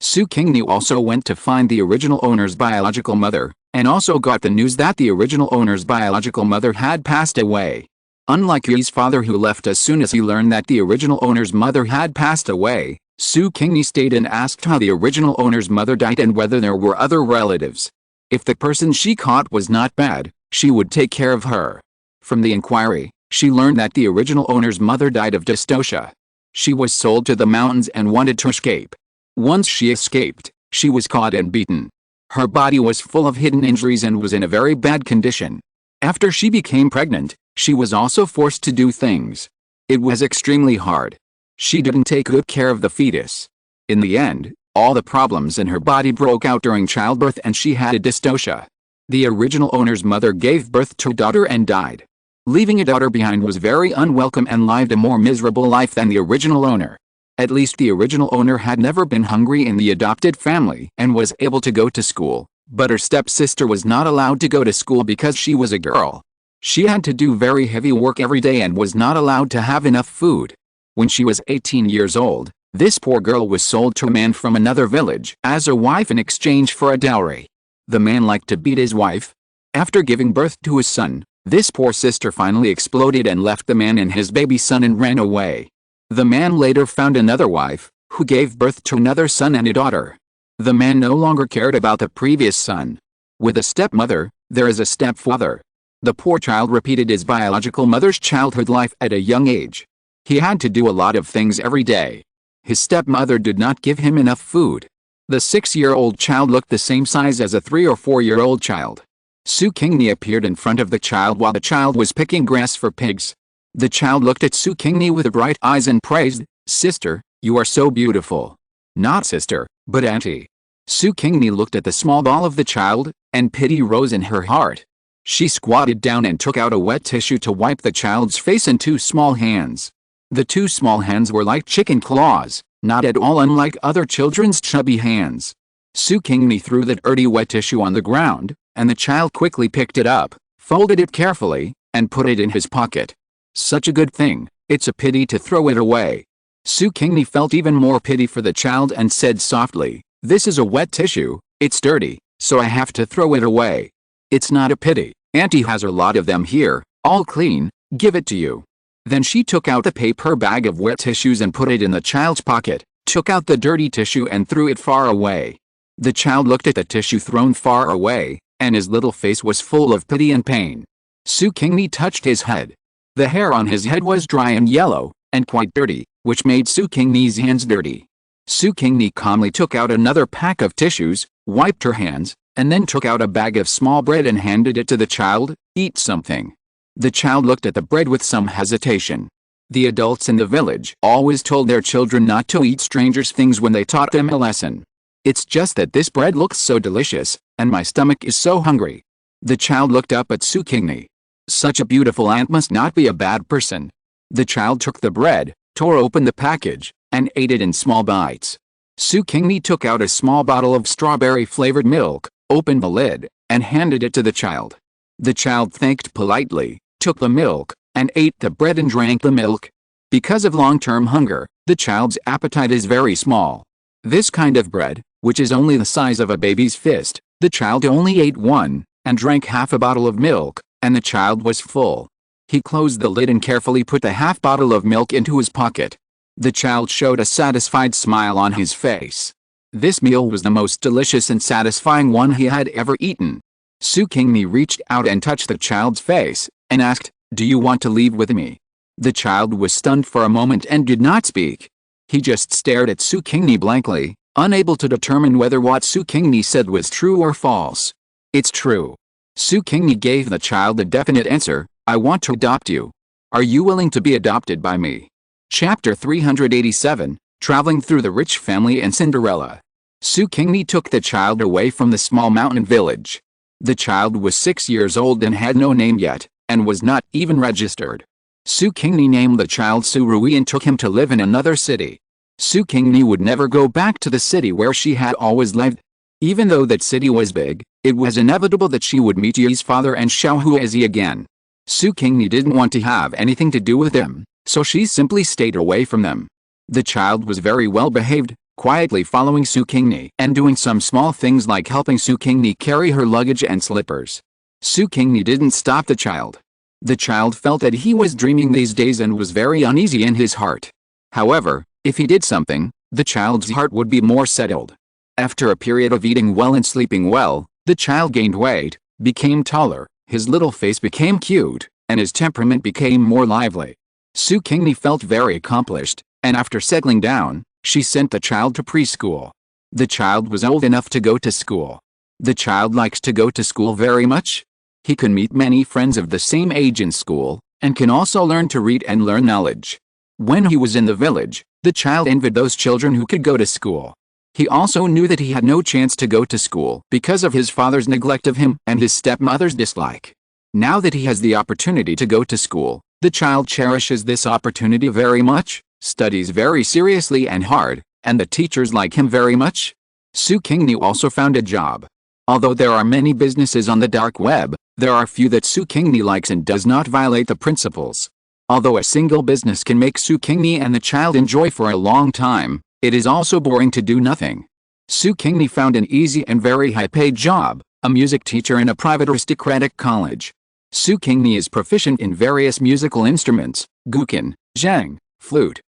Su Qingni also went to find the original owner's biological mother, and also got the news that the original owner's biological mother had passed away. Unlike Yi's father who left as soon as he learned that the original owner's mother had passed away, Su Qingni stayed and asked how the original owner's mother died and whether there were other relatives. If the person she caught was not bad, she would take care of her. From the inquiry, she learned that the original owner's mother died of dystocia. She was sold to the mountains and wanted to escape. Once she escaped, she was caught and beaten. Her body was full of hidden injuries and was in a very bad condition. After she became pregnant, she was also forced to do things. It was extremely hard. She didn't take good care of the fetus. In the end, all the problems in her body broke out during childbirth and she had a dystocia. The original owner's mother gave birth to a daughter and died. Leaving a daughter behind was very unwelcome and lived a more miserable life than the original owner. At least the original owner had never been hungry in the adopted family and was able to go to school, but her stepsister was not allowed to go to school because she was a girl. She had to do very heavy work every day and was not allowed to have enough food. When she was 18 years old, this poor girl was sold to a man from another village as a wife in exchange for a dowry. The man liked to beat his wife. After giving birth to his son, this poor sister finally exploded and left the man and his baby son and ran away. The man later found another wife, who gave birth to another son and a daughter. The man no longer cared about the previous son. With a stepmother, there is a stepfather. The poor child repeated his biological mother's childhood life at a young age. He had to do a lot of things every day. His stepmother did not give him enough food. The 6-year-old child looked the same size as a 3 or 4-year-old child. Su Qingni appeared in front of the child while the child was picking grass for pigs. The child looked at Su Qingni with bright eyes and praised, "Sister, you are so beautiful." "Not sister, but auntie." Su Qingni looked at the small ball of the child, and pity rose in her heart. She squatted down and took out a wet tissue to wipe the child's face in 2 small hands. The 2 small hands were like chicken claws, not at all unlike other children's chubby hands. Su Qingni threw the dirty wet tissue on the ground, and the child quickly picked it up, folded it carefully, and put it in his pocket. Such a good thing, it's a pity to throw it away. Su Qingni felt even more pity for the child and said softly, "This is a wet tissue, it's dirty, so I have to throw it away." "It's not a pity, Auntie has a lot of them here, all clean, give it to you." Then she took out the paper bag of wet tissues and put it in the child's pocket, took out the dirty tissue and threw it far away. The child looked at the tissue thrown far away, and his little face was full of pity and pain. Su Qingni touched his head. The hair on his head was dry and yellow, and quite dirty, which made Su Qingni's hands dirty. Su Qingni calmly took out another pack of tissues, wiped her hands, and then took out a bag of small bread and handed it to the child. "Eat something." The child looked at the bread with some hesitation. The adults in the village always told their children not to eat strangers' things when they taught them a lesson. "It's just that this bread looks so delicious, and my stomach is so hungry." The child looked up at Su Qingni. Such a beautiful aunt must not be a bad person. The child took the bread, tore open the package, and ate it in small bites. Su Qingni took out a small bottle of strawberry-flavored milk, opened the lid, and handed it to the child. The child thanked politely, took the milk, and ate the bread and drank the milk. Because of long-term hunger, the child's appetite is very small. This kind of bread, which is only the size of a baby's fist, the child only ate one, and drank half a bottle of milk, and the child was full. He closed the lid and carefully put the half bottle of milk into his pocket. The child showed a satisfied smile on his face. This meal was the most delicious and satisfying one he had ever eaten. Su Qingni reached out and touched the child's face, and asked, "Do you want to leave with me?" The child was stunned for a moment and did not speak. He just stared at Su Qingni blankly, unable to determine whether what Su Qingni said was true or false. "It's true." Su Qingni gave the child a definite answer, "I want to adopt you. Are you willing to be adopted by me?" Chapter 387, Traveling Through the Rich Family and Cinderella. Su Qingni took the child away from the small mountain village. The child was 6 years old and had no name yet, and was not even registered. Su Qingni named the child Su Rui and took him to live in another city. Su Qingni would never go back to the city where she had always lived. Even though that city was big, it was inevitable that she would meet Yi's father and Xiao Huizi again. Su Qingni didn't want to have anything to do with them, so she simply stayed away from them. The child was very well behaved, quietly following Su Qingni and doing some small things like helping Su Qingni carry her luggage and slippers. Su Qingni didn't stop the child. The child felt that he was dreaming these days and was very uneasy in his heart. However, if he did something, the child's heart would be more settled. After a period of eating well and sleeping well, the child gained weight, became taller, his little face became cute, and his temperament became more lively. Su Qingni felt very accomplished, and after settling down, she sent the child to preschool. The child was old enough to go to school. The child likes to go to school very much. He can meet many friends of the same age in school, and can also learn to read and learn knowledge. When he was in the village, the child envied those children who could go to school. He also knew that he had no chance to go to school because of his father's neglect of him and his stepmother's dislike. Now that he has the opportunity to go to school, the child cherishes this opportunity very much, studies very seriously and hard, and the teachers like him very much. Su Qingni also found a job. Although there are many businesses on the dark web, there are few that Su Qingni likes and does not violate the principles. Although a single business can make Su Qingni and the child enjoy for a long time, it is also boring to do nothing. Su Qingni found an easy and very high-paid job, a music teacher in a private aristocratic college. Su Qingni is proficient in various musical instruments: guqin, zhang, flute,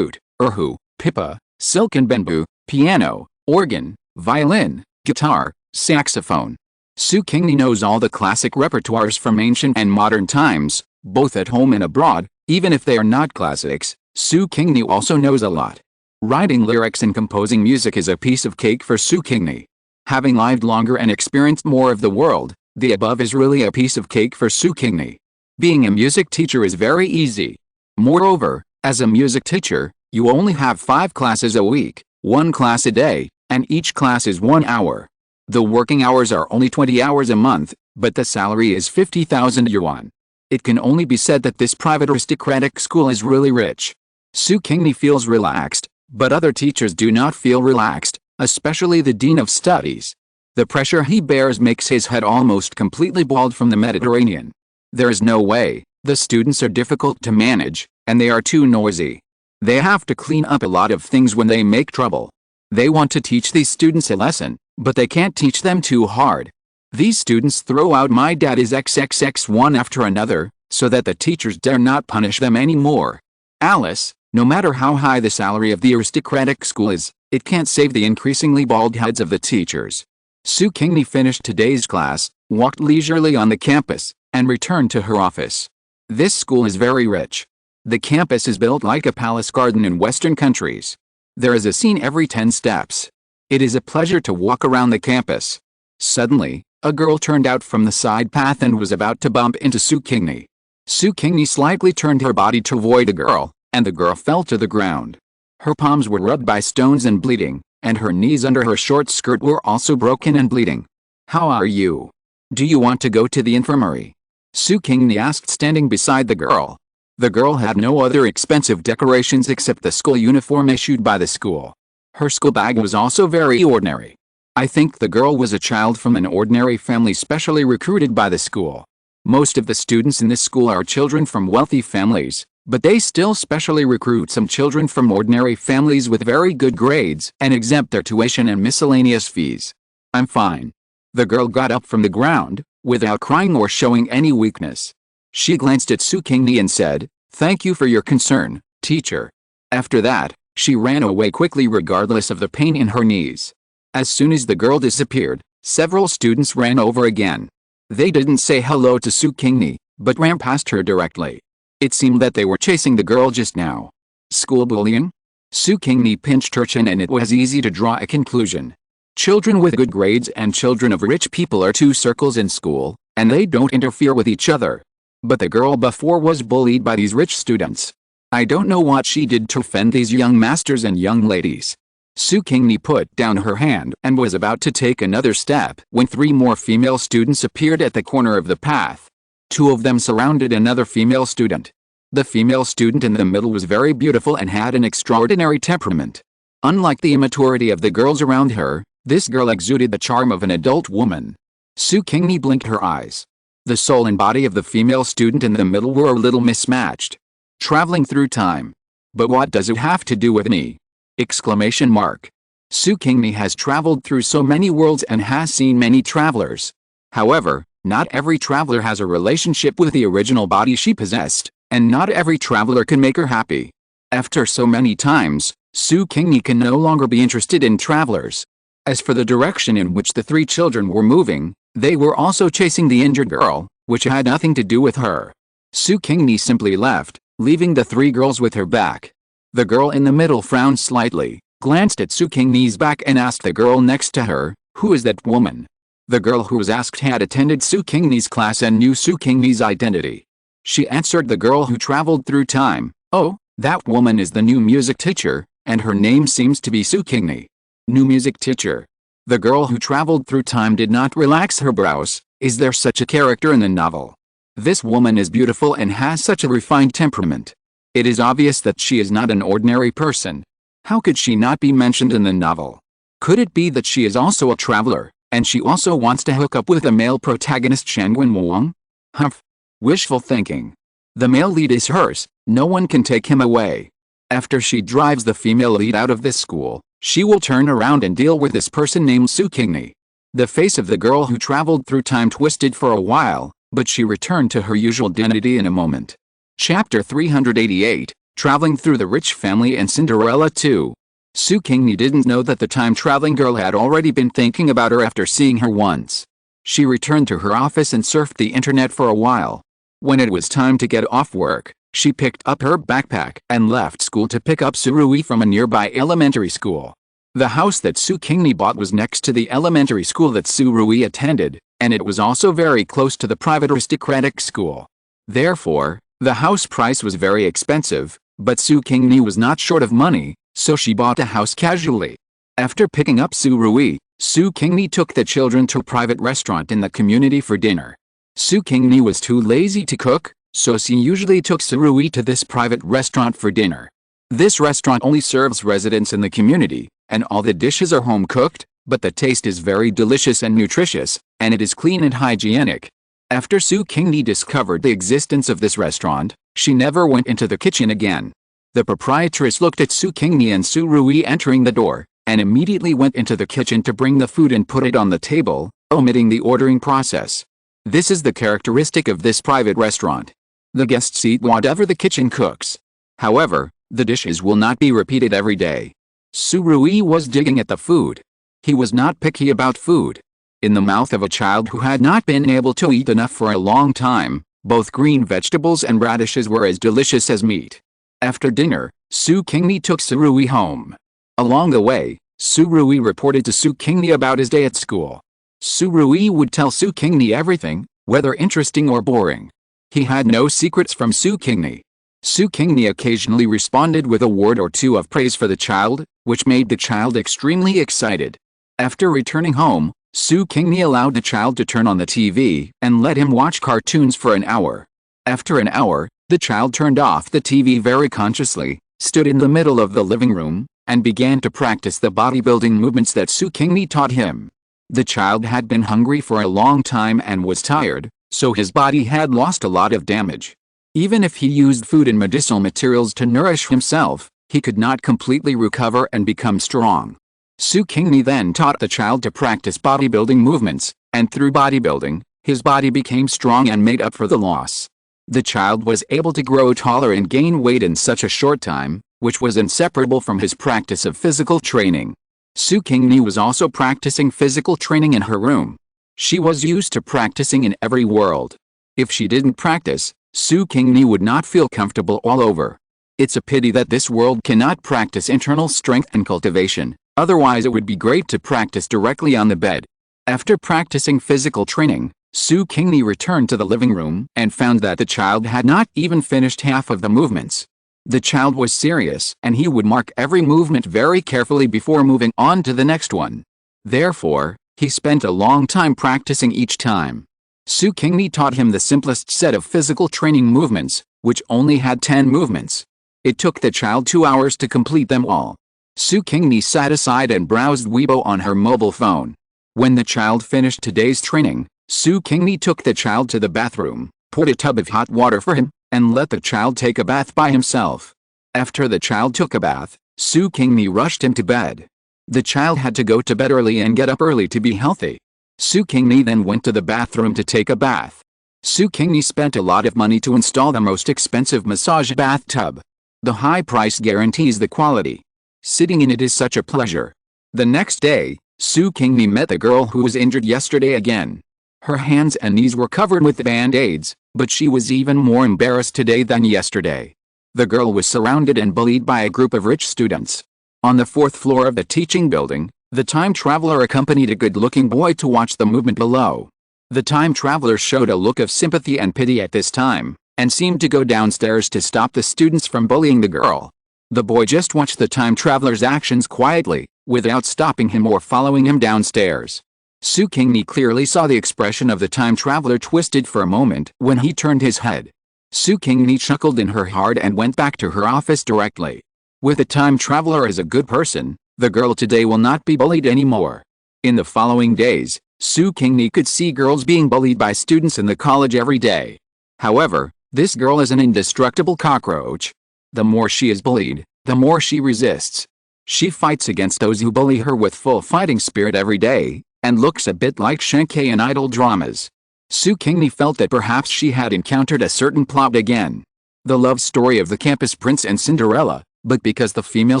erhu, pipa, silken bamboo, piano, organ, violin, guitar, saxophone. Su Qingni knows all the classic repertoires from ancient and modern times, both at home and abroad. Even if they are not classics, Su Qingni also knows a lot. Writing lyrics and composing music is a piece of cake for Su Qingni. Having lived longer and experienced more of the world, the above is really a piece of cake for Su Qingni. Being a music teacher is very easy. Moreover, as a music teacher, you only have 5 classes a week, 1 class a day, and each class is 1 hour. The working hours are only 20 hours a month, but the salary is 50,000 yuan. It can only be said that this private aristocratic school is really rich. Su Qingni feels relaxed, but other teachers do not feel relaxed, especially the dean of studies. The pressure he bears makes his head almost completely bald from the Mediterranean. There is no way. The students are difficult to manage, and they are too noisy. They have to clean up a lot of things when they make trouble. They want to teach these students a lesson, but they can't teach them too hard. These students throw out my dad is XXX one after another, so that the teachers dare not punish them anymore. Alice, no matter how high the salary of the aristocratic school is, it can't save the increasingly bald heads of the teachers. Su Qingni finished today's class, walked leisurely on the campus, and returned to her office. This school is very rich. The campus is built like a palace garden in Western countries. There is a scene every 10 steps. It is a pleasure to walk around the campus. Suddenly, a girl turned out from the side path and was about to bump into Su Qingni. Su Qingni slightly turned her body to avoid the girl, and the girl fell to the ground. Her palms were rubbed by stones and bleeding, and her knees under her short skirt were also broken and bleeding. "How are you? Do you want to go to the infirmary?" Su Qingni asked, standing beside the girl. The girl had no other expensive decorations except the school uniform issued by the school. Her school bag was also very ordinary. I think the girl was a child from an ordinary family specially recruited by the school. Most of the students in this school are children from wealthy families, but they still specially recruit some children from ordinary families with very good grades and exempt their tuition and miscellaneous fees. "I'm fine." The girl got up from the ground, without crying or showing any weakness. She glanced at Su Qingni and said, "Thank you for your concern, teacher." After that, she ran away quickly regardless of the pain in her knees. As soon as the girl disappeared, several students ran over again. They didn't say hello to Su Qingni, but ran past her directly. It seemed that they were chasing the girl just now. School bullying? Su Qingni pinched her chin and it was easy to draw a conclusion. Children with good grades and children of rich people are 2 circles in school, and they don't interfere with each other. But the girl before was bullied by these rich students. I don't know what she did to offend these young masters and young ladies. Su Qingni put down her hand and was about to take another step when 3 more female students appeared at the corner of the path. 2 of them surrounded another female student. The female student in the middle was very beautiful and had an extraordinary temperament. Unlike the immaturity of the girls around her, this girl exuded the charm of an adult woman. Su Qingni blinked her eyes. The soul and body of the female student in the middle were a little mismatched. Traveling through time. But what does it have to do with me? Exclamation mark. Su Qingni has traveled through so many worlds and has seen many travelers. However, not every traveler has a relationship with the original body she possessed, and not every traveler can make her happy. After so many times, Su Qingni can no longer be interested in travelers. As for the direction in which the 3 children were moving, they were also chasing the injured girl, which had nothing to do with her. Su Qingni simply left, leaving the 3 girls with her back. The girl in the middle frowned slightly, glanced at Su Qingni's back and asked the girl next to her, "Who is that woman?" The girl who was asked had attended Su Qingni's class and knew Su Qingni's identity. She answered the girl who traveled through time, "Oh, that woman is the new music teacher, and her name seems to be Su Qingni." New music teacher. The girl who traveled through time did not relax her brows. Is there such a character in the novel? This woman is beautiful and has such a refined temperament. It is obvious that she is not an ordinary person. How could she not be mentioned in the novel? Could it be that she is also a traveler, and she also wants to hook up with the male protagonist Shangwen Wang? Humph. Wishful thinking. The male lead is hers, no one can take him away. After she drives the female lead out of this school, she will turn around and deal with this person named Su Qingni. The face of the girl who traveled through time twisted for a while, but she returned to her usual dignity in a moment. Chapter 388, Traveling Through the Rich Family and Cinderella 2. Su Qingni didn't know that the time-traveling girl had already been thinking about her after seeing her once. She returned to her office and surfed the internet for a while. When it was time to get off work, She picked up her backpack and left school to pick up Su Rui from a nearby elementary school. The house that Su Qingni bought was next to the elementary school that Su Rui attended, and it was also very close to the private aristocratic school. Therefore, the house price was very expensive, but Su Qingni was not short of money, so she bought a house casually. After picking up Su Rui, Su Qingni took the children to a private restaurant in the community for dinner. Su Qingni was too lazy to cook, so she usually took Su Rui to this private restaurant for dinner. This restaurant only serves residents in the community, and all the dishes are home-cooked, but the taste is very delicious and nutritious, and it is clean and hygienic. After Su Qingni discovered the existence of this restaurant, she never went into the kitchen again. The proprietress looked at Su Qingni and Su Rui entering the door, and immediately went into the kitchen to bring the food and put it on the table, omitting the ordering process. This is the characteristic of this private restaurant. The guests eat whatever the kitchen cooks. However, the dishes will not be repeated every day. Su Rui was digging at the food. He was not picky about food. In the mouth of a child who had not been able to eat enough for a long time, both green vegetables and radishes were as delicious as meat. After dinner, Su Qingni took Su Rui home. Along the way, Su Rui reported to Su Qingni about his day at school. Su Rui would tell Su Qingni everything, whether interesting or boring. He had no secrets from Su Qingni. Su Qingni occasionally responded with a word or two of praise for the child, which made the child extremely excited. After returning home, Su Qingni allowed the child to turn on the TV and let him watch cartoons for an hour. After an hour, the child turned off the TV very consciously, stood in the middle of the living room, and began to practice the bodybuilding movements that Su Qingni taught him. The child had been hungry for a long time and was tired, so his body had lost a lot of damage. Even if he used food and medicinal materials to nourish himself, he could not completely recover and become strong. Su Qingni then taught the child to practice bodybuilding movements, and through bodybuilding, his body became strong and made up for the loss. The child was able to grow taller and gain weight in such a short time, which was inseparable from his practice of physical training. Su Qingni was also practicing physical training in her room. She was used to practicing in every world. If she didn't practice, Su Qingni would not feel comfortable all over. It's a pity that this world cannot practice internal strength and cultivation, otherwise it would be great to practice directly on the bed. After practicing physical training, Su Qingni returned to the living room and found that the child had not even finished half of the movements. The child was serious and he would mark every movement very carefully before moving on to the next one. Therefore, he spent a long time practicing each time. Su Qingni taught him the simplest set of physical training movements, which only had 10 movements. It took the child 2 hours to complete them all. Su Qingni sat aside and browsed Weibo on her mobile phone. When the child finished today's training, Su Qingni took the child to the bathroom, poured a tub of hot water for him, and let the child take a bath by himself. After the child took a bath, Su Qingni rushed him to bed. The child had to go to bed early and get up early to be healthy. Su Qingni then went to the bathroom to take a bath. Su Qingni spent a lot of money to install the most expensive massage bathtub. The high price guarantees the quality. Sitting in it is such a pleasure. The next day, Su Qingni met the girl who was injured yesterday again. Her hands and knees were covered with band-aids, but she was even more embarrassed today than yesterday. The girl was surrounded and bullied by a group of rich students. On the 4th floor of the teaching building, the time traveler accompanied a good-looking boy to watch the movement below. The time traveler showed a look of sympathy and pity at this time, and seemed to go downstairs to stop the students from bullying the girl. The boy just watched the time traveler's actions quietly, without stopping him or following him downstairs. Su Qingni clearly saw the expression of the time traveler twisted for a moment when he turned his head. Su Qingni chuckled in her heart and went back to her office directly. With the time traveler as a good person, the girl today will not be bullied anymore. In the following days, Su Qingni could see girls being bullied by students in the college every day. However, this girl is an indestructible cockroach. The more she is bullied, the more she resists. She fights against those who bully her with full fighting spirit every day, and looks a bit like Shankai in idol dramas. Su Qingni felt that perhaps she had encountered a certain plot again. The love story of the campus prince and Cinderella, but because the female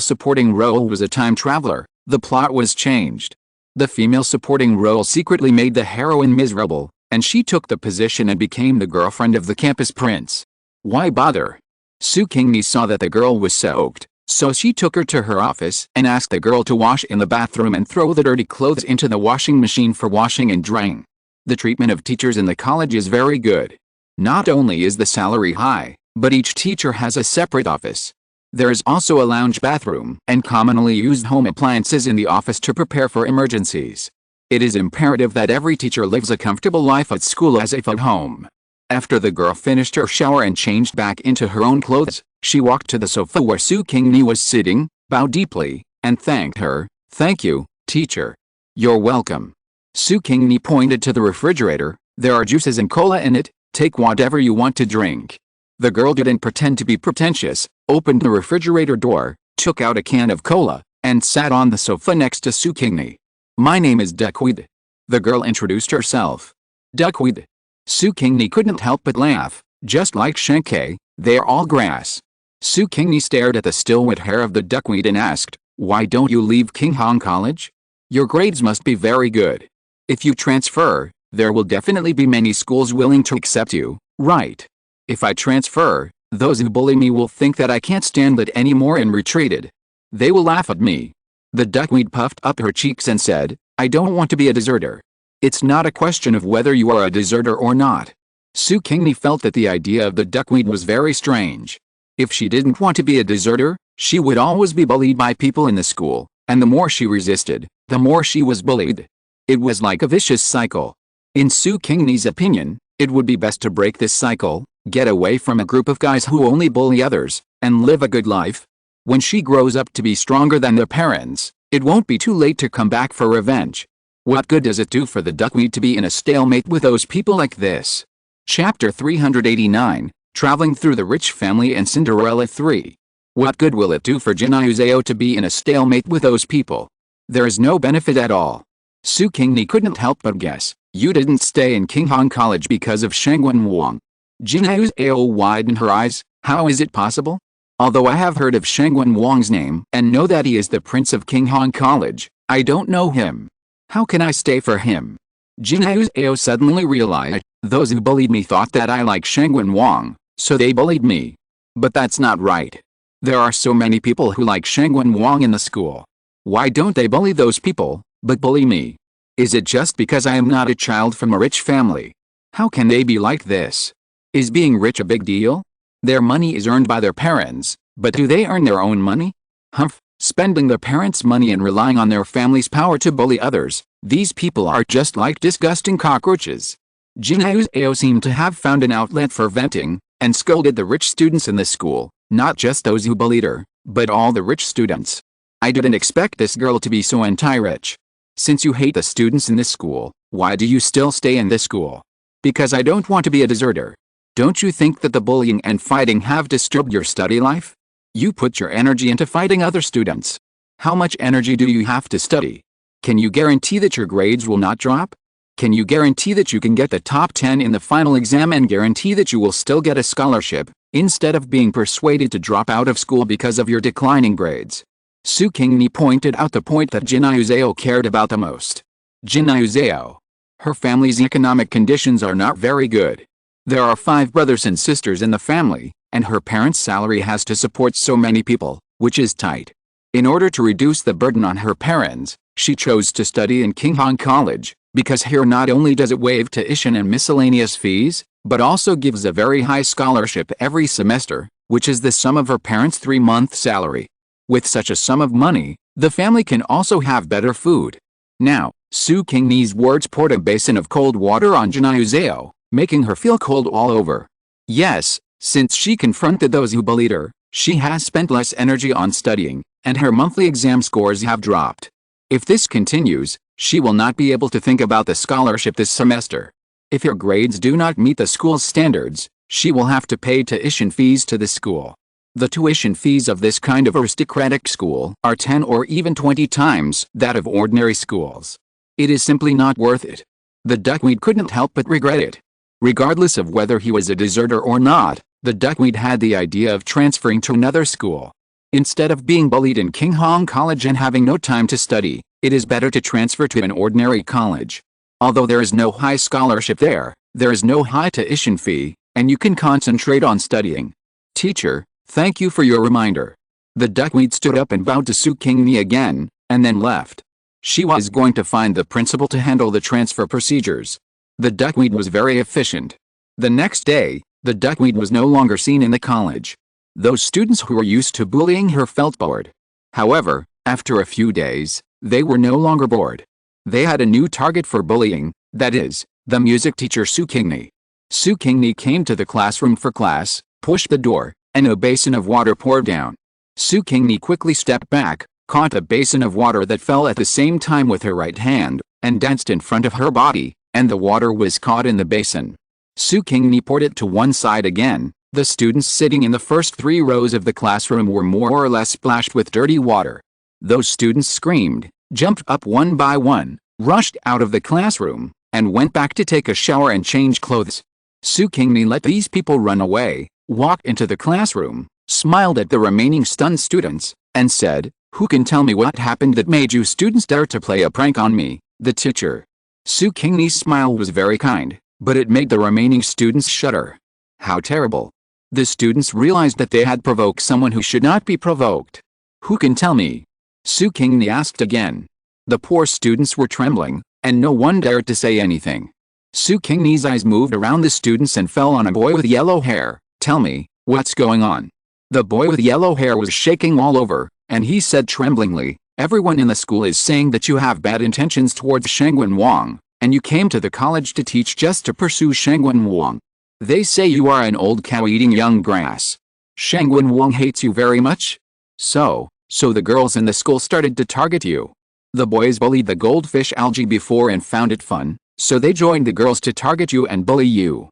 supporting role was a time traveler, the plot was changed. The female supporting role secretly made the heroine miserable, and she took the position and became the girlfriend of the campus prince. Why bother? Su Qingni saw that the girl was soaked, so she took her to her office and asked the girl to wash in the bathroom and throw the dirty clothes into the washing machine for washing and drying. The treatment of teachers in the college is very good. Not only is the salary high, but each teacher has a separate office. There is also a lounge bathroom and commonly used home appliances in the office to prepare for emergencies. It is imperative that every teacher lives a comfortable life at school as if at home. After the girl finished her shower and changed back into her own clothes, she walked to the sofa where Su Qingni was sitting, bowed deeply, and thanked her. "Thank you, teacher." "You're welcome." Su Qingni pointed to the refrigerator. "There are juices and cola in it, take whatever you want to drink." The girl didn't pretend to be pretentious, opened the refrigerator door, took out a can of cola, and sat on the sofa next to Su Qingni. "My name is Duckweed." The girl introduced herself. "Duckweed." Su Qingni couldn't help but laugh. "Just like Shankai, they're all grass." Su Qingni stared at the still wet hair of the duckweed and asked, "Why don't you leave Qinghong College? Your grades must be very good. If you transfer, there will definitely be many schools willing to accept you, right? If I transfer, those who bully me will think that I can't stand it anymore and retreated. They will laugh at me." The duckweed puffed up her cheeks and said, "I don't want to be a deserter. It's not a question of whether you are a deserter or not." Su Qingni felt that the idea of the duckweed was very strange. If she didn't want to be a deserter, she would always be bullied by people in the school, and the more she resisted, the more she was bullied. It was like a vicious cycle. In Su Qingni's opinion, it would be best to break this cycle, get away from a group of guys who only bully others, and live a good life. When she grows up to be stronger than their parents, it won't be too late to come back for revenge. What good does it do for the duckweed to be in a stalemate with those people like this? Chapter 389, Traveling Through the Rich Family and Cinderella 3. What good will it do for Jinayuzeo to be in a stalemate with those people? There is no benefit at all. Su Qingni couldn't help but guess. "You didn't stay in Qinghong College because of Shangwen Wang." Jinayuzeo widened her eyes. "How is it possible? Although I have heard of Shangwen Wang's name and know that he is the prince of Qinghong College, I don't know him. How can I stay for him?" Jinayuzeo suddenly realized, "Those who bullied me thought that I like Shangwen Wang, so they bullied me. But that's not right. There are so many people who like Shangwen Wang in the school. Why don't they bully those people, but bully me? Is it just because I am not a child from a rich family? How can they be like this? Is being rich a big deal? Their money is earned by their parents, but do they earn their own money? Humph, spending their parents' money and relying on their family's power to bully others. These people are just like disgusting cockroaches." Jinayuzeo seemed to have found an outlet for venting, and scolded the rich students in the school, not just those who bullied her, but all the rich students. "I didn't expect this girl to be so anti-rich. Since you hate the students in this school, why do you still stay in this school?" "Because I don't want to be a deserter." "Don't you think that the bullying and fighting have disturbed your study life? You put your energy into fighting other students. How much energy do you have to study? Can you guarantee that your grades will not drop? Can you guarantee that you can get the top 10 in the final exam and guarantee that you will still get a scholarship, instead of being persuaded to drop out of school because of your declining grades?" Su Qingni pointed out the point that Jinayuzeo cared about the most. Jinayuzeo. Her family's economic conditions are not very good. There are 5 brothers and sisters in the family, and her parents' salary has to support so many people, which is tight. In order to reduce the burden on her parents, she chose to study in Qinghong College, because here not only does it waive tuition and miscellaneous fees, but also gives a very high scholarship every semester, which is the sum of her parents' 3-month salary. With such a sum of money, the family can also have better food. Now, Su Qingni's words poured a basin of cold water on Jinayuzeo, making her feel cold all over. Yes, since she confronted those who bullied her, she has spent less energy on studying, and her monthly exam scores have dropped. If this continues, she will not be able to think about the scholarship this semester. If her grades do not meet the school's standards, she will have to pay tuition fees to the school. The tuition fees of this kind of aristocratic school are 10 or even 20 times that of ordinary schools. It is simply not worth it. The duckweed couldn't help but regret it. Regardless of whether he was a deserter or not, the duckweed had the idea of transferring to another school. Instead of being bullied in Qinghong College and having no time to study, it is better to transfer to an ordinary college. Although there is no high scholarship there is no high tuition fee, and you can concentrate on studying. "Teacher, Thank you for your reminder. The duckweed stood up and bowed to Su Qingni again, and then left. She was going to find the principal to handle the transfer procedures. The duckweed was very efficient. The next day, the duckweed was no longer seen in the college. Those students who were used to bullying her felt bored. However, after a few days, they were no longer bored. They had a new target for bullying, that is, the music teacher Su Qingni. Su Qingni came to the classroom for class, pushed the door, and a basin of water poured down. Su Qingni quickly stepped back, caught a basin of water that fell at the same time with her right hand, and danced in front of her body, and the water was caught in the basin. Su Qingni poured it to one side again. The students sitting in the first 3 rows of the classroom were more or less splashed with dirty water. Those students screamed, jumped up one by one, rushed out of the classroom, and went back to take a shower and change clothes. Su Qingni let these people run away, walked into the classroom, smiled at the remaining stunned students, and said, "Who can tell me what happened that made you students dare to play a prank on me, the teacher?" Su Qingni's smile was very kind, but it made the remaining students shudder. How terrible. The students realized that they had provoked someone who should not be provoked. "Who can tell me?" Su Qingni asked again. The poor students were trembling, and no one dared to say anything. Su Qingni's eyes moved around the students and fell on a boy with yellow hair. "Tell me, what's going on?" The boy with yellow hair was shaking all over, and he said tremblingly, "Everyone in the school is saying that you have bad intentions towards Shangwen Wang, and you came to the college to teach just to pursue Shangwen Wang. They say you are an old cow eating young grass. Shangwen Wang hates you very much? So the girls in the school started to target you. The boys bullied the goldfish algae before and found it fun, so they joined the girls to target you and bully you."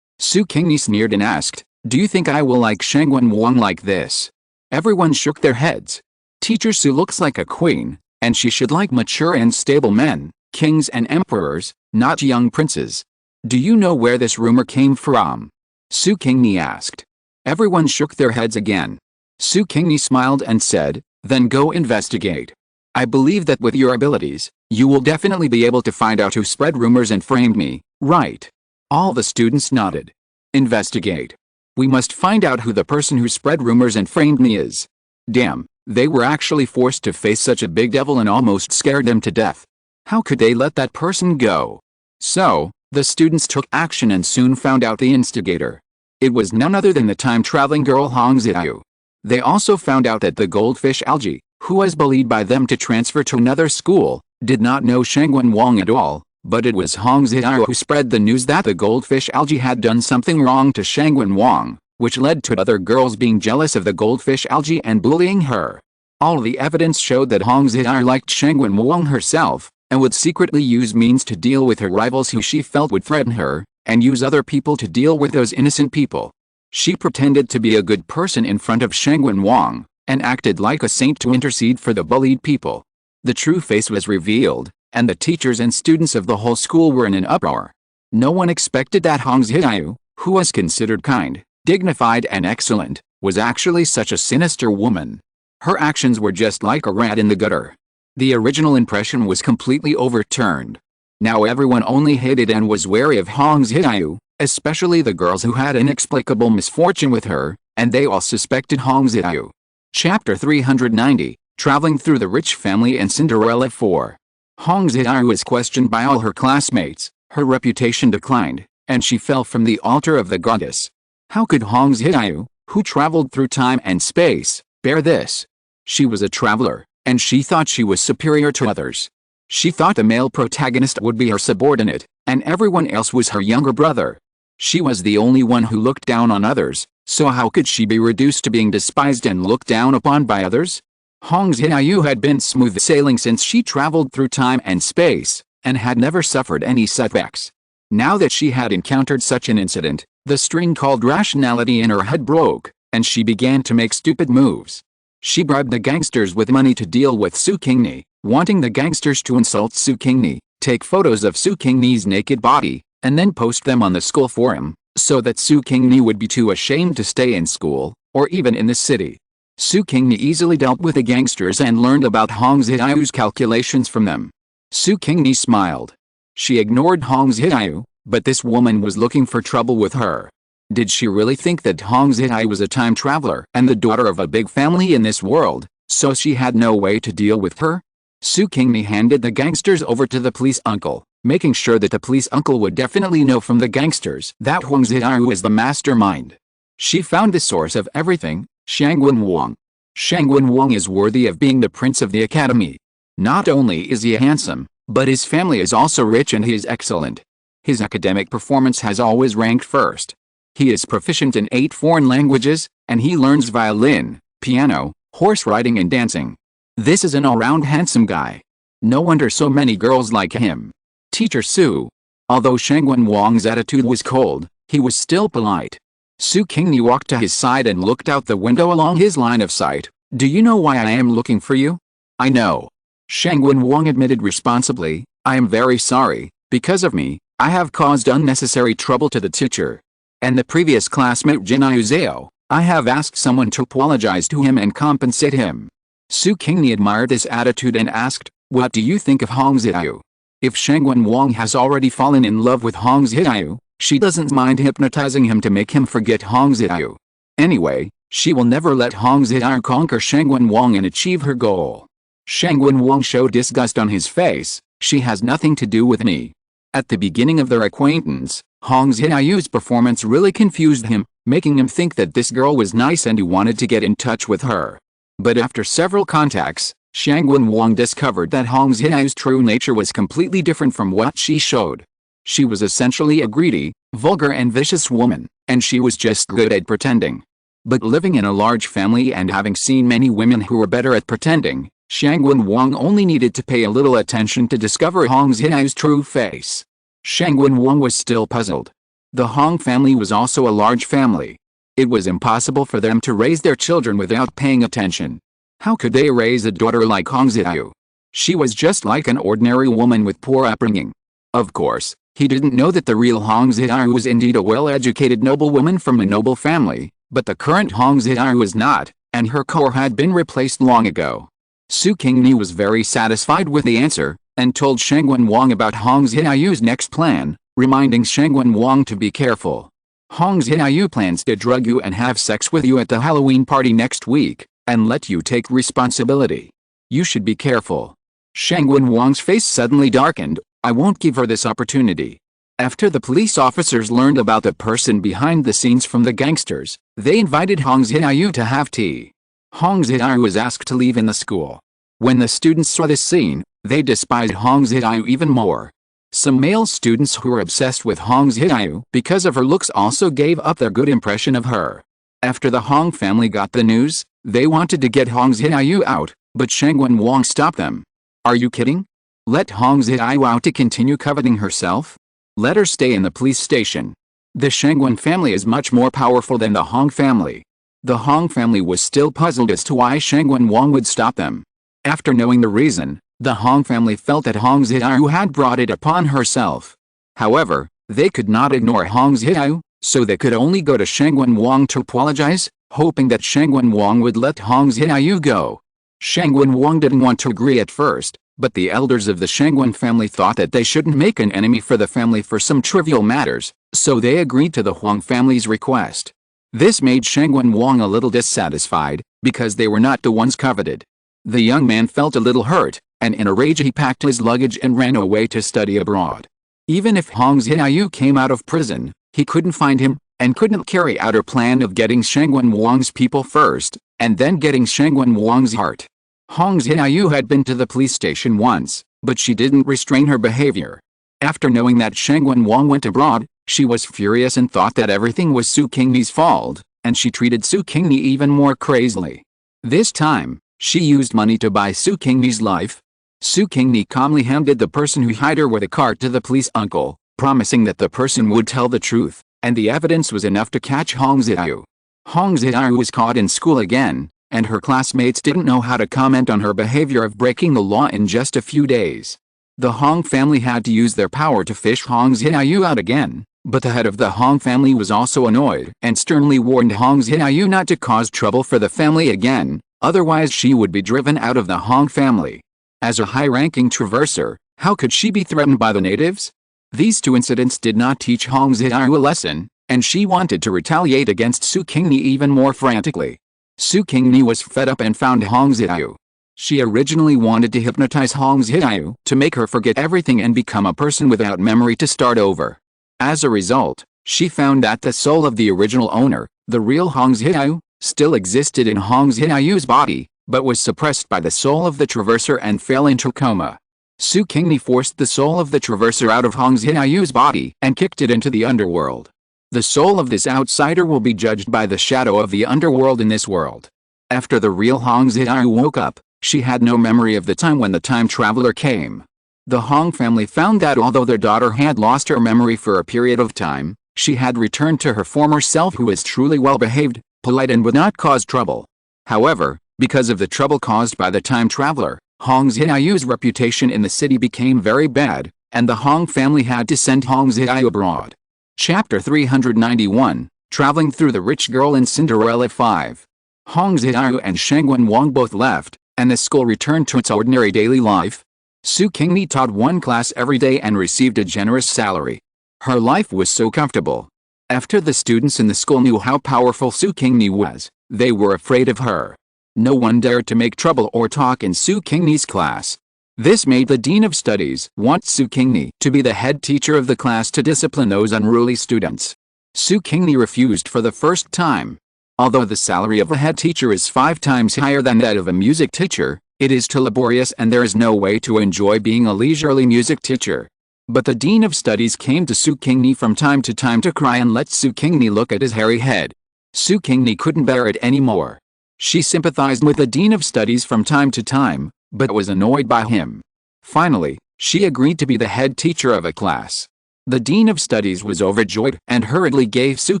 Su Qingni sneered and asked, "Do you think I will like Shangwen Wang like this?" Everyone shook their heads. Teacher Su looks like a queen, and she should like mature and stable men, kings and emperors, not young princes. "Do you know where this rumor came from?" Su Qingni asked. Everyone shook their heads again. Su Qingni smiled and said, "Then go investigate. I believe that with your abilities, you will definitely be able to find out who spread rumors and framed me, right?" All the students nodded. "Investigate. We must find out who the person who spread rumors and framed me is." Damn, they were actually forced to face such a big devil and almost scared them to death. How could they let that person go? So, the students took action and soon found out the instigator. It was none other than the time-traveling girl Hong Xiaoyu. They also found out that the goldfish algae, who was bullied by them to transfer to another school, did not know Shangwen Wang at all, but it was Hong Xiaoyu who spread the news that the goldfish algae had done something wrong to Shangwen Wang, which led to other girls being jealous of the goldfish algae and bullying her. All the evidence showed that Hong Xiaoyu liked Shangwen Wang herself, and would secretly use means to deal with her rivals who she felt would threaten her, and use other people to deal with those innocent people. She pretended to be a good person in front of Shangwen Wang, and acted like a saint to intercede for the bullied people. The true face was revealed, and the teachers and students of the whole school were in an uproar. No one expected that Hong Xiaoyu, who was considered kind, dignified and excellent, was actually such a sinister woman. Her actions were just like a rat in the gutter. The original impression was completely overturned. Now everyone only hated and was wary of Hong Xiaoyu, especially the girls who had inexplicable misfortune with her, and they all suspected Hong Xiaoyu. Chapter 390, Traveling Through the Rich Family and Cinderella 4. Hong Xiaoyu was questioned by all her classmates, her reputation declined, and she fell from the altar of the goddess. How could Hong Xiaoyu, who traveled through time and space, bear this? She was a traveler, and she thought she was superior to others. She thought the male protagonist would be her subordinate, and everyone else was her younger brother. She was the only one who looked down on others, so how could she be reduced to being despised and looked down upon by others? Hong Xiaoyu had been smooth sailing since she traveled through time and space, and had never suffered any setbacks. Now that she had encountered such an incident, the string called rationality in her head broke, and she began to make stupid moves. She bribed the gangsters with money to deal with Su Qingni, wanting the gangsters to insult Su Qingni, take photos of Su Qingni's naked body, and then post them on the school forum, so that Su Qingni would be too ashamed to stay in school, or even in the city. Su Qingni easily dealt with the gangsters and learned about Hong Xiaoyu's calculations from them. Su Qingni smiled. She ignored Hong Xiaoyu, but this woman was looking for trouble with her. Did she really think that Hong Zhiai was a time traveler and the daughter of a big family in this world, so she had no way to deal with her? Su Qingni handed the gangsters over to the police uncle, making sure that the police uncle would definitely know from the gangsters that Hong Zhiai is the mastermind. She found the source of everything, Shangwen Wang. Shangwen Wang is worthy of being the prince of the academy. Not only is he handsome, but his family is also rich and he is excellent. His academic performance has always ranked first. He is proficient in 8 foreign languages, and he learns violin, piano, horse riding and dancing. This is an all-round handsome guy. No wonder so many girls like him. Teacher Su. Although Shangwen Wang's attitude was cold, he was still polite. Su Qingni walked to his side and looked out the window along his line of sight. Do you know why I am looking for you? I know. Shangwen Wang admitted responsibly, I am very sorry. Because of me, I have caused unnecessary trouble to the teacher. And the previous classmate Jinai Zhao, I have asked someone to apologize to him and compensate him. Su Qingni admired this attitude and asked, what do you think of Hong Zhiai? If Shangwen Wang has already fallen in love with Hong Zhiai, she doesn't mind hypnotizing him to make him forget Hong Zhiai. Anyway, she will never let Hong Zhiai conquer Shangwen Wang and achieve her goal. Shangwen Wang showed disgust on his face, she has nothing to do with me. At the beginning of their acquaintance, Hong Zhiai's performance really confused him, making him think that this girl was nice and he wanted to get in touch with her. But after several contacts, Shangwen Wang discovered that Hong Zhiai's true nature was completely different from what she showed. She was essentially a greedy, vulgar and vicious woman, and she was just good at pretending. But living in a large family and having seen many women who were better at pretending, Shangwen Wang only needed to pay a little attention to discover Hong Zhiai's true face. Shangwen Wang was still puzzled. The Hong family was also a large family. It was impossible for them to raise their children without paying attention. How could they raise a daughter like Hong Zhiai? She was just like an ordinary woman with poor upbringing. Of course, he didn't know that the real Hong Zhiai was indeed a well-educated noblewoman from a noble family, but the current Hong Zhiai was not, and her core had been replaced long ago. Su Qingni was very satisfied with the answer, and told Shangwen Wang about Hong Zhiai's next plan, reminding Shangwen Wang to be careful. Hong Zhiai plans to drug you and have sex with you at the Halloween party next week, and let you take responsibility. You should be careful. Shangwen Wang's face suddenly darkened, I won't give her this opportunity. After the police officers learned about the person behind the scenes from the gangsters, they invited Hong Zhiai to have tea. Hong Zhiai was asked to leave in the school. When the students saw this scene, they despised Hong Zhiai even more. Some male students who were obsessed with Hong Zhiai because of her looks also gave up their good impression of her. After the Hong family got the news, they wanted to get Hong Zhiai out, but Shangwen Wang stopped them. Are you kidding? Let Hong Zhiai out to continue coveting herself? Let her stay in the police station. The Shangwen family is much more powerful than the Hong family. The Hong family was still puzzled as to why Shangwen Wang would stop them. After knowing the reason, the Hong family felt that Hong Zhiai had brought it upon herself. However, they could not ignore Hong Zhiai, so they could only go to Shangwen Wang to apologize, hoping that Shangwen Wang would let Hong Zhiai go. Shangwen Wang didn't want to agree at first, but the elders of the Shangwen family thought that they shouldn't make an enemy for the family for some trivial matters, so they agreed to the Huang family's request. This made Shangwen Wang a little dissatisfied, because they were not the ones coveted. The young man felt a little hurt, and in a rage he packed his luggage and ran away to study abroad. Even if Hong Zhiai came out of prison, he couldn't find him, and couldn't carry out her plan of getting Shangwen Wang's people first, and then getting Shangwen Wang's heart. Hong Zhiai had been to the police station once, but she didn't restrain her behavior. After knowing that Shangwen Wang went abroad, she was furious and thought that everything was Su Qingni's fault, and she treated Su Qingni even more crazily. This time, she used money to buy Su Qingni's life. Su Qingni calmly handed the person who hired her with a cart to the police uncle, promising that the person would tell the truth, and the evidence was enough to catch Hong Zhiai. Hong Zhiai was caught in school again, and her classmates didn't know how to comment on her behavior of breaking the law in just a few days. The Hong family had to use their power to fish Hong Zhiai out again, but the head of the Hong family was also annoyed and sternly warned Hong Zhiai not to cause trouble for the family again, otherwise she would be driven out of the Hong family. As a high-ranking traverser, how could she be threatened by the natives? These two incidents did not teach Hong Zhiai a lesson, and she wanted to retaliate against Su Qingni even more frantically. Su Qingni was fed up and found Hong Xiaoyu. She originally wanted to hypnotize Hong Xiaoyu to make her forget everything and become a person without memory to start over. As a result, she found that the soul of the original owner, the real Hong Xiaoyu, still existed in Hong Xiaoyu's body, but was suppressed by the soul of the Traverser and fell into coma. Su Qingni forced the soul of the Traverser out of Hong Xiaoyu's body and kicked it into the underworld. The soul of this outsider will be judged by the shadow of the underworld in this world. After the real Hong Xiaoyu woke up, she had no memory of the time when the time traveler came. The Hong family found that although their daughter had lost her memory for a period of time, she had returned to her former self, who was truly well-behaved, polite, and would not cause trouble. However, because of the trouble caused by the time traveler, Hong Xiaoyu's reputation in the city became very bad, and the Hong family had to send Hong Xiaoyu abroad. Chapter 391, Traveling Through the Rich Girl in Cinderella 5. Hong Xiaoyu and Shengwen Wang both left, and the school returned to its ordinary daily life. Su Qingni taught one class every day and received a generous salary. Her life was so comfortable. After the students in the school knew how powerful Su Qingni was, they were afraid of her. No one dared to make trouble or talk in Su Qingni's class. This made the Dean of Studies want Su Qingni to be the head teacher of the class to discipline those unruly students. Su Qingni refused for the first time. Although the salary of a head teacher is 5 times higher than that of a music teacher, it is too laborious and there is no way to enjoy being a leisurely music teacher. But the Dean of Studies came to Su Qingni from time to time to cry and let Su Qingni look at his hairy head. Su Qingni couldn't bear it anymore. She sympathized with the Dean of Studies from time to time, but was annoyed by him. Finally, she agreed to be the head teacher of a class. The Dean of Studies was overjoyed and hurriedly gave Su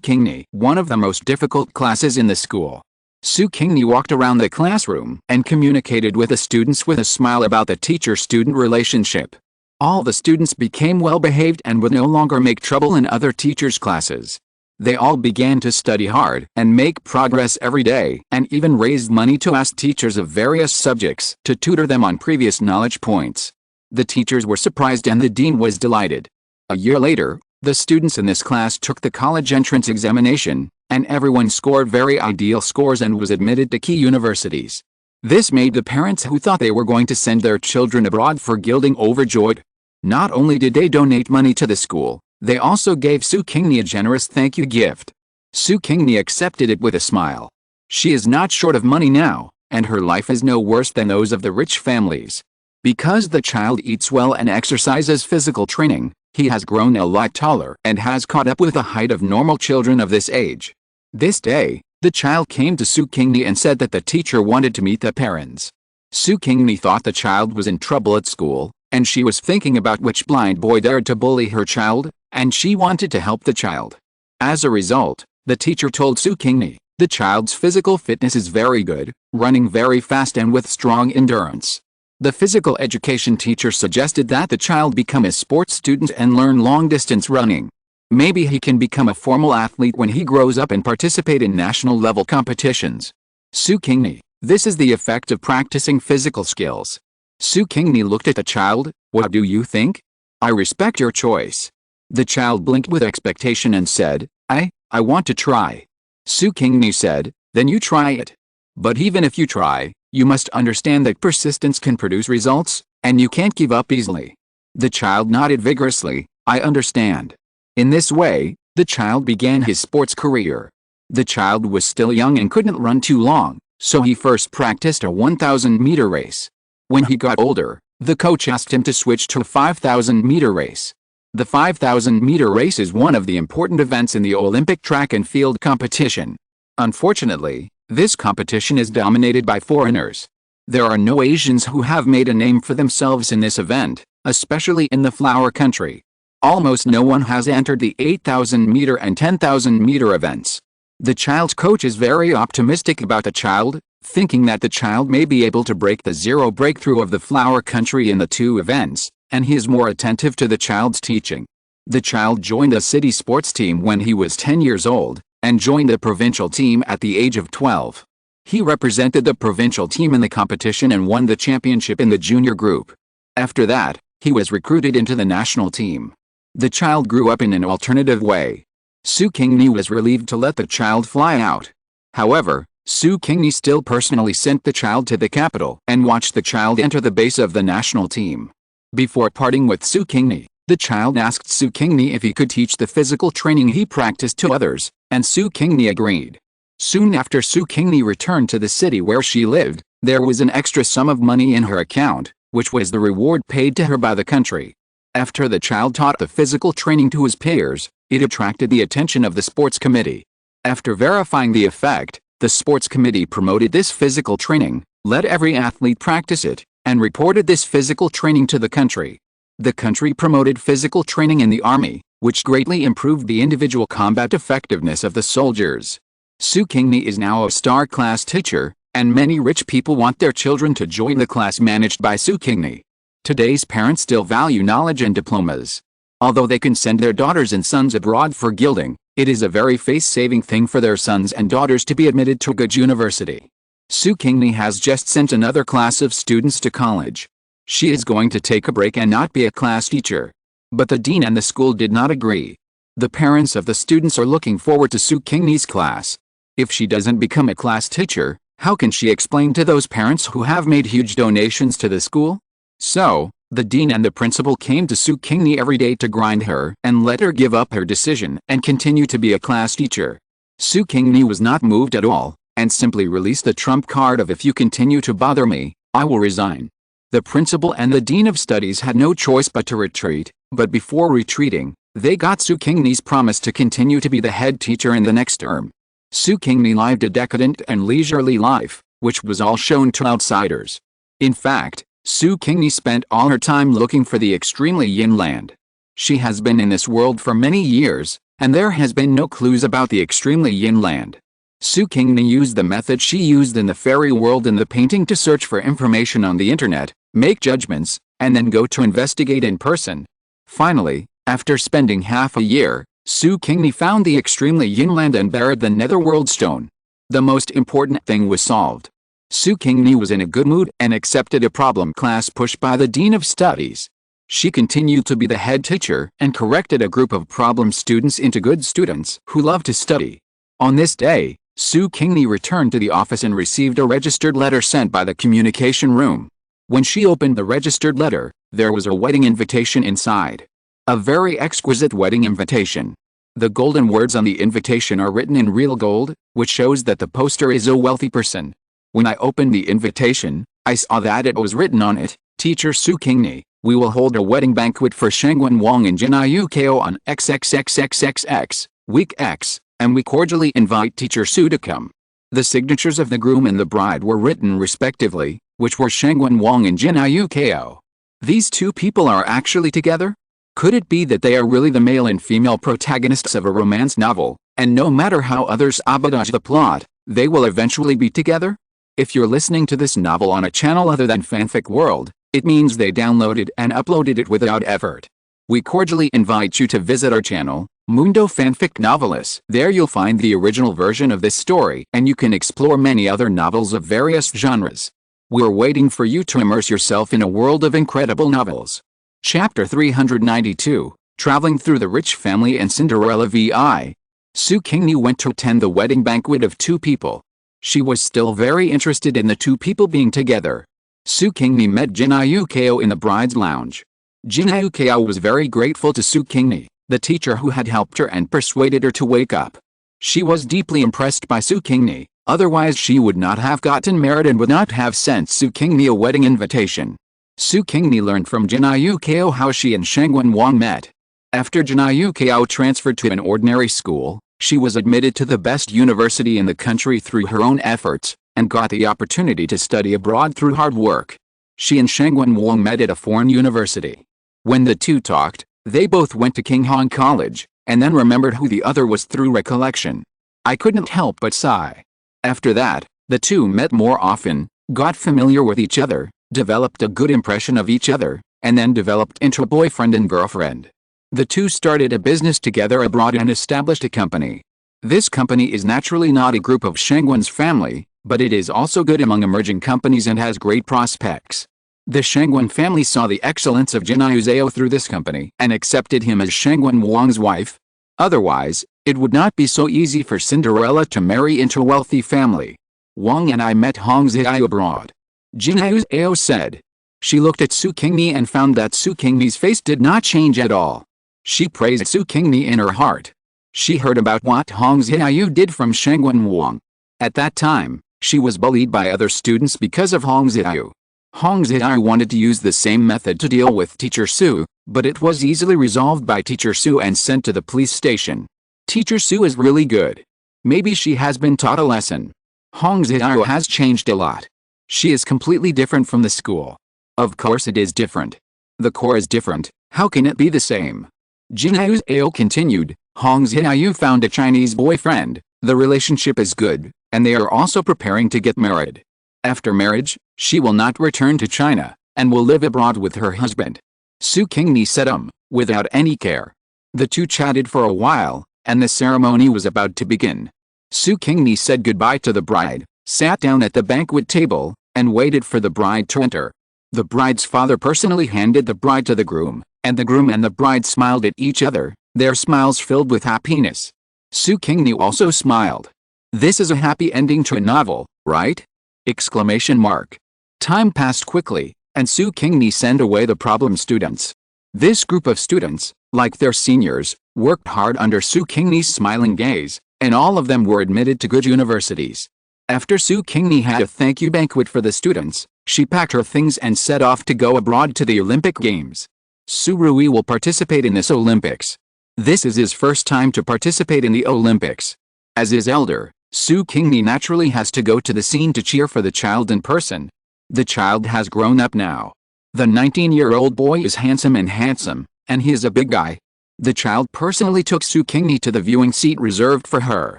Qingni one of the most difficult classes in the school. Su Qingni walked around the classroom and communicated with the students with a smile about the teacher-student relationship. All the students became well-behaved and would no longer make trouble in other teachers' classes. They all began to study hard and make progress every day, and even raised money to ask teachers of various subjects to tutor them on previous knowledge points. The teachers were surprised and the dean was delighted. A year later, the students in this class took the college entrance examination, and everyone scored very ideal scores and was admitted to key universities. This made the parents who thought they were going to send their children abroad for gilding overjoyed. Not only did they donate money to the school, they also gave Su Qingni a generous thank you gift. Su Qingni accepted it with a smile. She is not short of money now, and her life is no worse than those of the rich families. Because the child eats well and exercises physical training, he has grown a lot taller and has caught up with the height of normal children of this age. This day, the child came to Su Qingni and said that the teacher wanted to meet the parents. Su Qingni thought the child was in trouble at school, and she was thinking about which blind boy dared to bully her child, and she wanted to help the child. As a result, the teacher told Su Qingni, the child's physical fitness is very good, running very fast and with strong endurance. The physical education teacher suggested that the child become a sports student and learn long-distance running. Maybe he can become a formal athlete when he grows up and participate in national-level competitions. Su Qingni, this is the effect of practicing physical skills. Su Qingni looked at the child. What do you think? I respect your choice. The child blinked with expectation and said, I want to try. Su Qingni said, then you try it. But even if you try, you must understand that persistence can produce results, and you can't give up easily. The child nodded vigorously, I understand. In this way, the child began his sports career. The child was still young and couldn't run too long, so he first practiced a 1,000-meter race. When he got older, the coach asked him to switch to a 5,000-meter race. The 5,000-meter race is one of the important events in the Olympic track and field competition. Unfortunately, this competition is dominated by foreigners. There are no Asians who have made a name for themselves in this event, especially in the flower country. Almost no one has entered the 8,000-meter and 10,000-meter events. The child's coach is very optimistic about the child, thinking that the child may be able to break the zero breakthrough of the flower country in the 2 events, and he is more attentive to the child's teaching. The child joined a city sports team when he was 10 years old, and joined the provincial team at the age of 12. He represented the provincial team in the competition and won the championship in the junior group. After that, he was recruited into the national team. The child grew up in an alternative way. Su Qingni was relieved to let the child fly out. However, Su Qingni still personally sent the child to the capital and watched the child enter the base of the national team. Before parting with Su Qingni, the child asked Su Qingni if he could teach the physical training he practiced to others, and Su Qingni agreed. Soon after Su Qingni returned to the city where she lived, there was an extra sum of money in her account, which was the reward paid to her by the country. After the child taught the physical training to his peers, it attracted the attention of the sports committee. After verifying the effect, the sports committee promoted this physical training, let every athlete practice it, and reported this physical training to the country. The country promoted physical training in the army, which greatly improved the individual combat effectiveness of the soldiers. Su Qingni is now a star class teacher, and many rich people want their children to join the class managed by Su Qingni. Today's parents still value knowledge and diplomas. Although they can send their daughters and sons abroad for gilding, it is a very face-saving thing for their sons and daughters to be admitted to a good university. Su Qingni has just sent another class of students to college. She is going to take a break and not be a class teacher. But the dean and the school did not agree. The parents of the students are looking forward to Su Qingni's class. If she doesn't become a class teacher, how can she explain to those parents who have made huge donations to the school? So, the dean and the principal came to Su Qingni every day to grind her and let her give up her decision and continue to be a class teacher. Su Qingni was not moved at all, and simply released the trump card of "If you continue to bother me, I will resign." The principal and the dean of studies had no choice but to retreat, but before retreating, they got Su Qingni's promise to continue to be the head teacher in the next term. Su Qingni lived a decadent and leisurely life, which was all shown to outsiders. In fact, Su Qingni spent all her time looking for the extremely yin land. She has been in this world for many years, and there has been no clues about the extremely yin land. Su Qingni used the method she used in the fairy world in the painting to search for information on the internet, make judgments, and then go to investigate in person. Finally, after spending half a year, Su Qingni found the extremely yin land and buried the netherworld stone. The most important thing was solved. Su Qingni was in a good mood and accepted a problem class pushed by the dean of studies. She continued to be the head teacher and corrected a group of problem students into good students who loved to study. On this day, Su Qingni returned to the office and received a registered letter sent by the communication room. When she opened the registered letter, there was a wedding invitation inside. A very exquisite wedding invitation. The golden words on the invitation are written in real gold, which shows that the poster is a wealthy person. When I opened the invitation, I saw that it was written on it, "Teacher Su Qingni, we will hold a wedding banquet for Shangwen Wang and Jinayuko on XXXXXX, week X, and we cordially invite Teacher Su to come." The signatures of the groom and the bride were written respectively, which were Shangwen Wang and Jinayuko. These two people are actually together? Could it be that they are really the male and female protagonists of a romance novel, and no matter how others sabotage the plot, they will eventually be together? If you're listening to this novel on a channel other than Fanfic World, it means they downloaded and uploaded it without effort. We cordially invite you to visit our channel, Mundo Fanfic Novelis. There you'll find the original version of this story and you can explore many other novels of various genres. We're waiting for you to immerse yourself in a world of incredible novels. Chapter 392, Traveling Through the Rich Family and Cinderella VI. Su Qingni went to attend the wedding banquet of two people. She was still very interested in the two people being together. Su Qingni met Jinayuko in the bride's lounge. Jinayuko was very grateful to Su Qingni, the teacher who had helped her and persuaded her to wake up. She was deeply impressed by Su Qingni, otherwise she would not have gotten married and would not have sent Su Qingni a wedding invitation. Su Qingni learned from Jinayuko how she and Shangwen Wang met. After Jinayuko transferred to an ordinary school, she was admitted to the best university in the country through her own efforts, and got the opportunity to study abroad through hard work. She and Shangwen Wang met at a foreign university. When the two talked, they both went to King Hong College, and then remembered who the other was through recollection. I couldn't help but sigh. After that, the two met more often, got familiar with each other, developed a good impression of each other, and then developed into a boyfriend and girlfriend. The two started a business together abroad and established a company. This company is naturally not a group of Shangwen's family, but it is also good among emerging companies and has great prospects. The Shangwen family saw the excellence of Jinayuko through this company and accepted him as Shangwen Wang's wife. Otherwise, It would not be so easy for Cinderella to marry into a wealthy family. Wang and I met Hong Xiao abroad. Jin Ao said. She looked at Su Qingni and found that Su Qingni's face did not change at all. She praised Su Qingni in her heart. She heard about what Hong Xiao did from Shengwen Wang. At that time, she was bullied by other students because of Hong Xiao. Hong Xiao wanted to use the same method to deal with Teacher Su, but it was easily resolved by Teacher Su and sent to the police station. Teacher Su is really good. Maybe she has been taught a lesson. Hong Xiao has changed a lot. She is completely different from the school. Of course it is different. The core is different, how can it be the same? Jin Ao continued, Hong Xiao found a Chinese boyfriend, the relationship is good, and they are also preparing to get married. After marriage, she will not return to China, and will live abroad with her husband. Su Qingni said without any care. The two chatted for a while, and the ceremony was about to begin. Su Qingni said goodbye to the bride, sat down at the banquet table, and waited for the bride to enter. The bride's father personally handed the bride to the groom, and the groom and the bride smiled at each other, their smiles filled with happiness. Su Qingni also smiled. This is a happy ending to a novel, right? Exclamation mark. Time passed quickly, and Su Qingni sent away the problem students. This group of students, like their seniors, worked hard under Su Qingni's smiling gaze, and all of them were admitted to good universities. After Su Qingni had a thank you banquet for the students, she packed her things and set off to go abroad to the Olympic Games. Su Rui will participate in this Olympics. This is his first time to participate in the Olympics. As his elder, Su Qingni naturally has to go to the scene to cheer for the child in person. The child has grown up now. The 19-year-old boy is handsome, and he is a big guy. The child personally took Su Qingni to the viewing seat reserved for her.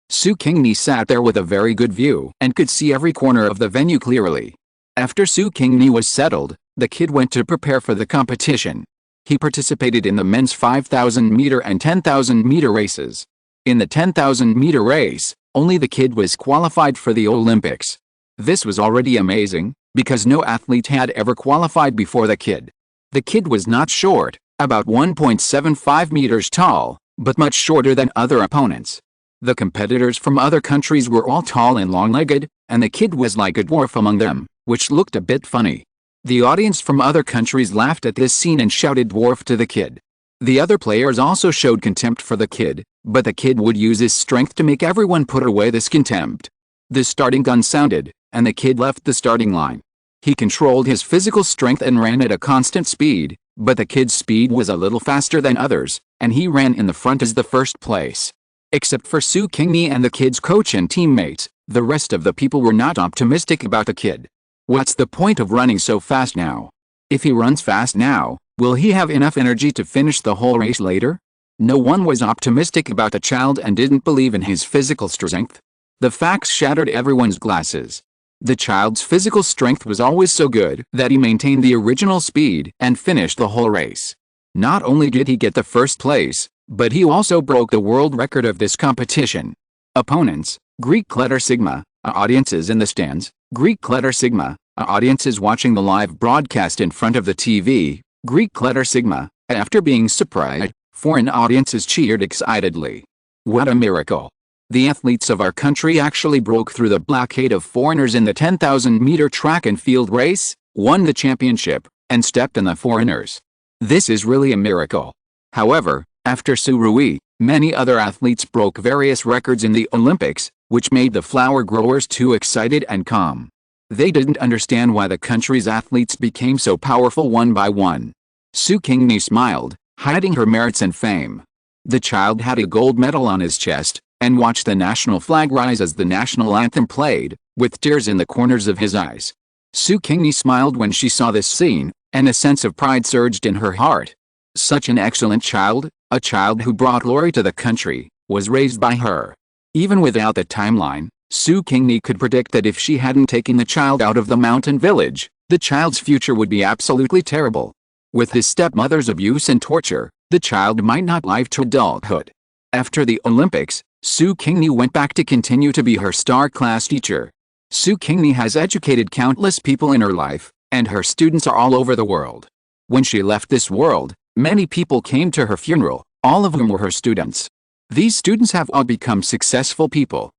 Su Qingni sat there with a very good view and could see every corner of the venue clearly. After Su Qingni was settled, the kid went to prepare for the competition. He participated in the men's 5,000-meter and 10,000-meter races. In the 10,000-meter race, only the kid was qualified for the Olympics. This was already amazing, because no athlete had ever qualified before the kid. The kid was not short, about 1.75 meters tall, but much shorter than other opponents. The competitors from other countries were all tall and long-legged, and the kid was like a dwarf among them, which looked a bit funny. The audience from other countries laughed at this scene and shouted dwarf to the kid. The other players also showed contempt for the kid, but the kid would use his strength to make everyone put away this contempt. The starting gun sounded, and the kid left the starting line. He controlled his physical strength and ran at a constant speed, but the kid's speed was a little faster than others, and he ran in the front as the first place. Except for Su Qingni and the kid's coach and teammates, the rest of the people were not optimistic about the kid. What's the point of running so fast now? If he runs fast now, will he have enough energy to finish the whole race later? No one was optimistic about the child and didn't believe in his physical strength. The facts shattered everyone's glasses. The child's physical strength was always so good that he maintained the original speed and finished the whole race. Not only did he get the first place, but he also broke the world record of this competition. Opponents, Greek letter sigma, audiences in the stands, Greek letter sigma, audiences watching the live broadcast in front of the TV, Greek letter sigma, after being surprised, foreign audiences cheered excitedly. What a miracle! The athletes of our country actually broke through the blockade of foreigners in the 10,000-meter track and field race, won the championship, and stepped on the foreigners. This is really a miracle. However, after Su Rui, many other athletes broke various records in the Olympics, which made the flower growers too excited and calm. They didn't understand why the country's athletes became so powerful one by one. Su Qingni smiled, hiding her merits and fame. The child had a gold medal on his chest, and watched the national flag rise as the national anthem played, with tears in the corners of his eyes. Su Qingni smiled when she saw this scene, and a sense of pride surged in her heart. Such an excellent child, a child who brought glory to the country, was raised by her. Even without the timeline, Su Qingni could predict that if she hadn't taken the child out of the mountain village, the child's future would be absolutely terrible. With his stepmother's abuse and torture, the child might not live to adulthood. After the Olympics, Su Qingni went back to continue to be her star class teacher. Su Qingni has educated countless people in her life, and her students are all over the world. When she left this world, many people came to her funeral, all of whom were her students. These students have all become successful people.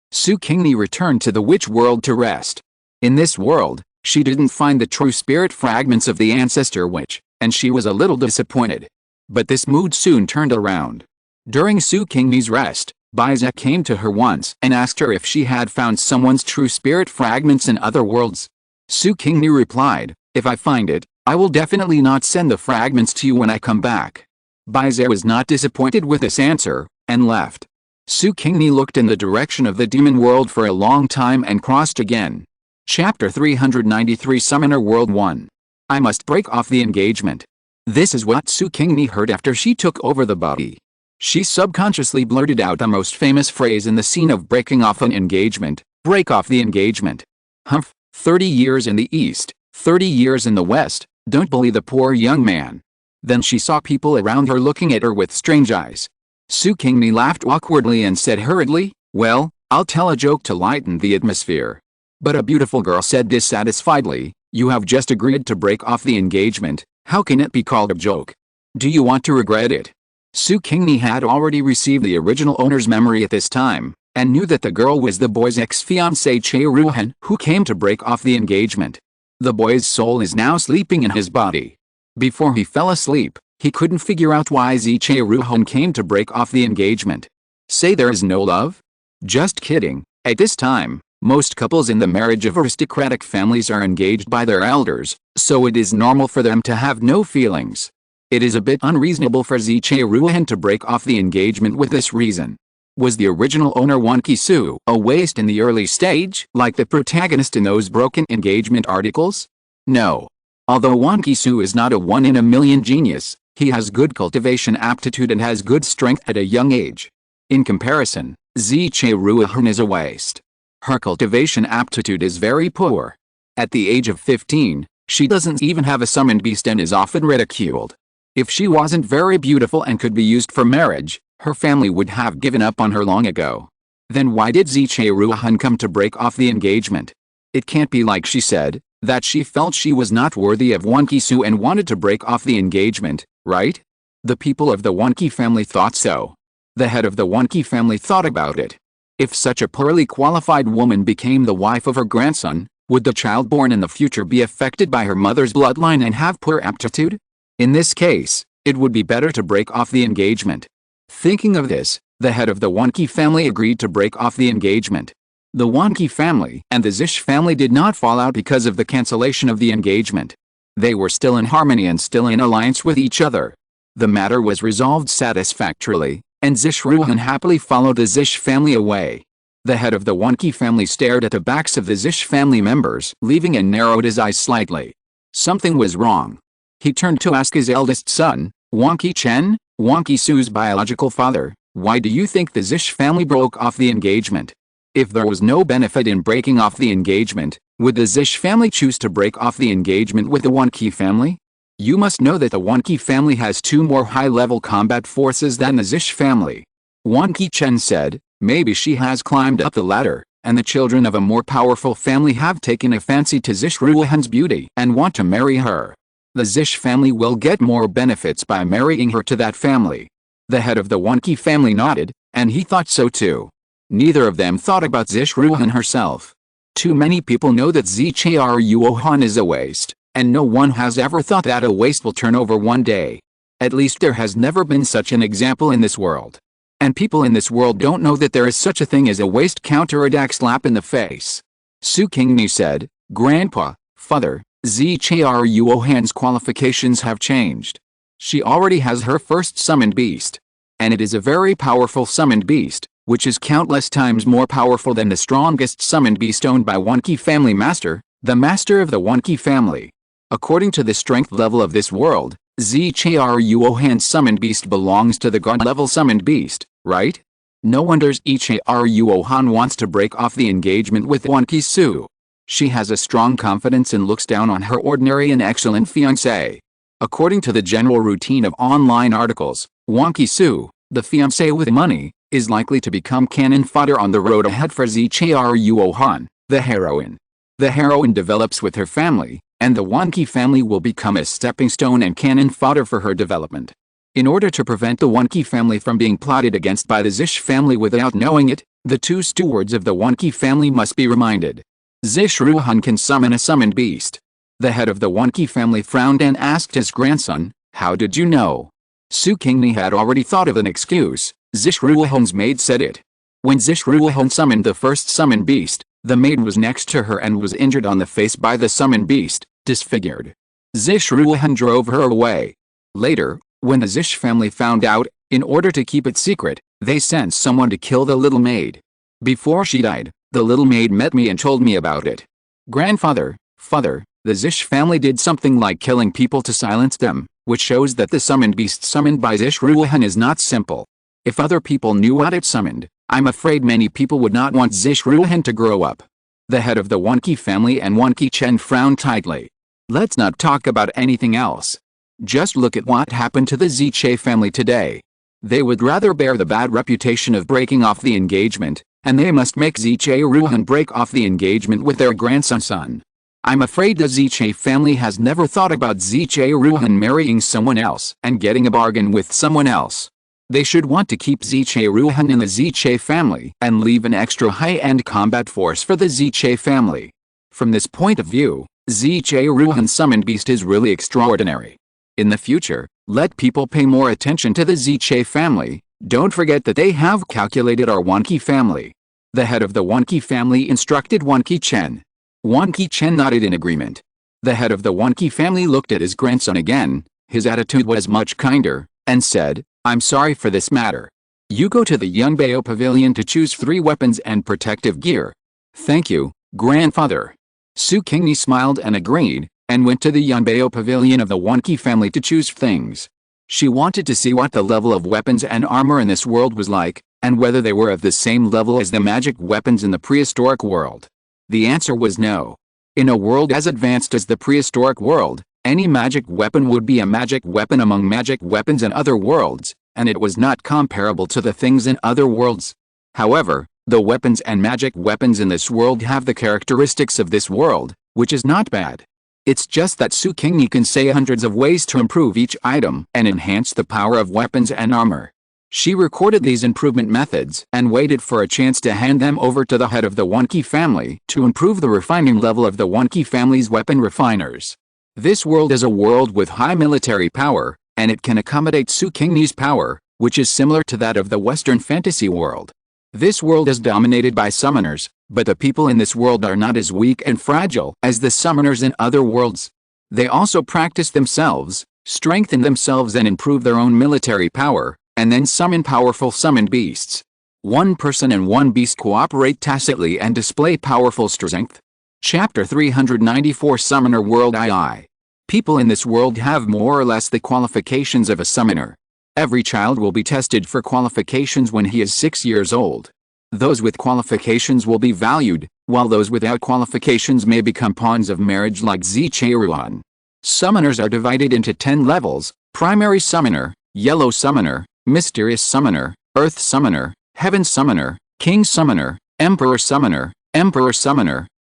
Su Qingni returned to the witch world to rest. In this world, she didn't find the true spirit fragments of the ancestor witch, and she was a little disappointed. But this mood soon turned around. During Su Qingni's rest, Baize came to her once and asked her if she had found someone's true spirit fragments in other worlds. Su Qingni replied, "If I find it, I will definitely not send the fragments to you when I come back." Baize was not disappointed with this answer, and left. Su Qingni looked in the direction of the demon world for a long time and crossed again. Chapter 393 Summoner World 1. I must break off the engagement. This is what Su Qingni heard after she took over the body. She subconsciously blurted out the most famous phrase in the scene of breaking off an engagement: break off the engagement. Humph, 30 years in the east, 30 years in the west, don't bully the poor young man. Then she saw people around her looking at her with strange eyes. Su Qingni laughed awkwardly and said hurriedly, "Well, I'll tell a joke to lighten the atmosphere." But a beautiful girl said dissatisfiedly, "You have just agreed to break off the engagement, how can it be called a joke? Do you want to regret it?" Su Qingni had already received the original owner's memory at this time, and knew that the girl was the boy's ex-fiancée Che Ruhan, who came to break off the engagement. The boy's soul is now sleeping in his body. Before he fell asleep, he couldn't figure out why Che Ruhan came to break off the engagement. Say there is no love? Just kidding. At this time, most couples in the marriage of aristocratic families are engaged by their elders, so it is normal for them to have no feelings. It is a bit unreasonable for Che Ruhan to break off the engagement with this reason. Was the original owner Wan Qisu a waste in the early stage, like the protagonist in those broken engagement articles? No. Although Wan Qisu is not a one-in-a-million genius, he has good cultivation aptitude and has good strength at a young age. In comparison, Che Ruhan is a waste. Her cultivation aptitude is very poor. At the age of 15, she doesn't even have a summoned beast and is often ridiculed. If she wasn't very beautiful and could be used for marriage, her family would have given up on her long ago. Then why did Che Ruhan come to break off the engagement? It can't be like she said, that she felt she was not worthy of Wan Qisu and wanted to break off the engagement, right? The people of the Wan Qi family thought so. The head of the Wan Qi family thought about it. If such a poorly qualified woman became the wife of her grandson, would the child born in the future be affected by her mother's bloodline and have poor aptitude? In this case, it would be better to break off the engagement. Thinking of this, the head of the Wan Qi family agreed to break off the engagement. The Wan Qi family and the Zish family did not fall out because of the cancellation of the engagement. They were still in harmony and still in alliance with each other. The matter was resolved satisfactorily, and Zish Ruhan happily followed the Zish family away. The head of the Wan Qi family stared at the backs of the Zish family members, leaving and narrowed his eyes slightly. Something was wrong. He turned to ask his eldest son, Wan Qichen, Wan Qisu's biological father, why do you think the Zish family broke off the engagement? If there was no benefit in breaking off the engagement, would the Zish family choose to break off the engagement with the Wan Qi family? You must know that the Wan Qi family has 2 more high-level combat forces than the Zish family. Wan Qichen said, maybe she has climbed up the ladder, and the children of a more powerful family have taken a fancy to Zish Ruhan's beauty and want to marry her. The Zish family will get more benefits by marrying her to that family. The head of the Wan Qi family nodded, and he thought so too. Neither of them thought about Zish Ruhan herself. Too many people know that Che Ruhan is a waste, and no one has ever thought that a waste will turn over one day. At least there has never been such an example in this world. And people in this world don't know that there is such a thing as a waste counterattack slap in the face. Su Qingni said, Grandpa, Father, Che Ruhan's qualifications have changed. She already has her first summoned beast. And it is a very powerful summoned beast, which is countless times more powerful than the strongest summoned beast owned by Wan Qi family master, the master of the Wan Qi family. According to the strength level of this world, Che Ruhan's summoned beast belongs to the god level summoned beast, right? No wonder Che Ruhan wants to break off the engagement with Wan Qisu. She has a strong confidence and looks down on her ordinary and excellent fiancé. According to the general routine of online articles, Wan Qisu, the fiancé with money, is likely to become cannon fodder on the road ahead for Che Ruhan, the heroine. The heroine develops with her family, and the Wan Qi family will become a stepping stone and cannon fodder for her development. In order to prevent the Wenqi family from being plotted against by the Zish family without knowing it, the two stewards of the Wenqi family must be reminded. Zish Ruohan can summon a summoned beast. The head of the Wenqi family frowned and asked his grandson, "How did you know?" Su Qingni had already thought of an excuse. Zish Ruohan's maid said it. When Zish Ruohan summoned the first summoned beast, the maid was next to her and was injured on the face by the summoned beast, disfigured. Zish Ruohan drove her away. Later, when the Zish family found out, in order to keep it secret, they sent someone to kill the little maid. Before she died, the little maid met me and told me about it. Grandfather, father, the Zish family did something like killing people to silence them, which shows that the summoned beast summoned by Zish Ruohan is not simple. If other people knew what it summoned, I'm afraid many people would not want Zish Ruohan to grow up. The head of the Wenqi family and Wenqi Chen frowned tightly. Let's not talk about anything else. Just look at what happened to the Ziche family today. They would rather bear the bad reputation of breaking off the engagement, and they must make Ziche Ruohan break off the engagement with their grandson. I'm afraid the Ziche family has never thought about Ziche Ruohan marrying someone else and getting a bargain with someone else. They should want to keep Ziche Ruohan in the Ziche family and leave an extra high-end combat force for the Ziche family. From this point of view, Ziche Ruohan's summoned beast is really extraordinary. In the future, let people pay more attention to the Ziche family. Don't forget that they have calculated our Wenqi family. The head of the Wenqi family instructed Wenqi Chen. Wenqi Chen nodded in agreement. The head of the Wenqi family looked at his grandson again. His attitude was much kinder, and said, "I'm sorry for this matter. You go to the Yunbao pavilion to choose 3 weapons and protective gear." "Thank you, grandfather." Su Qingni smiled and agreed, and went to the Yunbao pavilion of the Wenqi family to choose things. She wanted to see what the level of weapons and armor in this world was like, and whether they were of the same level as the magic weapons in the prehistoric world. The answer was no. In a world as advanced as the prehistoric world, any magic weapon would be a magic weapon among magic weapons in other worlds, and it was not comparable to the things in other worlds. However, the weapons and magic weapons in this world have the characteristics of this world, which is not bad. It's just that Su Qingni can say hundreds of ways to improve each item and enhance the power of weapons and armor. She recorded these improvement methods and waited for a chance to hand them over to the head of the Wenqi family to improve the refining level of the Wenqi family's weapon refiners. This world is a world with high military power, and it can accommodate Su Qingni's power, which is similar to that of the Western fantasy world. This world is dominated by summoners, but the people in this world are not as weak and fragile as the summoners in other worlds. They also practice themselves, strengthen themselves and improve their own military power, and then summon powerful summoned beasts. One person and one beast cooperate tacitly and display powerful strength. Chapter 394 Summoner World II. People in this world have more or less the qualifications of a summoner. Every child will be tested for qualifications when he is 6 years old. Those with qualifications will be valued, while those without qualifications may become pawns of marriage like Ziche Ruohan. Summoners are divided into 10 levels: Primary Summoner, Yellow Summoner, Mysterious Summoner, Earth Summoner, Heaven Summoner, King Summoner, Emperor Summoner,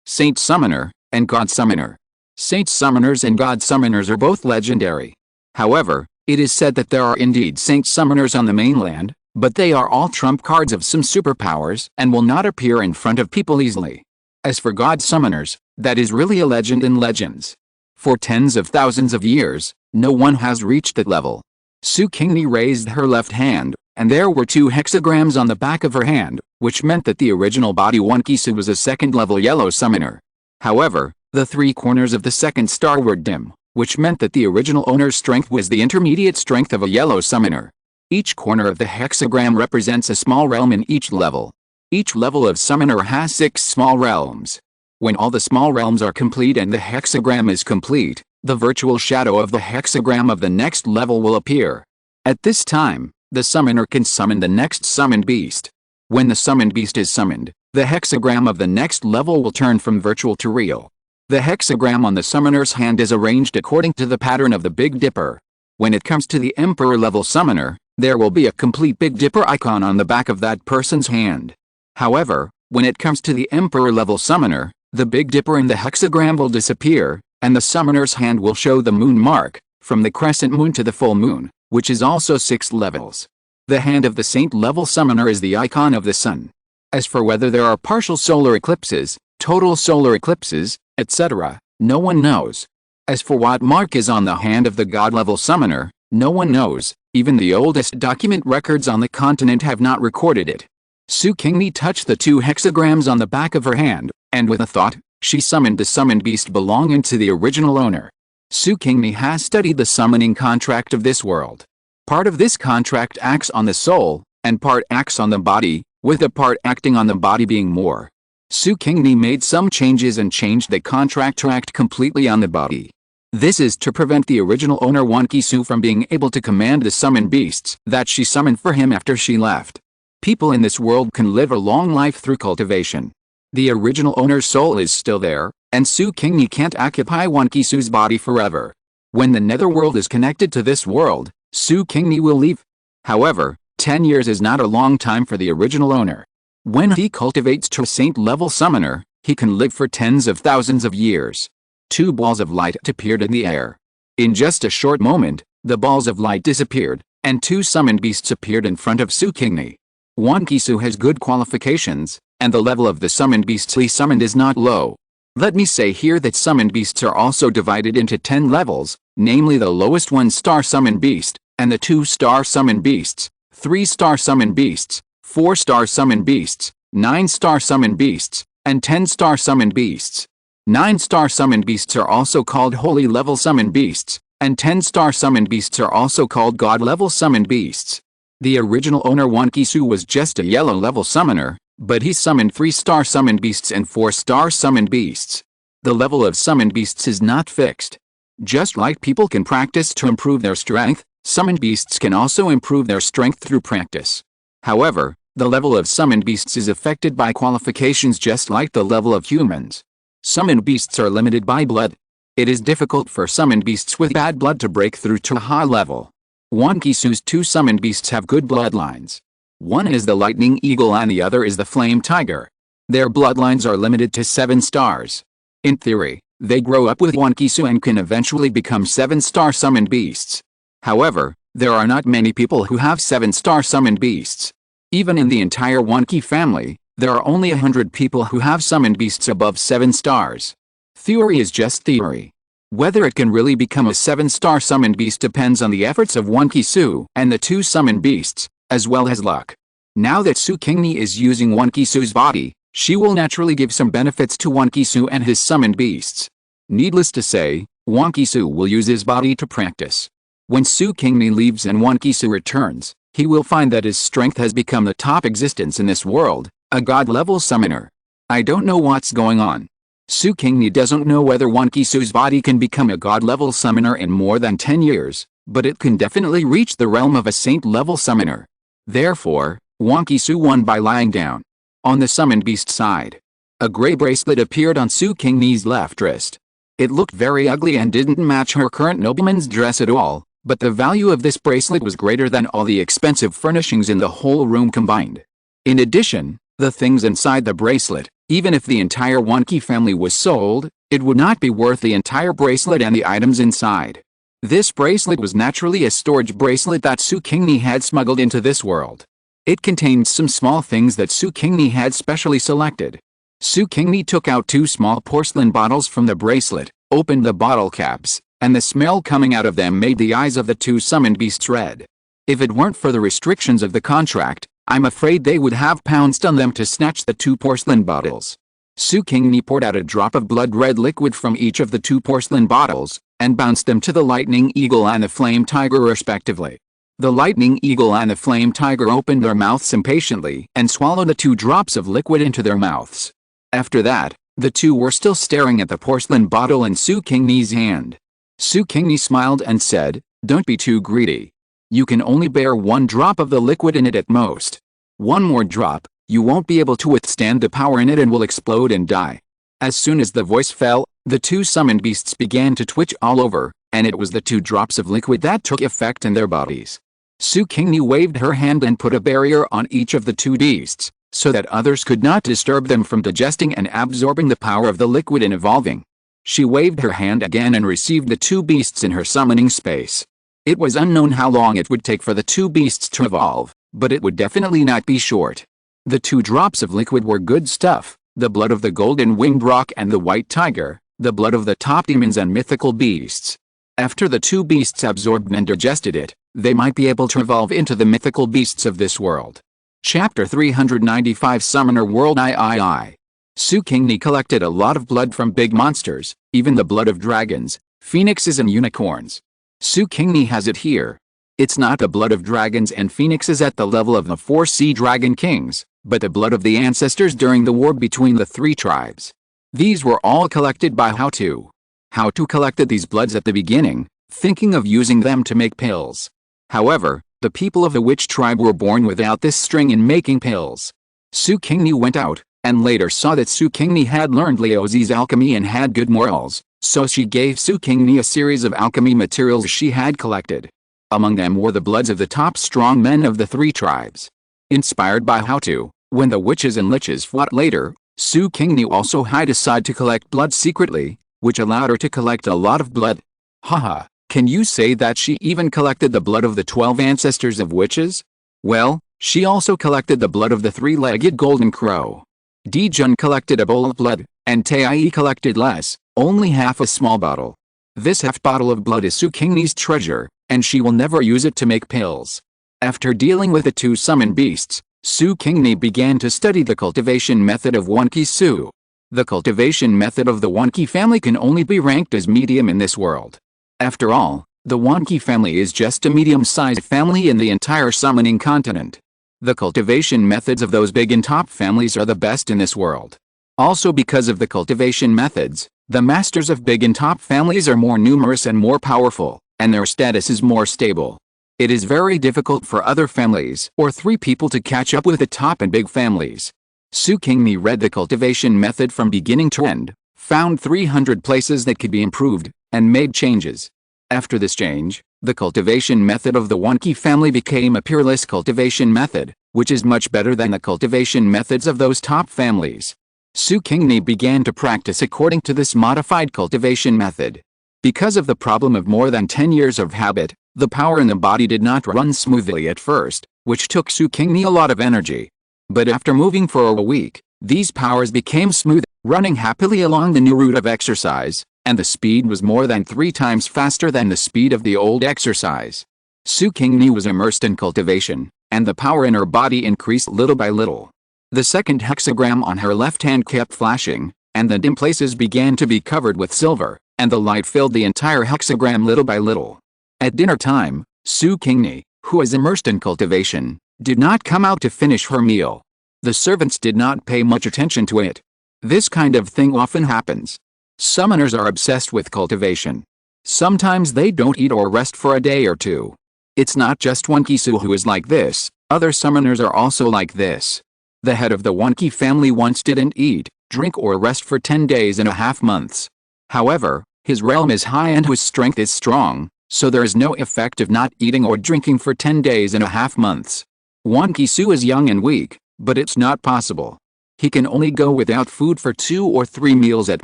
Saint Summoner, and God Summoner. Saint Summoners and God Summoners are both legendary. However, it is said that there are indeed Saint Summoners on the mainland, but they are all trump cards of some superpowers and will not appear in front of people easily. As for God Summoners, that is really a legend in legends. For tens of thousands of years, no one has reached that level. Su Qingni raised her left hand, and there were 2 hexagrams on the back of her hand, which meant that the original body Wenqi was a second-level Yellow Summoner. However, the 3 corners of the second star were dim, which meant that the original owner's strength was the intermediate strength of a Yellow Summoner. Each corner of the hexagram represents a small realm in each level. Each level of Summoner has 6 small realms. When all the small realms are complete and the hexagram is complete, the virtual shadow of the hexagram of the next level will appear. At this time, the summoner can summon the next summoned beast. When the summoned beast is summoned, the hexagram of the next level will turn from virtual to real. The hexagram on the summoner's hand is arranged according to the pattern of the Big Dipper. When it comes to the Emperor level summoner, there will be a complete Big Dipper icon on the back of that person's hand. However, when it comes to the Emperor level summoner, the Big Dipper in the hexagram will disappear, and the summoner's hand will show the moon mark, from the crescent moon to the full moon, which is also 6 levels. The hand of the saint-level summoner is the icon of the sun. As for whether there are partial solar eclipses, total solar eclipses, etc., no one knows. As for what mark is on the hand of the god-level summoner, no one knows. Even the oldest document records on the continent have not recorded it. Su Qingni touched the 2 hexagrams on the back of her hand, and with a thought, she summoned the summoned beast belonging to the original owner. Su Qingni has studied the summoning contract of this world. Part of this contract acts on the soul, and part acts on the body, with a part acting on the body being more. Su Qingni made some changes and changed the contract to act completely on the body. This is to prevent the original owner Wan Qisu from being able to command the summoned beasts that she summoned for him after she left. People in this world can live a long life through cultivation. The original owner's soul is still there, and Su Qingni can't occupy Wan Qisu's body forever. When the netherworld is connected to this world, Su Qingni will leave. However, 10 years is not a long time for the original owner. When he cultivates to a saint-level summoner, he can live for tens of thousands of years. 2 balls of light appeared in the air. In just a short moment, the balls of light disappeared, and 2 summoned beasts appeared in front of Su Qingni. Wan Qisu has good qualifications, and the level of the summoned beasts he summoned is not low. Let me say here that summoned beasts are also divided into 10 levels, namely the lowest 1-star summoned beast, and the 2-star summoned beasts, 3-star summoned beasts, 4-star summoned beasts, 9-star summoned beasts, and 10-star summoned beasts. 9-star summoned beasts are also called holy level summoned beasts, and 10-star summoned beasts are also called god level summoned beasts. The original owner Wan Qisu was just a yellow level summoner, but he summoned 3-star summoned beasts and 4-star summoned beasts. The level of summoned beasts is not fixed. Just like people can practice to improve their strength, summoned beasts can also improve their strength through practice. However, the level of summoned beasts is affected by qualifications just like the level of humans. Summoned beasts are limited by blood. It is difficult for summoned beasts with bad blood to break through to a high level. Wan Qisu's 2 summoned beasts have good bloodlines. One is the lightning eagle and the other is the flame tiger. Their bloodlines are limited to 7 stars. In theory, they grow up with Wan Qisu and can eventually become 7-star summoned beasts. However, there are not many people who have 7-star summoned beasts. Even in the entire Wan Qi family, there are only 100 people who have summoned beasts above 7 stars. Theory is just theory. Whether it can really become a 7-star summoned beast depends on the efforts of Wan Qisu and the 2 summoned beasts, as well as luck. Now that Su Qingni is using Wan Qisu's body, she will naturally give some benefits to Wan Qisu and his summoned beasts. Needless to say, Wan Qisu will use his body to practice. When Su Qingni leaves and Wan Qisu returns, he will find that his strength has become the top existence in this world, a god-level summoner. I don't know what's going on. Su Qingni doesn't know whether Wan Qisu's body can become a god-level summoner in more than 10 years, but it can definitely reach the realm of a saint-level summoner. Therefore, Wan Qisu won by lying down. On the summoned beast side, a gray bracelet appeared on Su Qingni's left wrist. It looked very ugly and didn't match her current nobleman's dress at all, but the value of this bracelet was greater than all the expensive furnishings in the whole room combined. In addition, the things inside the bracelet, even if the entire Wan Qi family was sold, it would not be worth the entire bracelet and the items inside. This bracelet was naturally a storage bracelet that Su Qingni had smuggled into this world. It contained some small things that Su Qingni had specially selected. Su Qingni took out 2 small porcelain bottles from the bracelet, opened the bottle caps, and the smell coming out of them made the eyes of the 2 summoned beasts red. If it weren't for the restrictions of the contract, I'm afraid they would have pounced on them to snatch the 2 porcelain bottles. Su Qingni poured out a drop of blood-red liquid from each of the 2 porcelain bottles, and bounced them to the lightning eagle and the flame tiger respectively. The lightning eagle and the flame tiger opened their mouths impatiently and swallowed the 2 drops of liquid into their mouths. After that, the 2 were still staring at the porcelain bottle in Su Qingni's hand. Su Qingni smiled and said, "Don't be too greedy. You can only bear 1 drop of the liquid in it at most. 1 more drop, you won't be able to withstand the power in it and will explode and die." As soon as the voice fell, the 2 summoned beasts began to twitch all over, and it was the 2 drops of liquid that took effect in their bodies. Su Qingni waved her hand and put a barrier on each of the 2 beasts, so that others could not disturb them from digesting and absorbing the power of the liquid and evolving. She waved her hand again and received the 2 beasts in her summoning space. It was unknown how long it would take for the two beasts to evolve, but it would definitely not be short. The 2 drops of liquid were good stuff, the blood of the golden winged rock and the white tiger, the blood of the top demons and mythical beasts. After the 2 beasts absorbed and digested it, they might be able to evolve into the mythical beasts of this world. Chapter 395 Summoner World III. Su Qingni collected a lot of blood from big monsters, even the blood of dragons, phoenixes and unicorns. Su Qingni has it here. It's not the blood of dragons and phoenixes at the level of the 4 sea dragon kings, but the blood of the ancestors during the war between the 3 tribes. These were all collected by How To. How To collected these bloods at the beginning, thinking of using them to make pills. However, the people of the witch tribe were born without this string in making pills. Su Qingni went out, and later saw that Su Qingni had learned Liuzi's alchemy and had good morals, so she gave Su Qingni a series of alchemy materials she had collected. Among them were the bloods of the top strong men of the 3 tribes. Inspired by How To, when the witches and liches fought later, Su Qingni also had decided to collect blood secretly, which allowed her to collect a lot of blood. Haha, can you say that she even collected the blood of the 12 ancestors of witches? Well, she also collected the blood of the 3-legged golden crow. Dijun collected a bowl of blood, and Tai collected less, only half a small bottle. This half bottle of blood is Su Qingni's treasure, and she will never use it to make pills. After dealing with the 2 summoned beasts, Su Qingni began to study the cultivation method of Wanqi Su. The cultivation method of the Wanqi family can only be ranked as medium in this world. After all, the Wanqi family is just a medium-sized family in the entire summoning continent. The cultivation methods of those big and top families are the best in this world. Also because of the cultivation methods, the masters of big and top families are more numerous and more powerful, and their status is more stable. It is very difficult for other families or 3 people to catch up with the top and big families. Su Qingni read the cultivation method from beginning to end, found 300 places that could be improved, and made changes. After this change, the cultivation method of the Wanqi family became a peerless cultivation method, which is much better than the cultivation methods of those top families. Su Qingni began to practice according to this modified cultivation method. Because of the problem of more than 10 years of habit, the power in the body did not run smoothly at first, which took Su Qingni a lot of energy. But after moving for a week, these powers became smooth, running happily along the new route of exercise, and the speed was more than 3 times faster than the speed of the old exercise. Su Qingni was immersed in cultivation, and the power in her body increased little by little. The second hexagram on her left hand kept flashing, and the dim places began to be covered with silver, and the light filled the entire hexagram little by little. At dinner time, Su Qingni, who was immersed in cultivation, did not come out to finish her meal. The servants did not pay much attention to it. This kind of thing often happens. Summoners are obsessed with cultivation. Sometimes they don't eat or rest for a day or 2. It's not just Wanqi Su who is like this, other summoners are also like this. The head of the Wanqi family once didn't eat, drink or rest for 10 days and a half months. However, his realm is high and his strength is strong, so there is no effect of not eating or drinking for 10 days and a half months. Wanqi Su is young and weak, but it's not possible. He can only go without food for 2 or 3 meals at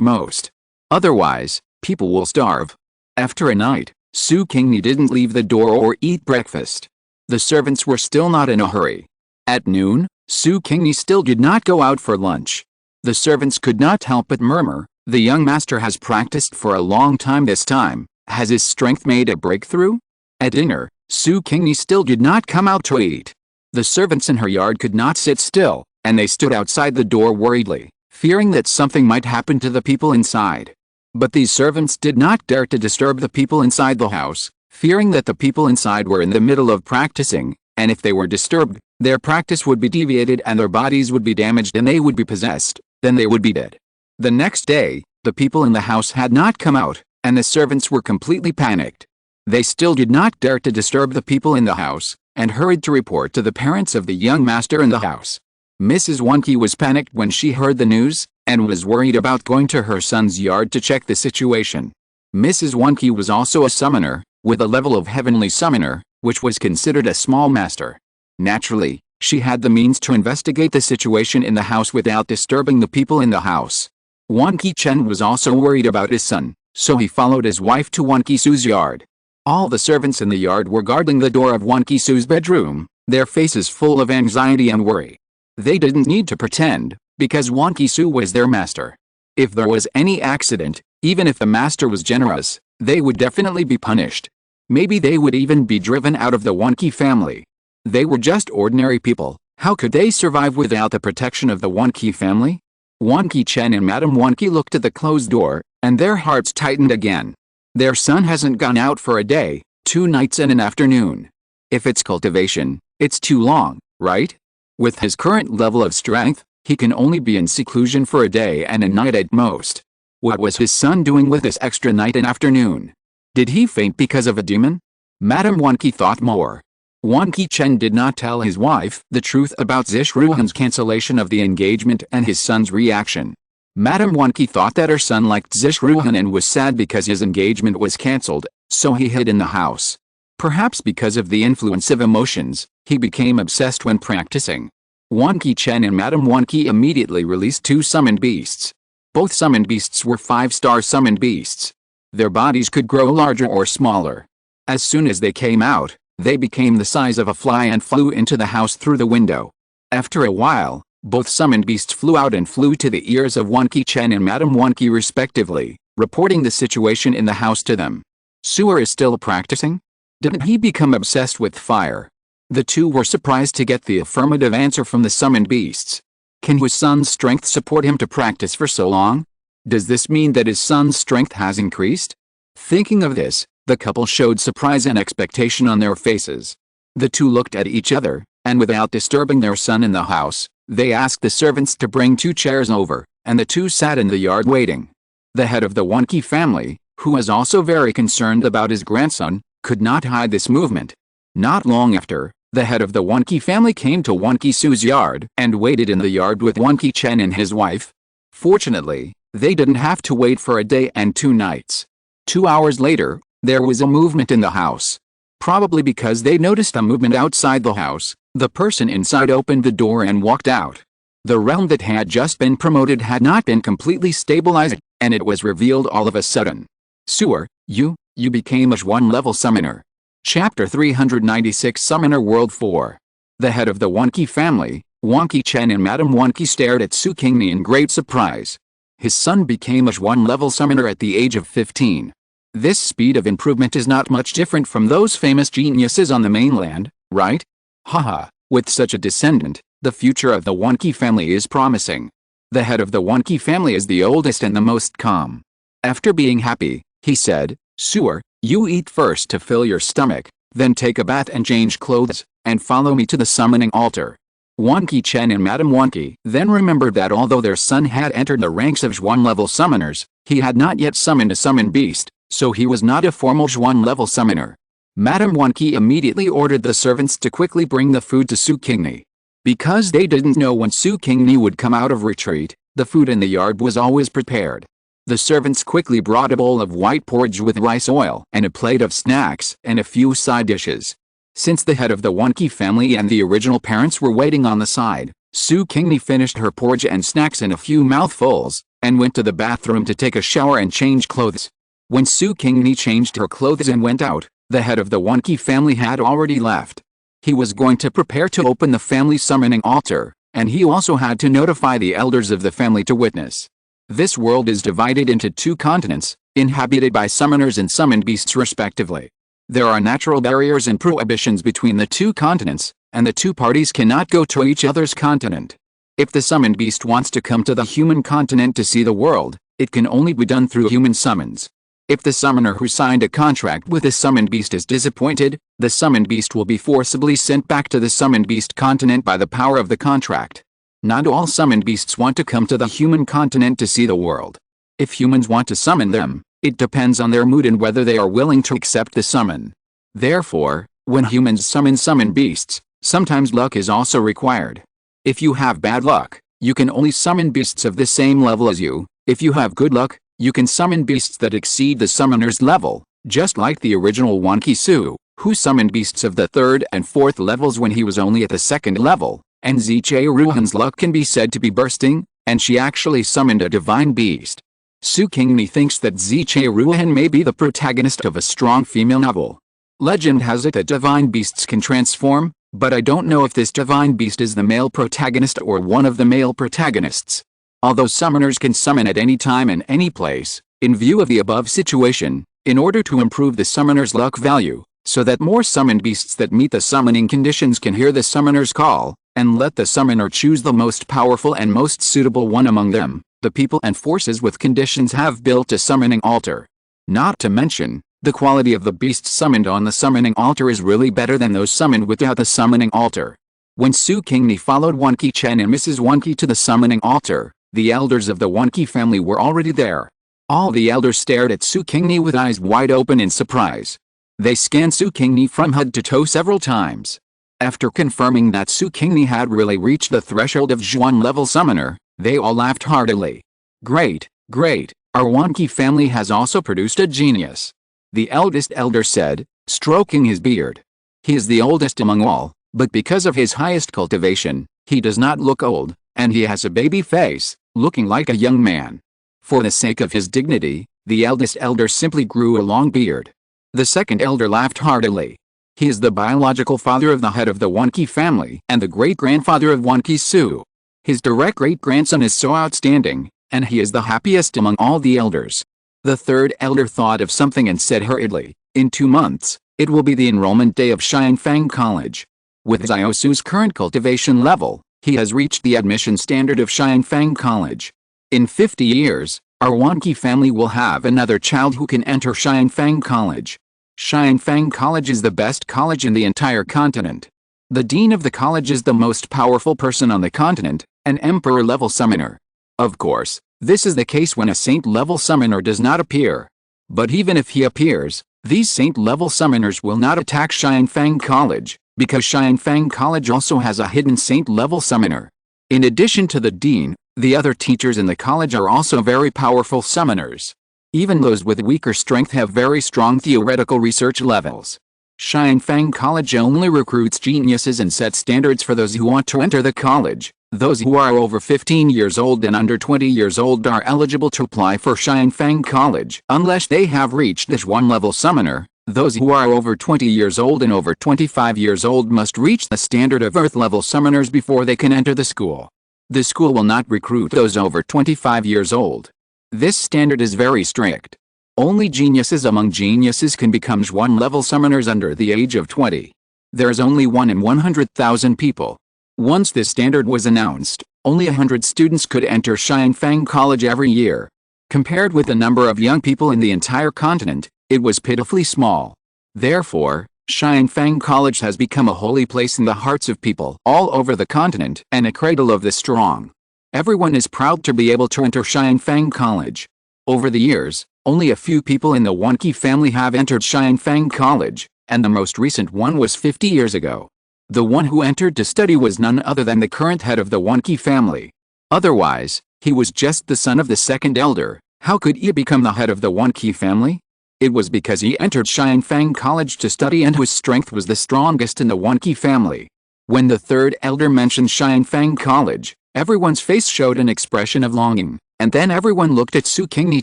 most. Otherwise, people will starve. After a night, Su Qingni didn't leave the door or eat breakfast. The servants were still not in a hurry. At noon, Su Qingni still did not go out for lunch. The servants could not help but murmur, "The young master has practiced for a long time this time. Has his strength made a breakthrough?" At dinner, Su Qingni still did not come out to eat. The servants in her yard could not sit still, and they stood outside the door worriedly, fearing that something might happen to the people inside. But these servants did not dare to disturb the people inside the house, fearing that the people inside were in the middle of practicing, and if they were disturbed, their practice would be deviated and their bodies would be damaged and they would be possessed, then they would be dead. The next day, the people in the house had not come out, and the servants were completely panicked. They still did not dare to disturb the people in the house, and hurried to report to the parents of the young master in the house. Mrs. Wanqi was panicked when she heard the news, and was worried about going to her son's yard to check the situation. Mrs. Wanqi was also a summoner, with a level of heavenly summoner, which was considered a small master. Naturally, she had the means to investigate the situation in the house without disturbing the people in the house. Wanqi Chen was also worried about his son, so he followed his wife to Wanqi Su's yard. All the servants in the yard were guarding the door of Wan Qisu's bedroom, their faces full of anxiety and worry. They didn't need to pretend, because Wan Qisu was their master. If there was any accident, even if the master was generous, they would definitely be punished. Maybe they would even be driven out of the Wan Qi family. They were just ordinary people. How could they survive without the protection of the Wan Qi family? Wan Qichen and Madame Wan Qi looked at the closed door, and their hearts tightened again. Their son hasn't gone out for a day, 2 nights and an afternoon. If it's cultivation, it's too long, right? With his current level of strength, he can only be in seclusion for a day and a night at most. What was his son doing with this extra night and afternoon? Did he faint because of a demon? Madame Wan Qi thought more. Wan Qichen did not tell his wife the truth about Zishruhan's cancellation of the engagement and his son's reaction. Madame Wan Qi thought that her son liked Zishruhan and was sad because his engagement was cancelled, so he hid in the house. Perhaps because of the influence of emotions, he became obsessed when practicing. Wan Qichen and Madame Wan Qi immediately released 2 summoned beasts. Both summoned beasts were 5-star summoned beasts. Their bodies could grow larger or smaller. As soon as they came out, they became the size of a fly and flew into the house through the window. After a while, both summoned beasts flew out and flew to the ears of Wan Qichen and Madame Wan Qi respectively, reporting the situation in the house to them. Suer is still practicing? Didn't he become obsessed with fire? The two were surprised to get the affirmative answer from the summoned beasts. Can his son's strength support him to practice for so long? Does this mean that his son's strength has increased? Thinking of this, the couple showed surprise and expectation on their faces. The two looked at each other, and without disturbing their son in the house, they asked the servants to bring 2 chairs over, and the two sat in the yard waiting. The head of the Wan Qi family, who was also very concerned about his grandson, could not hide this movement. Not long after, the head of the Wan Qi family came to Wan Qisu's yard and waited in the yard with Wan Qichen and his wife. Fortunately, they didn't have to wait for a day and 2 nights. 2 hours later, there was a movement in the house. Probably because they noticed a movement outside the house, the person inside opened the door and walked out. The realm that had just been promoted had not been completely stabilized, and it was revealed all of a sudden. Suer, you became a 1-level summoner. Chapter 396 Summoner World 4. The head of the Wan Qi family, Wan Qichen and Madame Wan Qi stared at Su Qingni in great surprise. His son became a 1-level summoner at the age of 15. This speed of improvement is not much different from those famous geniuses on the mainland, right? Haha, with such a descendant, the future of the Wan Qi family is promising. The head of the Wan Qi family is the oldest and the most calm. After being happy, he said, Suer, you eat first to fill your stomach, then take a bath and change clothes, and follow me to the summoning altar. Wan Qichen and Madame Wan Qi then remembered that although their son had entered the ranks of 1-level summoners, he had not yet summoned a summoned beast, so he was not a formal 1-level summoner. Madame Wan Qi immediately ordered the servants to quickly bring the food to Su Qingni. Because they didn't know when Su Qingni would come out of retreat, the food in the yard was always prepared. The servants quickly brought a bowl of white porridge with rice oil and a plate of snacks and a few side dishes. Since the head of the Wan Qi family and the original parents were waiting on the side, Su Qingni finished her porridge and snacks in a few mouthfuls, and went to the bathroom to take a shower and change clothes. When Su Qingni changed her clothes and went out, the head of the Wan Qi family had already left. He was going to prepare to open the family summoning altar, and he also had to notify the elders of the family to witness. This world is divided into 2 continents, inhabited by summoners and summoned beasts respectively. There are natural barriers and prohibitions between the 2 continents, and the 2 parties cannot go to each other's continent. If the summoned beast wants to come to the human continent to see the world, it can only be done through human summons. If the summoner who signed a contract with the summoned beast is disappointed, the summoned beast will be forcibly sent back to the summoned beast continent by the power of the contract. Not all summoned beasts want to come to the human continent to see the world. If humans want to summon them, it depends on their mood and whether they are willing to accept the summon. Therefore, when humans summon summoned beasts, sometimes luck is also required. If you have bad luck, you can only summon beasts of the same level as you. If you have good luck, you can summon beasts that exceed the summoner's level, just like the original Wan Qisu, who summoned beasts of the 3rd and 4th levels when he was only at the 2nd level, and Ziche Ruhan's luck can be said to be bursting, and she actually summoned a divine beast. Su Qingni thinks that Ziche Ruohan may be the protagonist of a strong female novel. Legend has it that divine beasts can transform, but I don't know if this divine beast is the male protagonist or one of the male protagonists. Although summoners can summon at any time and any place, in view of the above situation, in order to improve the summoner's luck value, so that more summoned beasts that meet the summoning conditions can hear the summoner's call, and let the summoner choose the most powerful and most suitable one among them, the people and forces with conditions have built a summoning altar. Not to mention, the quality of the beasts summoned on the summoning altar is really better than those summoned without the summoning altar. When Su Qingni followed Wanqi Chen and Mrs. Wanqi to the summoning altar, the elders of the Wanqi family were already there. All the elders stared at Su Qingni with eyes wide open in surprise. They scanned Su Qingni from head to toe several times. After confirming that Su Qingni had really reached the threshold of Zhuan level summoner, they all laughed heartily. Great, great, our Wanqi family has also produced a genius. The eldest elder said, stroking his beard. He is the oldest among all, but because of his highest cultivation, he does not look old, and he has a baby face, looking like a young man. For the sake of his dignity, the eldest elder simply grew a long beard. The second elder laughed heartily. He is the biological father of the head of the Wanqi family and the great-grandfather of Wanqi Su. His direct great-grandson is so outstanding, and he is the happiest among all the elders. The third elder thought of something and said hurriedly, in 2 months, it will be the enrollment day of Xianfang College. With Xiao Su's current cultivation level, he has reached the admission standard of Xianfang College. In 50 years, our Wanqi family will have another child who can enter Xianfang College. Xianfang College is the best college in the entire continent. The dean of the college is the most powerful person on the continent, an emperor-level summoner. Of course, this is the case when a saint-level summoner does not appear. But even if he appears, these saint-level summoners will not attack Xianfang College, because Xianfang College also has a hidden saint-level summoner. In addition to the dean, the other teachers in the college are also very powerful summoners. Even those with weaker strength have very strong theoretical research levels. Xianfang College only recruits geniuses and sets standards for those who want to enter the college. Those who are over 15 years old and under 20 years old are eligible to apply for Xianfang College unless they have reached this one-level summoner. Those who are over 20 years old and over 25 years old must reach the standard of Earth-level summoners before they can enter the school. The school will not recruit those over 25 years old. This standard is very strict. Only geniuses among geniuses can become one-level summoners under the age of 20. There is only 1 in 100,000 people. Once this standard was announced, only 100 students could enter Xianfang College every year. Compared with the number of young people in the entire continent, it was pitifully small. Therefore, Xianfang College has become a holy place in the hearts of people all over the continent and a cradle of the strong. Everyone is proud to be able to enter Xianfang College. Over the years, only a few people in the Wanqi family have entered Xianfang College, and the most recent one was 50 years ago. The one who entered to study was none other than the current head of the Wanqi family. Otherwise, he was just the son of the second elder. How could he become the head of the Wanqi family? It was because he entered Xianfang College to study and whose strength was the strongest in the Wanqi family. When the third elder mentioned Xianfang College, everyone's face showed an expression of longing, and then everyone looked at Su Qingni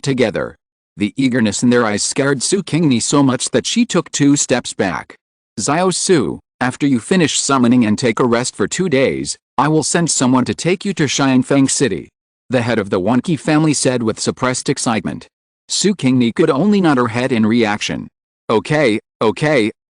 together. The eagerness in their eyes scared Su Qingni so much that she took 2 steps back. Xiao Su, after you finish summoning and take a rest for 2 days, I will send someone to take you to Xianfang City. The head of the Wanqi family said with suppressed excitement. Su Qingni could only nod her head in reaction. Okay,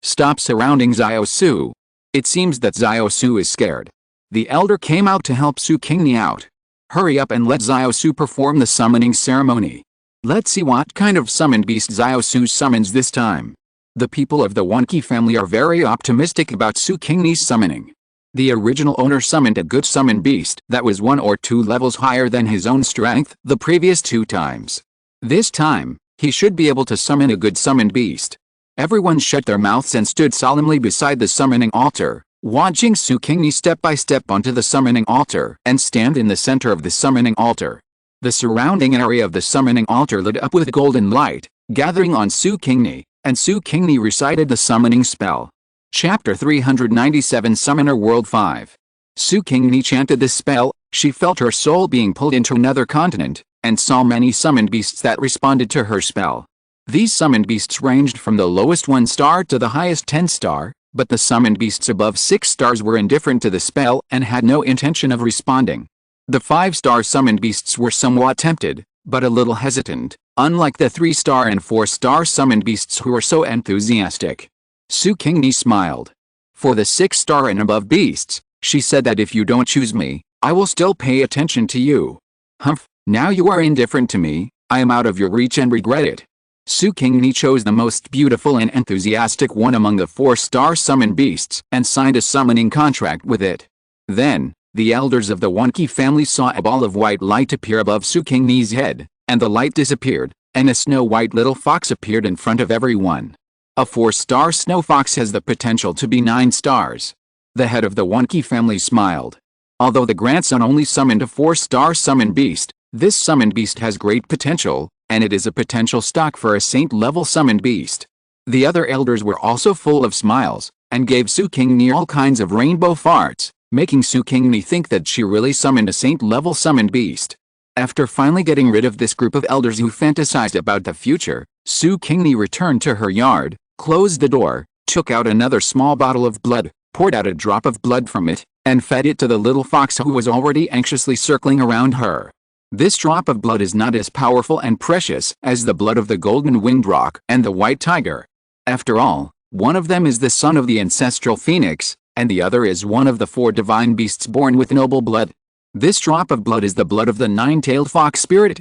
stop surrounding Xiao Su. It seems that Xiao Su is scared. The elder came out to help Su Qingni out. Hurry up and let Xiao Su perform the summoning ceremony. Let's see what kind of summoned beast Xiao Su summons this time. The people of the Wanqi family are very optimistic about Su Qingni's summoning. The original owner summoned a good summoned beast that was 1 or 2 levels higher than his own strength the previous 2 times. This time, he should be able to summon a good summoned beast. Everyone shut their mouths and stood solemnly beside the summoning altar, watching Su Qingni step by step onto the summoning altar and stand in the center of the summoning altar. The surrounding area of the summoning altar lit up with golden light, gathering on Su Qingni, and Su Qingni recited the summoning spell. Chapter 397 Summoner World 5. Su Qingni chanted this spell. She felt her soul being pulled into another continent, and saw many summoned beasts that responded to her spell. These summoned beasts ranged from the lowest 1 star to the highest 10 star, but the summoned beasts above 6 stars were indifferent to the spell and had no intention of responding. The 5-star summoned beasts were somewhat tempted, but a little hesitant, unlike the 3-star and 4-star summoned beasts who were so enthusiastic. Su Qingni smiled. For the 6-star and above beasts, she said that if you don't choose me, I will still pay attention to you. Humph, now you are indifferent to me, I am out of your reach and regret it. Su Qingni chose the most beautiful and enthusiastic one among the 4-star summoned beasts and signed a summoning contract with it. Then, the elders of the Wanqi family saw a ball of white light appear above Su Qingni's head, and the light disappeared, and a snow-white little fox appeared in front of everyone. A 4-star snow fox has the potential to be 9 stars. The head of the Wanqi family smiled. Although the grandson only summoned a 4-star summoned beast, this summoned beast has great potential, and it is a potential stock for a saint-level summoned beast. The other elders were also full of smiles, and gave Su Qingni all kinds of rainbow farts, making Su Qingni think that she really summoned a saint-level summoned beast. After finally getting rid of this group of elders who fantasized about the future, Su Qingni returned to her yard, closed the door, took out another small bottle of blood, poured out a drop of blood from it, and fed it to the little fox who was already anxiously circling around her. This drop of blood is not as powerful and precious as the blood of the golden-winged roc and the white tiger. After all, one of them is the son of the ancestral phoenix, and the other is one of the 4 divine beasts born with noble blood. This drop of blood is the blood of the 9-tailed fox spirit,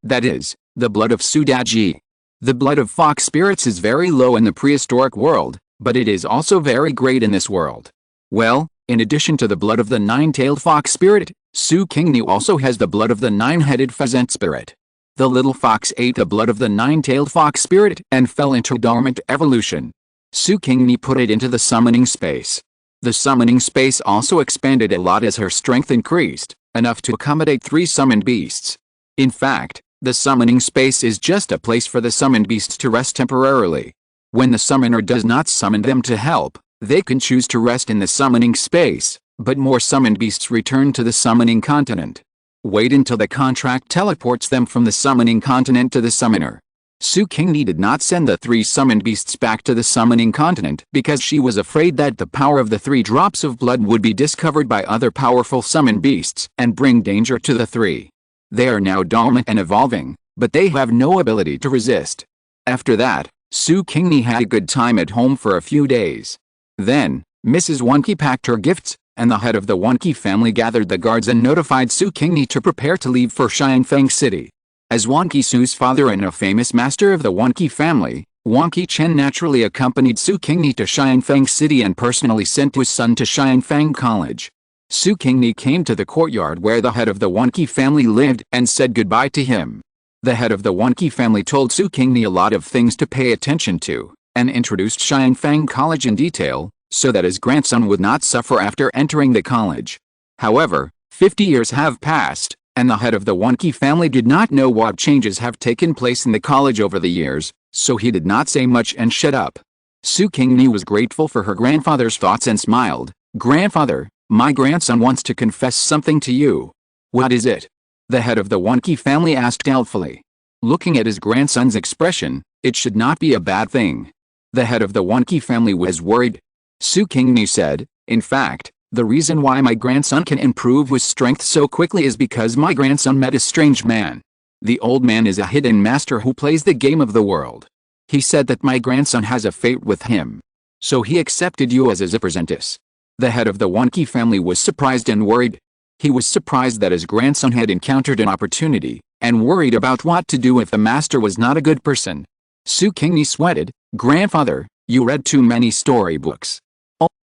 that is, the blood of Su Daji. The blood of fox spirits is very low in the prehistoric world, but it is also very great in this world. Well, in addition to the blood of the 9-tailed fox spirit, Su Qingni also has the blood of the 9-headed pheasant spirit. The little fox ate the blood of the 9-tailed fox spirit and fell into dormant evolution. Su Qingni put it into the summoning space. The summoning space also expanded a lot as her strength increased, enough to accommodate 3 summoned beasts. In fact, the summoning space is just a place for the summoned beasts to rest temporarily. When the summoner does not summon them to help, they can choose to rest in the summoning space, but more summoned beasts return to the summoning continent. Wait until the contract teleports them from the summoning continent to the summoner. Su Qingni did not send the 3 summoned beasts back to the summoning continent because she was afraid that the power of the 3 drops of blood would be discovered by other powerful summoned beasts and bring danger to the 3. They are now dormant and evolving, but they have no ability to resist. After that, Su Qingni had a good time at home for a few days. Then, Mrs. Wanqi packed her gifts, and the head of the Wanqi family gathered the guards and notified Su Qingni to prepare to leave for Xianfeng City. As Wanqi Su's father and a famous master of the Wanqi family, Wanqi Chen naturally accompanied Su Qingni to Xianfeng City and personally sent his son to Xianfeng College. Su Qingni came to the courtyard where the head of the Wanqi family lived and said goodbye to him. The head of the Wanqi family told Su Qingni a lot of things to pay attention to, and introduced Xianfeng College in detail, so that his grandson would not suffer after entering the college. However, 50 years have passed, and the head of the Wanqi family did not know what changes have taken place in the college over the years, so he did not say much and shut up. Su Qingni was grateful for her grandfather's thoughts and smiled. "Grandfather, my grandson wants to confess something to you." "What is it?" the head of the Wanqi family asked doubtfully. Looking at his grandson's expression, it should not be a bad thing. The head of the Wanqi family was worried. Su Qingni said, "In fact, the reason why my grandson can improve his strength so quickly is because my grandson met a strange man. The old man is a hidden master who plays the game of the world. He said that my grandson has a fate with him. So he accepted you as his apprentice." The head of the Wanqi family was surprised and worried. He was surprised that his grandson had encountered an opportunity, and worried about what to do if the master was not a good person. Su Qingni sweated. "Grandfather, you read too many storybooks."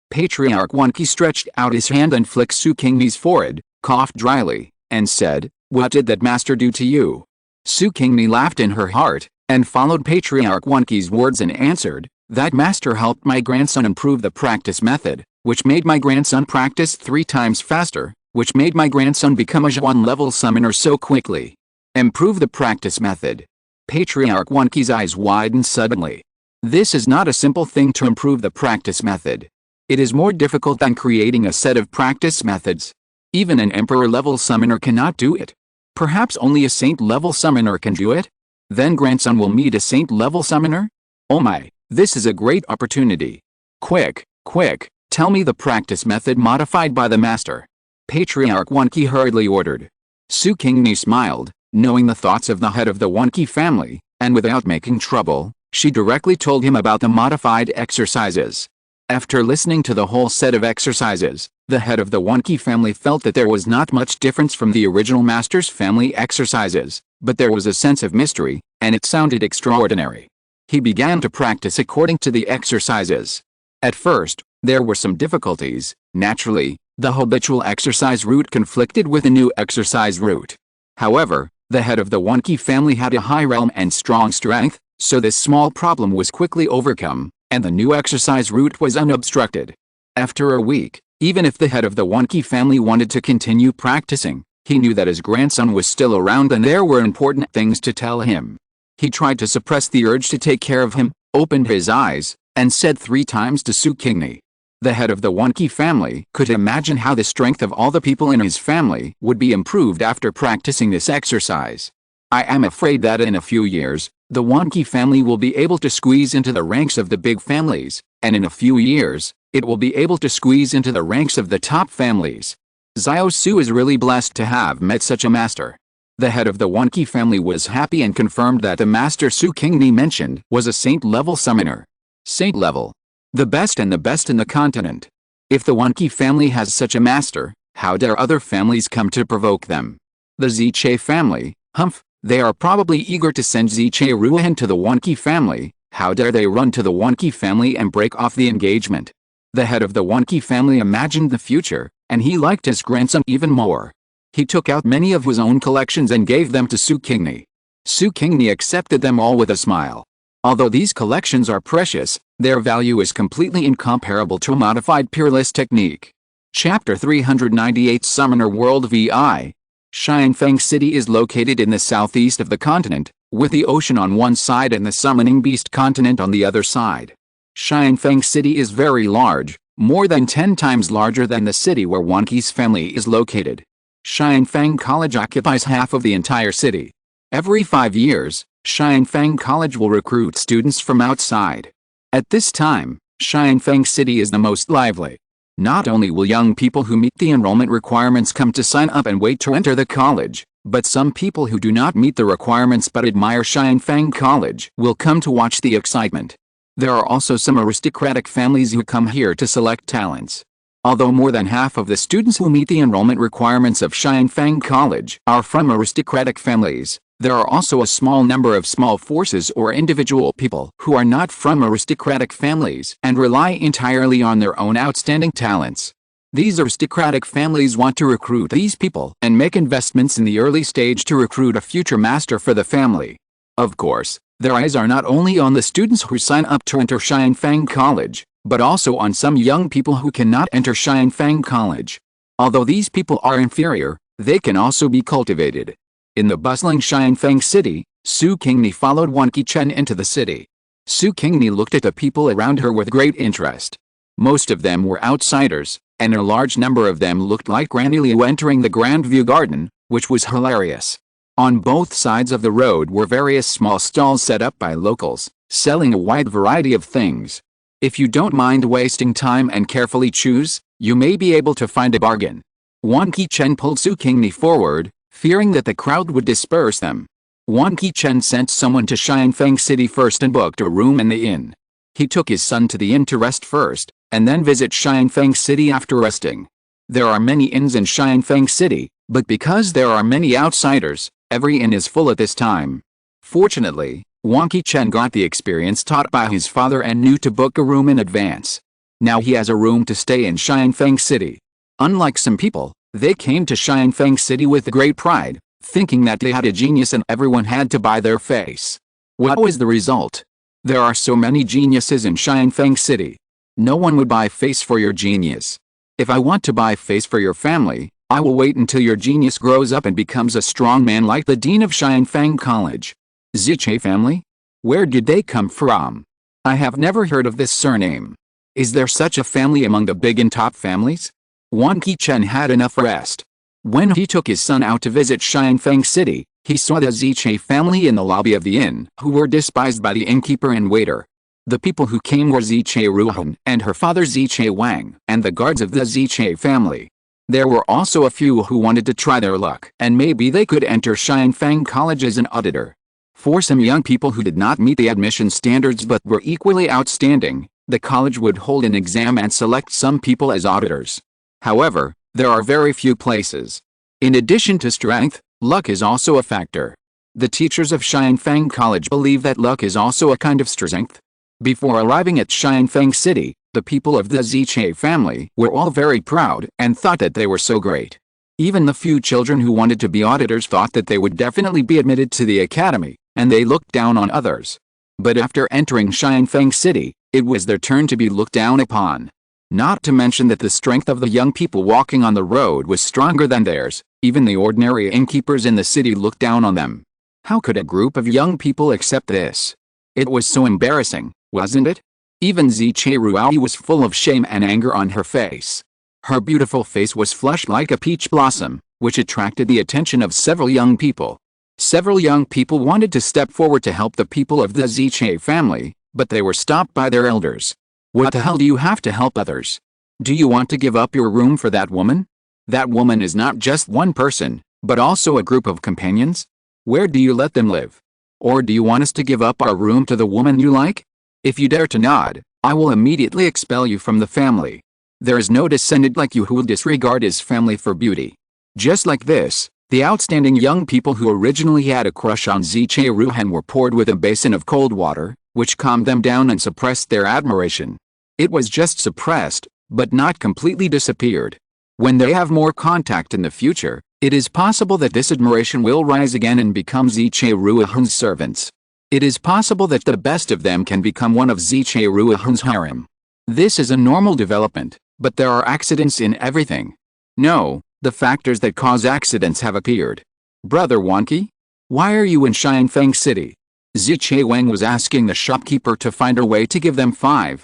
Patriarch Wanqi stretched out his hand and flicked Su Qingni's forehead, coughed dryly, and said, "What did that master do to you?" Su Qingni laughed in her heart, and followed Patriarch Wanqi's words and answered, "That master helped my grandson improve the practice method, which made my grandson practice 3 times faster, which made my grandson become a Zhuan-level summoner so quickly." Improve the practice method. Patriarch Wanqi's eyes widened suddenly. This is not a simple thing to improve the practice method. It is more difficult than creating a set of practice methods. Even an emperor-level summoner cannot do it. Perhaps only a saint-level summoner can do it? Then grandson will meet a saint-level summoner? Oh my, this is a great opportunity. Quick, quick, tell me the practice method modified by the master. Patriarch Wanqi hurriedly ordered. Su Qingni smiled, knowing the thoughts of the head of the Wanqi family, and without making trouble, she directly told him about the modified exercises. After listening to the whole set of exercises, the head of the Wanqi family felt that there was not much difference from the original master's family exercises, but there was a sense of mystery, and it sounded extraordinary. He began to practice according to the exercises. At first, there were some difficulties. Naturally, the habitual exercise route conflicted with the new exercise route. However, the head of the Wanqi family had a high realm and strong strength, so this small problem was quickly overcome, and the new exercise route was unobstructed. After a week, even if the head of the Wanqi family wanted to continue practicing, he knew that his grandson was still around and there were important things to tell him. He tried to suppress the urge to take care of him, opened his eyes, and said 3 times to Su Qingni. The head of the Wanqi family could imagine how the strength of all the people in his family would be improved after practicing this exercise. I am afraid that in a few years, the Wanqi family will be able to squeeze into the ranks of the big families, and in a few years, it will be able to squeeze into the ranks of the top families. Xiao Su is really blessed to have met such a master. The head of the Wanqi family was happy and confirmed that the master Su Qingni mentioned was a saint-level summoner. Saint level. The best in the continent. If the Wanqi family has such a master, how dare other families come to provoke them? The Ziche family, humph, they are probably eager to send Ziche Ruohan to the Wanqi family. How dare they run to the Wanqi family and break off the engagement? The head of the Wanqi family imagined the future, and he liked his grandson even more. He took out many of his own collections and gave them to Su Qingni. Su Qingni accepted them all with a smile. Although these collections are precious, their value is completely incomparable to a modified peerless technique. Chapter 398 Summoner World VI. Xianfeng City is located in the southeast of the continent, with the ocean on one side and the summoning beast continent on the other side. Xianfeng City is very large, more than 10 times larger than the city where Wanqi's family is located. Xianfeng College occupies half of the entire city. Every 5 years, Xianfeng College will recruit students from outside. At this time, Xianfeng City is the most lively. Not only will young people who meet the enrollment requirements come to sign up and wait to enter the college, but some people who do not meet the requirements but admire Xianfeng College will come to watch the excitement. There are also some aristocratic families who come here to select talents. Although more than half of the students who meet the enrollment requirements of Xianfeng College are from aristocratic families, there are also a small number of small forces or individual people who are not from aristocratic families and rely entirely on their own outstanding talents. These aristocratic families want to recruit these people and make investments in the early stage to recruit a future master for the family. Of course, their eyes are not only on the students who sign up to enter Xianfeng College, but also on some young people who cannot enter Xianfeng College. Although these people are inferior, they can also be cultivated. In the bustling Xianfeng City, Su Qingni followed Wanqi Chen into the city. Su Qingni looked at the people around her with great interest. Most of them were outsiders, and a large number of them looked like Granny Liu entering the Grand View Garden, which was hilarious. On both sides of the road were various small stalls set up by locals, selling a wide variety of things. If you don't mind wasting time and carefully choose, you may be able to find a bargain. Wanqi Chen pulled Su Qingni forward, fearing that the crowd would disperse them. Wanqi Chen sent someone to Xianfeng City first and booked a room in the inn. He took his son to the inn to rest first, and then visit Xianfeng City after resting. There are many inns in Xianfeng City, but because there are many outsiders, every inn is full at this time. Fortunately, Wanqi Chen got the experience taught by his father and knew to book a room in advance. Now he has a room to stay in Xianfeng City. Unlike some people, they came to Xianfeng City with great pride, thinking that they had a genius and everyone had to buy their face. What was the result? There are so many geniuses in Xianfeng City. No one would buy face for your genius. If I want to buy face for your family, I will wait until your genius grows up and becomes a strong man like the dean of Xianfeng College. Ziche family? Where did they come from? I have never heard of this surname. Is there such a family among the big and top families? Wanqi Chen had enough rest. When he took his son out to visit Xianfeng City, he saw the Ziche family in the lobby of the inn, who were despised by the innkeeper and waiter. The people who came were Ziche Ruhan and her father Ziche Wang, and the guards of the Ziche family. There were also a few who wanted to try their luck, and maybe they could enter Xianfeng College as an auditor. For some young people who did not meet the admission standards but were equally outstanding, the college would hold an exam and select some people as auditors. However, there are very few places. In addition to strength, luck is also a factor. The teachers of Xianfeng College believe that luck is also a kind of strength. Before arriving at Xianfeng City, the people of the Ziche family were all very proud and thought that they were so great. Even the few children who wanted to be auditors thought that they would definitely be admitted to the academy, and they looked down on others. But after entering Xianfeng City, it was their turn to be looked down upon. Not to mention that the strength of the young people walking on the road was stronger than theirs. Even the ordinary innkeepers in the city looked down on them. How could a group of young people accept this? It was so embarrassing, wasn't it? Even Ziche Ruai was full of shame and anger on her face. Her beautiful face was flushed like a peach blossom, which attracted the attention of several young people. Several young people wanted to step forward to help the people of the Ziche family, but they were stopped by their elders. What the hell do you have to help others? Do you want to give up your room for that woman? That woman is not just one person, but also a group of companions? Where do you let them live? Or do you want us to give up our room to the woman you like? If you dare to nod, I will immediately expel you from the family. There is no descendant like you who will disregard his family for beauty. Just like this, the outstanding young people who originally had a crush on Ziche Ruhan were poured with a basin of cold water, which calmed them down and suppressed their admiration. It was just suppressed, but not completely disappeared. When they have more contact in the future, it is possible that this admiration will rise again and become Ziche Ruhan's servants. It is possible that the best of them can become one of Ziche Ruhan's harem. This is a normal development, but there are accidents in everything. No, the factors that cause accidents have appeared. Brother Wanqi? Why are you in Xianfeng City? Ziche Wang was asking the shopkeeper to find a way to give them 3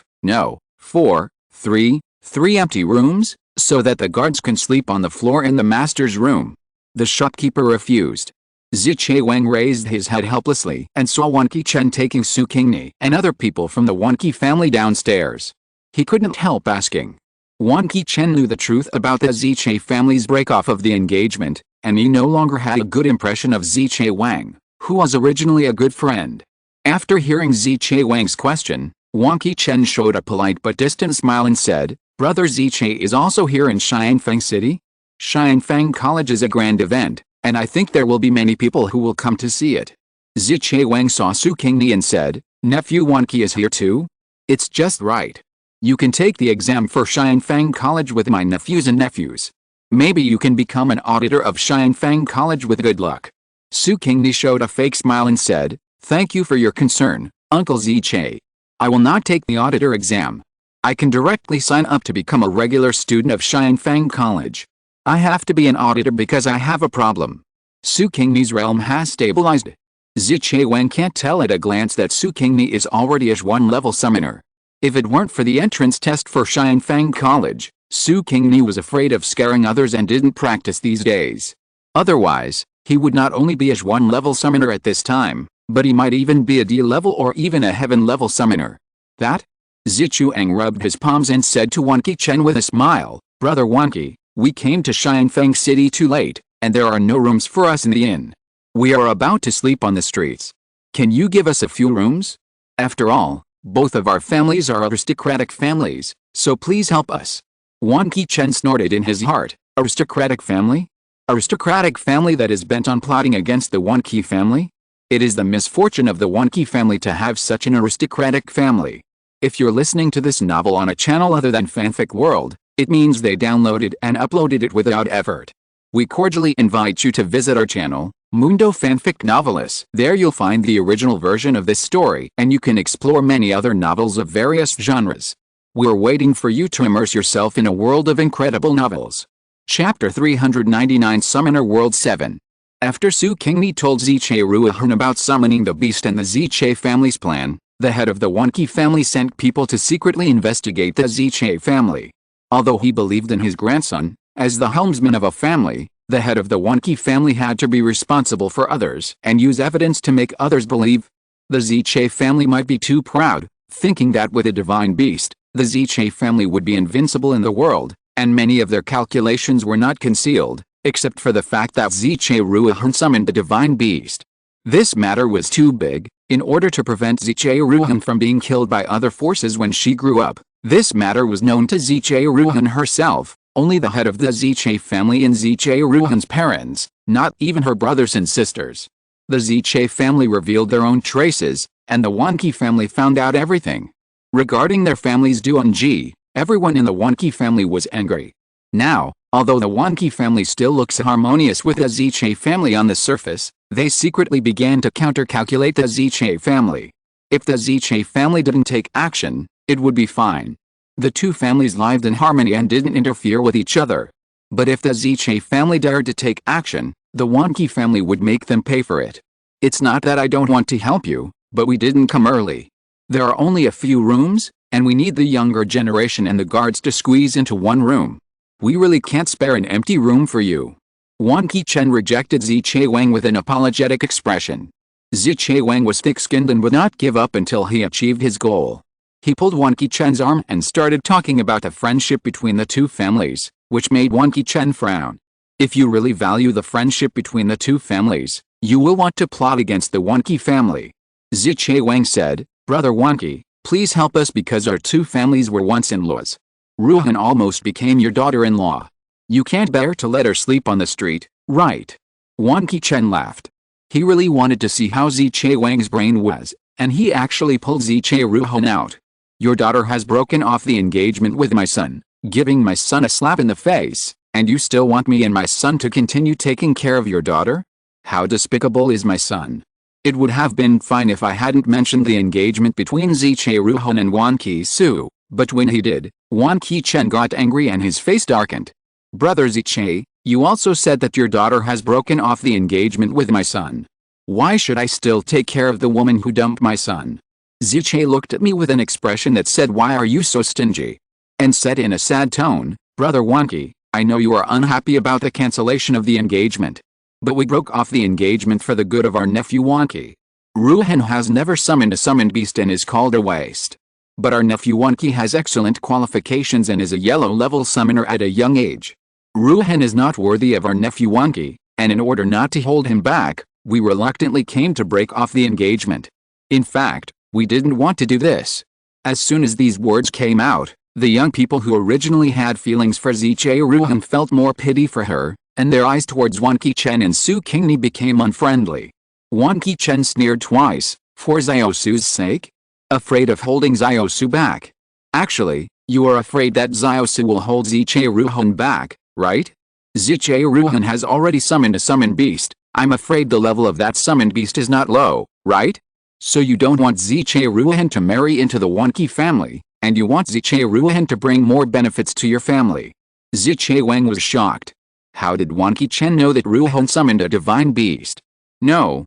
empty rooms, so that the guards can sleep on the floor in the master's room. The shopkeeper refused. Ziche Wang raised his head helplessly and saw Wanqi Chen taking Su Qingni and other people from the Wanqi family downstairs. He couldn't help asking. Wanqi Chen knew the truth about the Ziche family's break-off of the engagement, and he no longer had a good impression of Ziche Wang, who was originally a good friend. After hearing Ziche Wang's question, Wanqi Chen showed a polite but distant smile and said, "Brother Ziche is also here in Xianfeng City? Xianfeng College is a grand event, and I think there will be many people who will come to see it." Ziche Wang saw Su Qingni and said, "Nephew Wanqi is here too? It's just right. You can take the exam for Xianfeng College with my nephews and nephews. Maybe you can become an auditor of Xianfeng College with good luck." Su Qingni showed a fake smile and said, "Thank you for your concern, Uncle Ziche. I will not take the auditor exam. I can directly sign up to become a regular student of Xianfeng College. I have to be an auditor because I have a problem." Su Qingni's realm has stabilized. Ziche Wang can't tell at a glance that Su Qingni is already a Zhuan level summoner. If it weren't for the entrance test for Xianfeng College, Su Qingni was afraid of scaring others and didn't practice these days. Otherwise, he would not only be a Zhuan level summoner at this time, but he might even be a D level or even a heaven level summoner. That? Zichuang rubbed his palms and said to Wanqi Chen with a smile, "Brother Wanqi, we came to Xianfeng City too late, and there are no rooms for us in the inn. We are about to sleep on the streets. Can you give us a few rooms? After all, both of our families are aristocratic families, so please help us." Wanqi Chen snorted in his heart. Aristocratic family? Aristocratic family that is bent on plotting against the Wanqi family? It is the misfortune of the Wanqi family to have such an aristocratic family. If you're listening to this novel on a channel other than Fanfic World, it means they downloaded and uploaded it without effort. We cordially invite you to visit our channel, Mundo Fanfic Novelists. There you'll find the original version of this story, and you can explore many other novels of various genres. We're waiting for you to immerse yourself in a world of incredible novels. Chapter 399 Summoner World 7. After Su Qingni told Ziche Ruhan about summoning the beast and the Ziche family's plan, the head of the Wanqi family sent people to secretly investigate the Ziche family. Although he believed in his grandson, as the helmsman of a family, The head of the Wanqi family had to be responsible for others and use evidence to make others believe. The Ziche family might be too proud, thinking that with a divine beast, the Ziche family would be invincible in the world, and many of their calculations were not concealed, except for the fact that Ziche Ruohan summoned the divine beast. This matter was too big. In order to prevent Ziche Ruohan from being killed by other forces when she grew up, this matter was known to Ziche Ruohan herself. Only the head of the Ziche family and Ziche Ruohan's parents, not even her brothers and sisters. The Ziche family revealed their own traces, and the Wanqi family found out everything. Regarding their family's Duanji, everyone in the Wanqi family was angry. Now, although the Wanqi family still looks harmonious with the Ziche family on the surface, they secretly began to counter-calculate the Ziche family. If the Ziche family didn't take action, it would be fine. The two families lived in harmony and didn't interfere with each other. But if the Ziche family dared to take action, the Wanqi family would make them pay for it. It's not that I don't want to help you, but we didn't come early. There are only a few rooms, and we need the younger generation and the guards to squeeze into one room. We really can't spare an empty room for you. Wanqi Chen rejected Ziche Wang with an apologetic expression. Ziche Wang was thick-skinned and would not give up until he achieved his goal. He pulled Wanqi Chen's arm and started talking about the friendship between the two families, which made Wanqi Chen frown. If you really value the friendship between the two families, you will want to plot against the Wanqi family. Ziche Wang said, Brother Wanqi, please help us because our two families were once in-laws. Ruohan almost became your daughter-in-law. You can't bear to let her sleep on the street, right? Wanqi Chen laughed. He really wanted to see how Ziche Wang's brain was, and he actually pulled Ziche Ruohan out. Your daughter has broken off the engagement with my son, giving my son a slap in the face, and you still want me and my son to continue taking care of your daughter? How despicable is my son? It would have been fine if I hadn't mentioned the engagement between Ziche Ruohan and Wanqi Su, but when he did, Wanqi Chen got angry and his face darkened. Brother Ziche, you also said that your daughter has broken off the engagement with my son. Why should I still take care of the woman who dumped my son? Ziche looked at me with an expression that said, why are you so stingy? And said in a sad tone, Brother Wanqi, I know you are unhappy about the cancellation of the engagement. But we broke off the engagement for the good of our nephew Wanqi. Ruohan has never summoned a summoned beast and is called a waste. But our nephew Wanqi has excellent qualifications and is a yellow-level summoner at a young age. Ruohan is not worthy of our nephew Wanqi, and in order not to hold him back, we reluctantly came to break off the engagement. In fact, we didn't want to do this. As soon as these words came out, the young people who originally had feelings for Ziche Ruohan felt more pity for her, and their eyes towards Wanqi Chen and Su Qingni became unfriendly. Wanqi Chen sneered twice, for Ziosu's sake? Afraid of holding Ziosu back? Actually, you are afraid that Ziosu will hold Ziche Ruohan back, right? Ziche Ruohan has already summoned a summoned beast. I'm afraid the level of that summoned beast is not low, right? So you don't want Ziche Ruohan to marry into the Wanqi family, and you want Ziche Ruohan to bring more benefits to your family. Ziche Wang was shocked. How did Wanqi Chen know that Ruohan summoned a divine beast? No,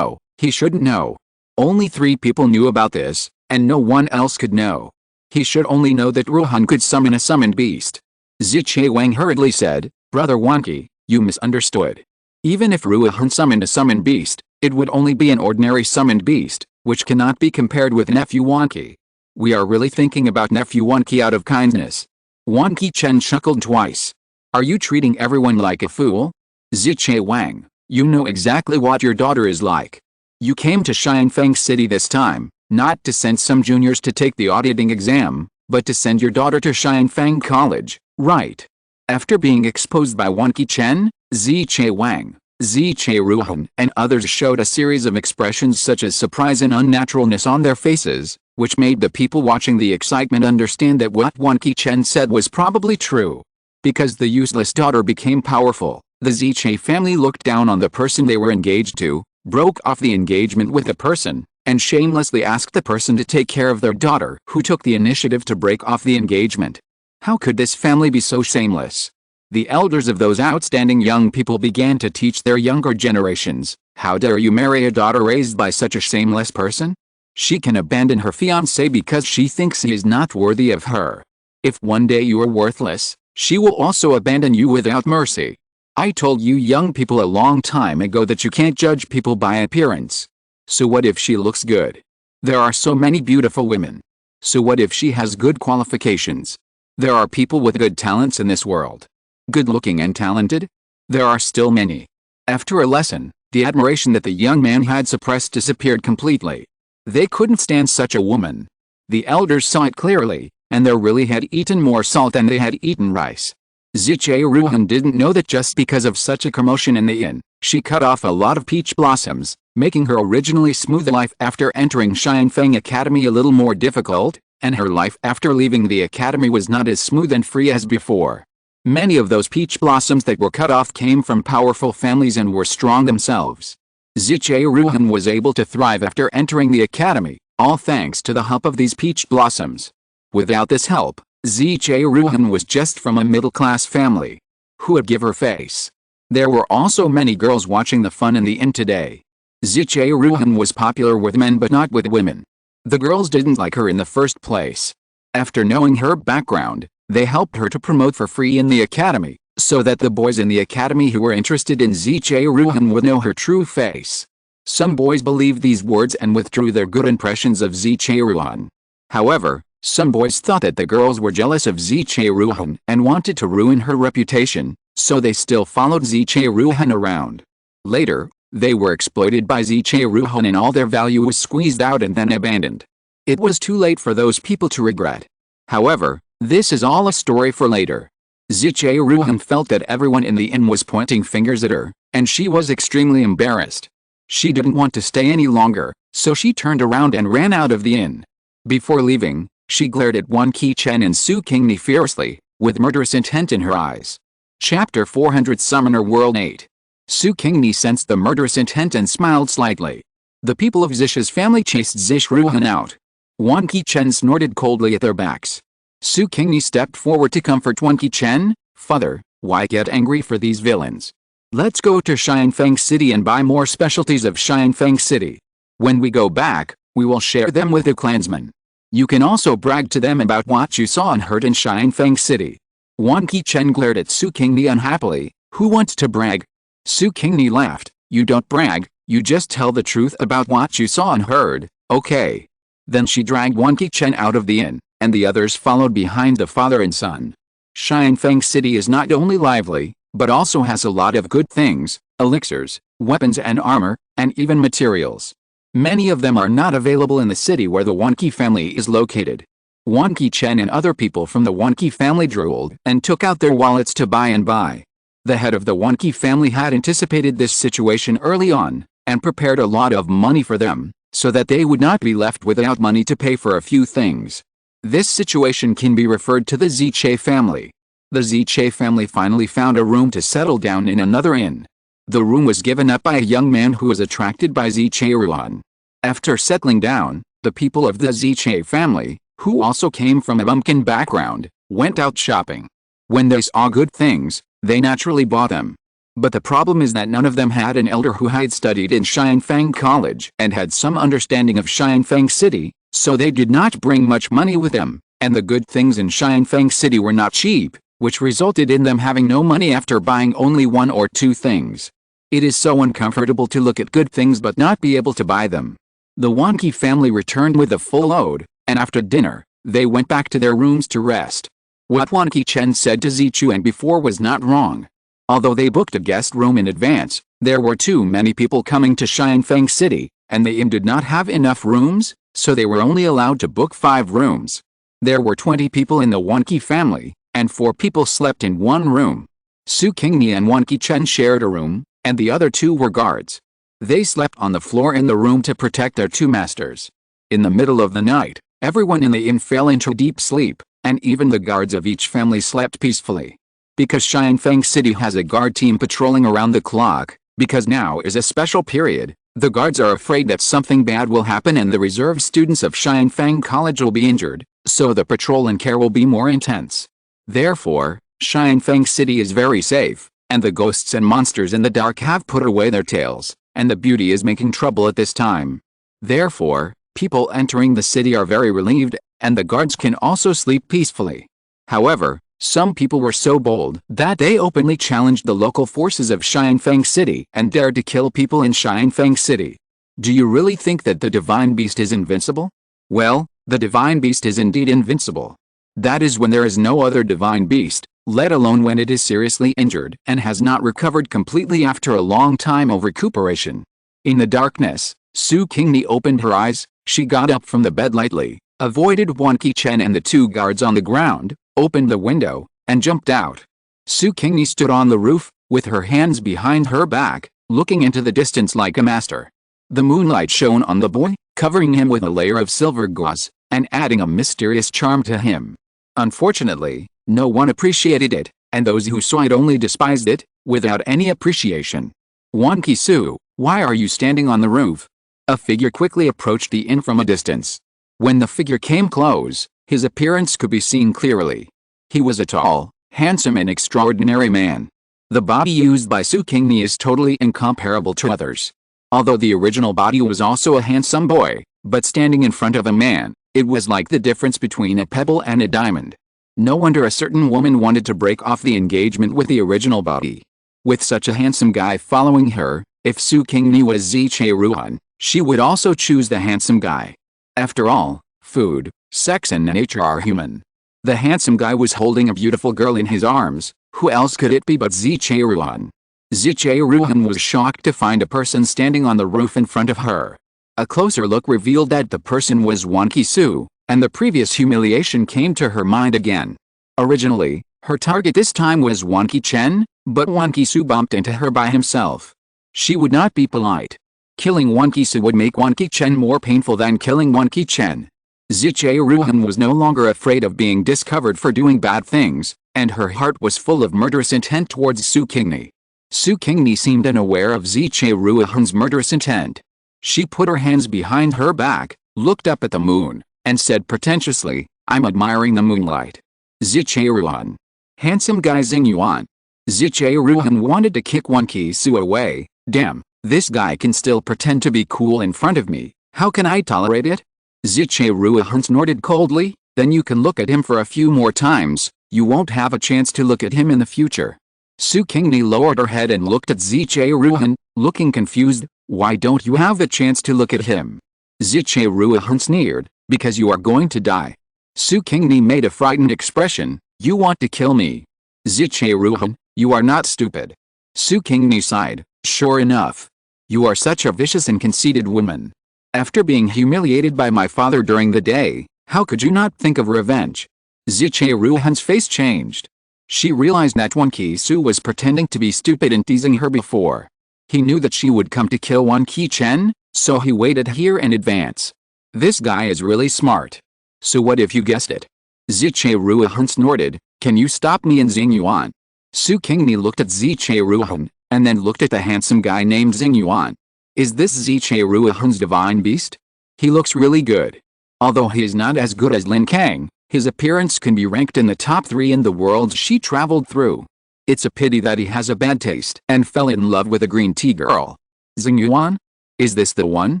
he shouldn't know. Only 3 people knew about this, and no one else could know. He should only know that Ruohan could summon a summoned beast. Ziche Wang hurriedly said, Brother Wanqi, you misunderstood. Even if Ruohan summoned a summoned beast, it would only be an ordinary summoned beast, which cannot be compared with nephew Wanqi. We are really thinking about nephew Wanqi out of kindness. Wanqi Chen chuckled twice. Are you treating everyone like a fool? Ziche Wang, you know exactly what your daughter is like. You came to Xianfeng City this time, not to send some juniors to take the auditing exam, but to send your daughter to Xianfeng College, right? After being exposed by Wanqi Chen, Ziche Wang, Ziche Ruohan and others showed a series of expressions such as surprise and unnaturalness on their faces, which made the people watching the excitement understand that what Wanqi Chen said was probably true. Because the useless daughter became powerful, the Ziche family looked down on the person they were engaged to, broke off the engagement with the person, and shamelessly asked the person to take care of their daughter who took the initiative to break off the engagement. How could this family be so shameless? The elders of those outstanding young people began to teach their younger generations, how dare you marry a daughter raised by such a shameless person? She can abandon her fiancé because she thinks he is not worthy of her. If one day you are worthless, she will also abandon you without mercy. I told you young people a long time ago that you can't judge people by appearance. So what if she looks good? There are so many beautiful women. So what if she has good qualifications? There are people with good talents in this world. Good looking and talented? There are still many. After a lesson, the admiration that the young man had suppressed disappeared completely. They couldn't stand such a woman. The elders saw it clearly, and they really had eaten more salt than they had eaten rice. Ziche Ruhan didn't know that just because of such a commotion in the inn, she cut off a lot of peach blossoms, making her originally smooth life after entering Xianfeng Academy a little more difficult, and her life after leaving the academy was not as smooth and free as before. Many of those peach blossoms that were cut off came from powerful families and were strong themselves. Ziche Ruhan was able to thrive after entering the academy, all thanks to the help of these peach blossoms. Without this help, Ziche Ruhan was just from a middle-class family. Who would give her face? There were also many girls watching the fun in the inn today. Ziche Ruhan was popular with men but not with women. The girls didn't like her in the first place. After knowing her background, they helped her to promote for free in the academy, so that the boys in the academy who were interested in Ziche Ruhan would know her true face. Some boys believed these words and withdrew their good impressions of Ziche Ruhan. However, some boys thought that the girls were jealous of Ziche Ruhan and wanted to ruin her reputation, so they still followed Ziche Ruhan around. Later, they were exploited by Ziche Ruhan and all their value was squeezed out and then abandoned. It was too late for those people to regret. However, this is all a story for later. Ziche Ruhan felt that everyone in the inn was pointing fingers at her, and she was extremely embarrassed. She didn't want to stay any longer, so she turned around and ran out of the inn. Before leaving, she glared at Wan Qichen and Su Qingni fiercely, with murderous intent in her eyes. Chapter 400 Summoner World 8. Su Qingni sensed the murderous intent and smiled slightly. The people of Zish's family chased Ziche Ruhan out. Wan Qichen snorted coldly at their backs. Su Qingni stepped forward to comfort Wan Qichen. Father, why get angry for these villains? Let's go to Xianfeng City and buy more specialties of Xianfeng City. When we go back, we will share them with the clansmen. You can also brag to them about what you saw and heard in Xianfeng City. Wan Qichen glared at Su Qingni unhappily. Who wants to brag? Su Qingni laughed. You don't brag, you just tell the truth about what you saw and heard, okay? Then she dragged Wan Qichen out of the inn, and the others followed behind the father and son. Xianfeng City is not only lively, but also has a lot of good things, elixirs, weapons and armor, and even materials. Many of them are not available in the city where the Wanqi family is located. Wan Qichen and other people from the Wanqi family drooled and took out their wallets to buy and buy. The head of the Wanqi family had anticipated this situation early on, and prepared a lot of money for them, so that they would not be left without money to pay for a few things. This situation can be referred to the Ziche family. The Ziche family finally found a room to settle down in another inn. The room was given up by a young man who was attracted by Ziche Ruhan. After settling down, the people of the Ziche family, who also came from a bumpkin background, went out shopping. When they saw good things, they naturally bought them. But the problem is that none of them had an elder who had studied in Xianfeng College and had some understanding of Xianfeng City, so they did not bring much money with them, and the good things in Xianfeng City were not cheap, which resulted in them having no money after buying only one or two things. It is so uncomfortable to look at good things but not be able to buy them. The Wanqi family returned with a full load, and after dinner, they went back to their rooms to rest. What Wan Qichen said to Zichuan before was not wrong. Although they booked a guest room in advance, there were too many people coming to Xianfeng City, and the inn did not have enough rooms, so they were only allowed to book 5 rooms. There were 20 people in the Wanqi family, and 4 people slept in one room. Su Qingni and Wan Qichen shared a room, and the other 2 were guards. They slept on the floor in the room to protect their 2 masters. In the middle of the night, everyone in the inn fell into deep sleep, and even the guards of each family slept peacefully. Because Xianfeng City has a guard team patrolling around the clock, because now is a special period, the guards are afraid that something bad will happen and the reserve students of Xianfeng College will be injured, so the patrol and care will be more intense. Therefore, Xianfeng City is very safe, and the ghosts and monsters in the dark have put away their tails, and the beauty is making trouble at this time. Therefore, people entering the city are very relieved, and the guards can also sleep peacefully. However, Some people were so bold that they openly challenged the local forces of Xianfeng City and dared to kill people in Xianfeng City. Do you really think that the divine beast is invincible? Well, the divine beast is indeed invincible. That is when there is no other divine beast, let alone when it is seriously injured and has not recovered completely after a long time of recuperation. In the darkness, Su Qingni opened her eyes. She got up from the bed lightly, avoided Wan Qichen and the two guards on the ground, opened the window, and jumped out. Su Qingni stood on the roof, with her hands behind her back, looking into the distance like a master. The moonlight shone on the boy, covering him with a layer of silver gauze, and adding a mysterious charm to him. Unfortunately, no one appreciated it, and those who saw it only despised it, without any appreciation. Wan Qisu, why are you standing on the roof? A figure quickly approached the inn from a distance. When the figure came close, his appearance could be seen clearly. He was a tall, handsome and extraordinary man. The body used by Su Qingni is totally incomparable to others. Although the original body was also a handsome boy, but standing in front of a man, it was like the difference between a pebble and a diamond. No wonder a certain woman wanted to break off the engagement with the original body. With such a handsome guy following her, if Su Qingni was Ziche Ruan, she would also choose the handsome guy. After all, food, sex and nature are human. The handsome guy was holding a beautiful girl in his arms. Who else could it be but Ziche Ruan? Ziche Ruan was shocked to find a person standing on the roof in front of her. A closer look revealed that the person was Wan Qisu, and the previous humiliation came to her mind again. Originally, her target this time was Wan Qichen, but Wan Qisu bumped into her by himself. She would not be polite. Killing Wan Qisu would make Wan Qichen more painful than killing Wan Qichen. Ziche Ruan was no longer afraid of being discovered for doing bad things, and her heart was full of murderous intent towards Su Qingni. Su Qingni seemed unaware of Ziche Ruan's murderous intent. She put her hands behind her back, looked up at the moon, and said pretentiously, "I'm admiring the moonlight." Ziche Ruan. Handsome guy Xingyuan. Ziche Ruan wanted to kick Wan Qisu away. Damn, this guy can still pretend to be cool in front of me. How can I tolerate it? Ziche Ruan snorted coldly. Then you can look at him for a few more times. You won't have a chance to look at him in the future. Su Qingni lowered her head and looked at Ziche Ruan, looking confused. Why don't you have the chance to look at him? Ziche Ruan sneered, because you are going to die. Su Qingni made a frightened expression. You want to kill me? Ziche Ruan, you are not stupid. Su Qingni sighed. Sure enough. You are such a vicious and conceited woman. After being humiliated by my father during the day, how could you not think of revenge? Ziche Ruan's face changed. She realized that Wan Qisu was pretending to be stupid and teasing her before. He knew that she would come to kill Wan Qichen, so he waited here in advance. This guy is really smart. So what if you guessed it? Ziche Ruan snorted. Can you stop me in Xingyuan? Su Qingni looked at Ziche Ruan, and then looked at the handsome guy named Xingyuan. Is this Ziche Ruan's divine beast? He looks really good. Although he is not as good as Lin Kang, his appearance can be ranked in the top 3 in the worlds she traveled through. It's a pity that he has a bad taste and fell in love with a green tea girl. Xingyuan? Is this the one?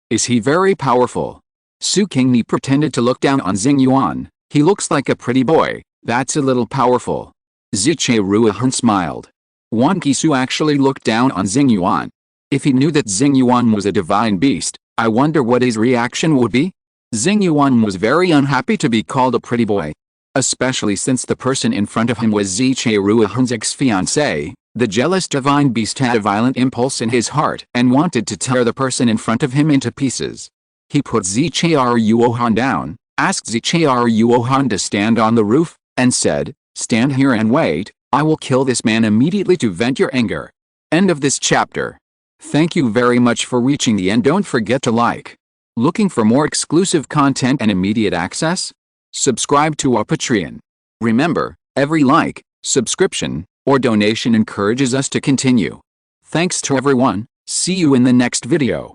Is he very powerful? Su Qingni pretended to look down on Xingyuan. He looks like a pretty boy, that's a little powerful. Ziche Ruan smiled. Wan Qisu actually looked down on Xingyuan. If he knew that Xingyuan was a divine beast, I wonder what his reaction would be? Xingyuan was very unhappy to be called a pretty boy. Especially since the person in front of him was Ziche Ruan's ex-fiancée. The jealous divine beast had a violent impulse in his heart and wanted to tear the person in front of him into pieces. He put Ziche Ruan down, asked Ziche Ruan to stand on the roof, and said, "Stand here and wait, I will kill this man immediately to vent your anger." End of this chapter. Thank you very much for reaching the end. Don't forget to like. Looking for more exclusive content and immediate access? Subscribe to our Patreon. Remember, every like, subscription, or donation encourages us to continue. Thanks to everyone. See you in the next video.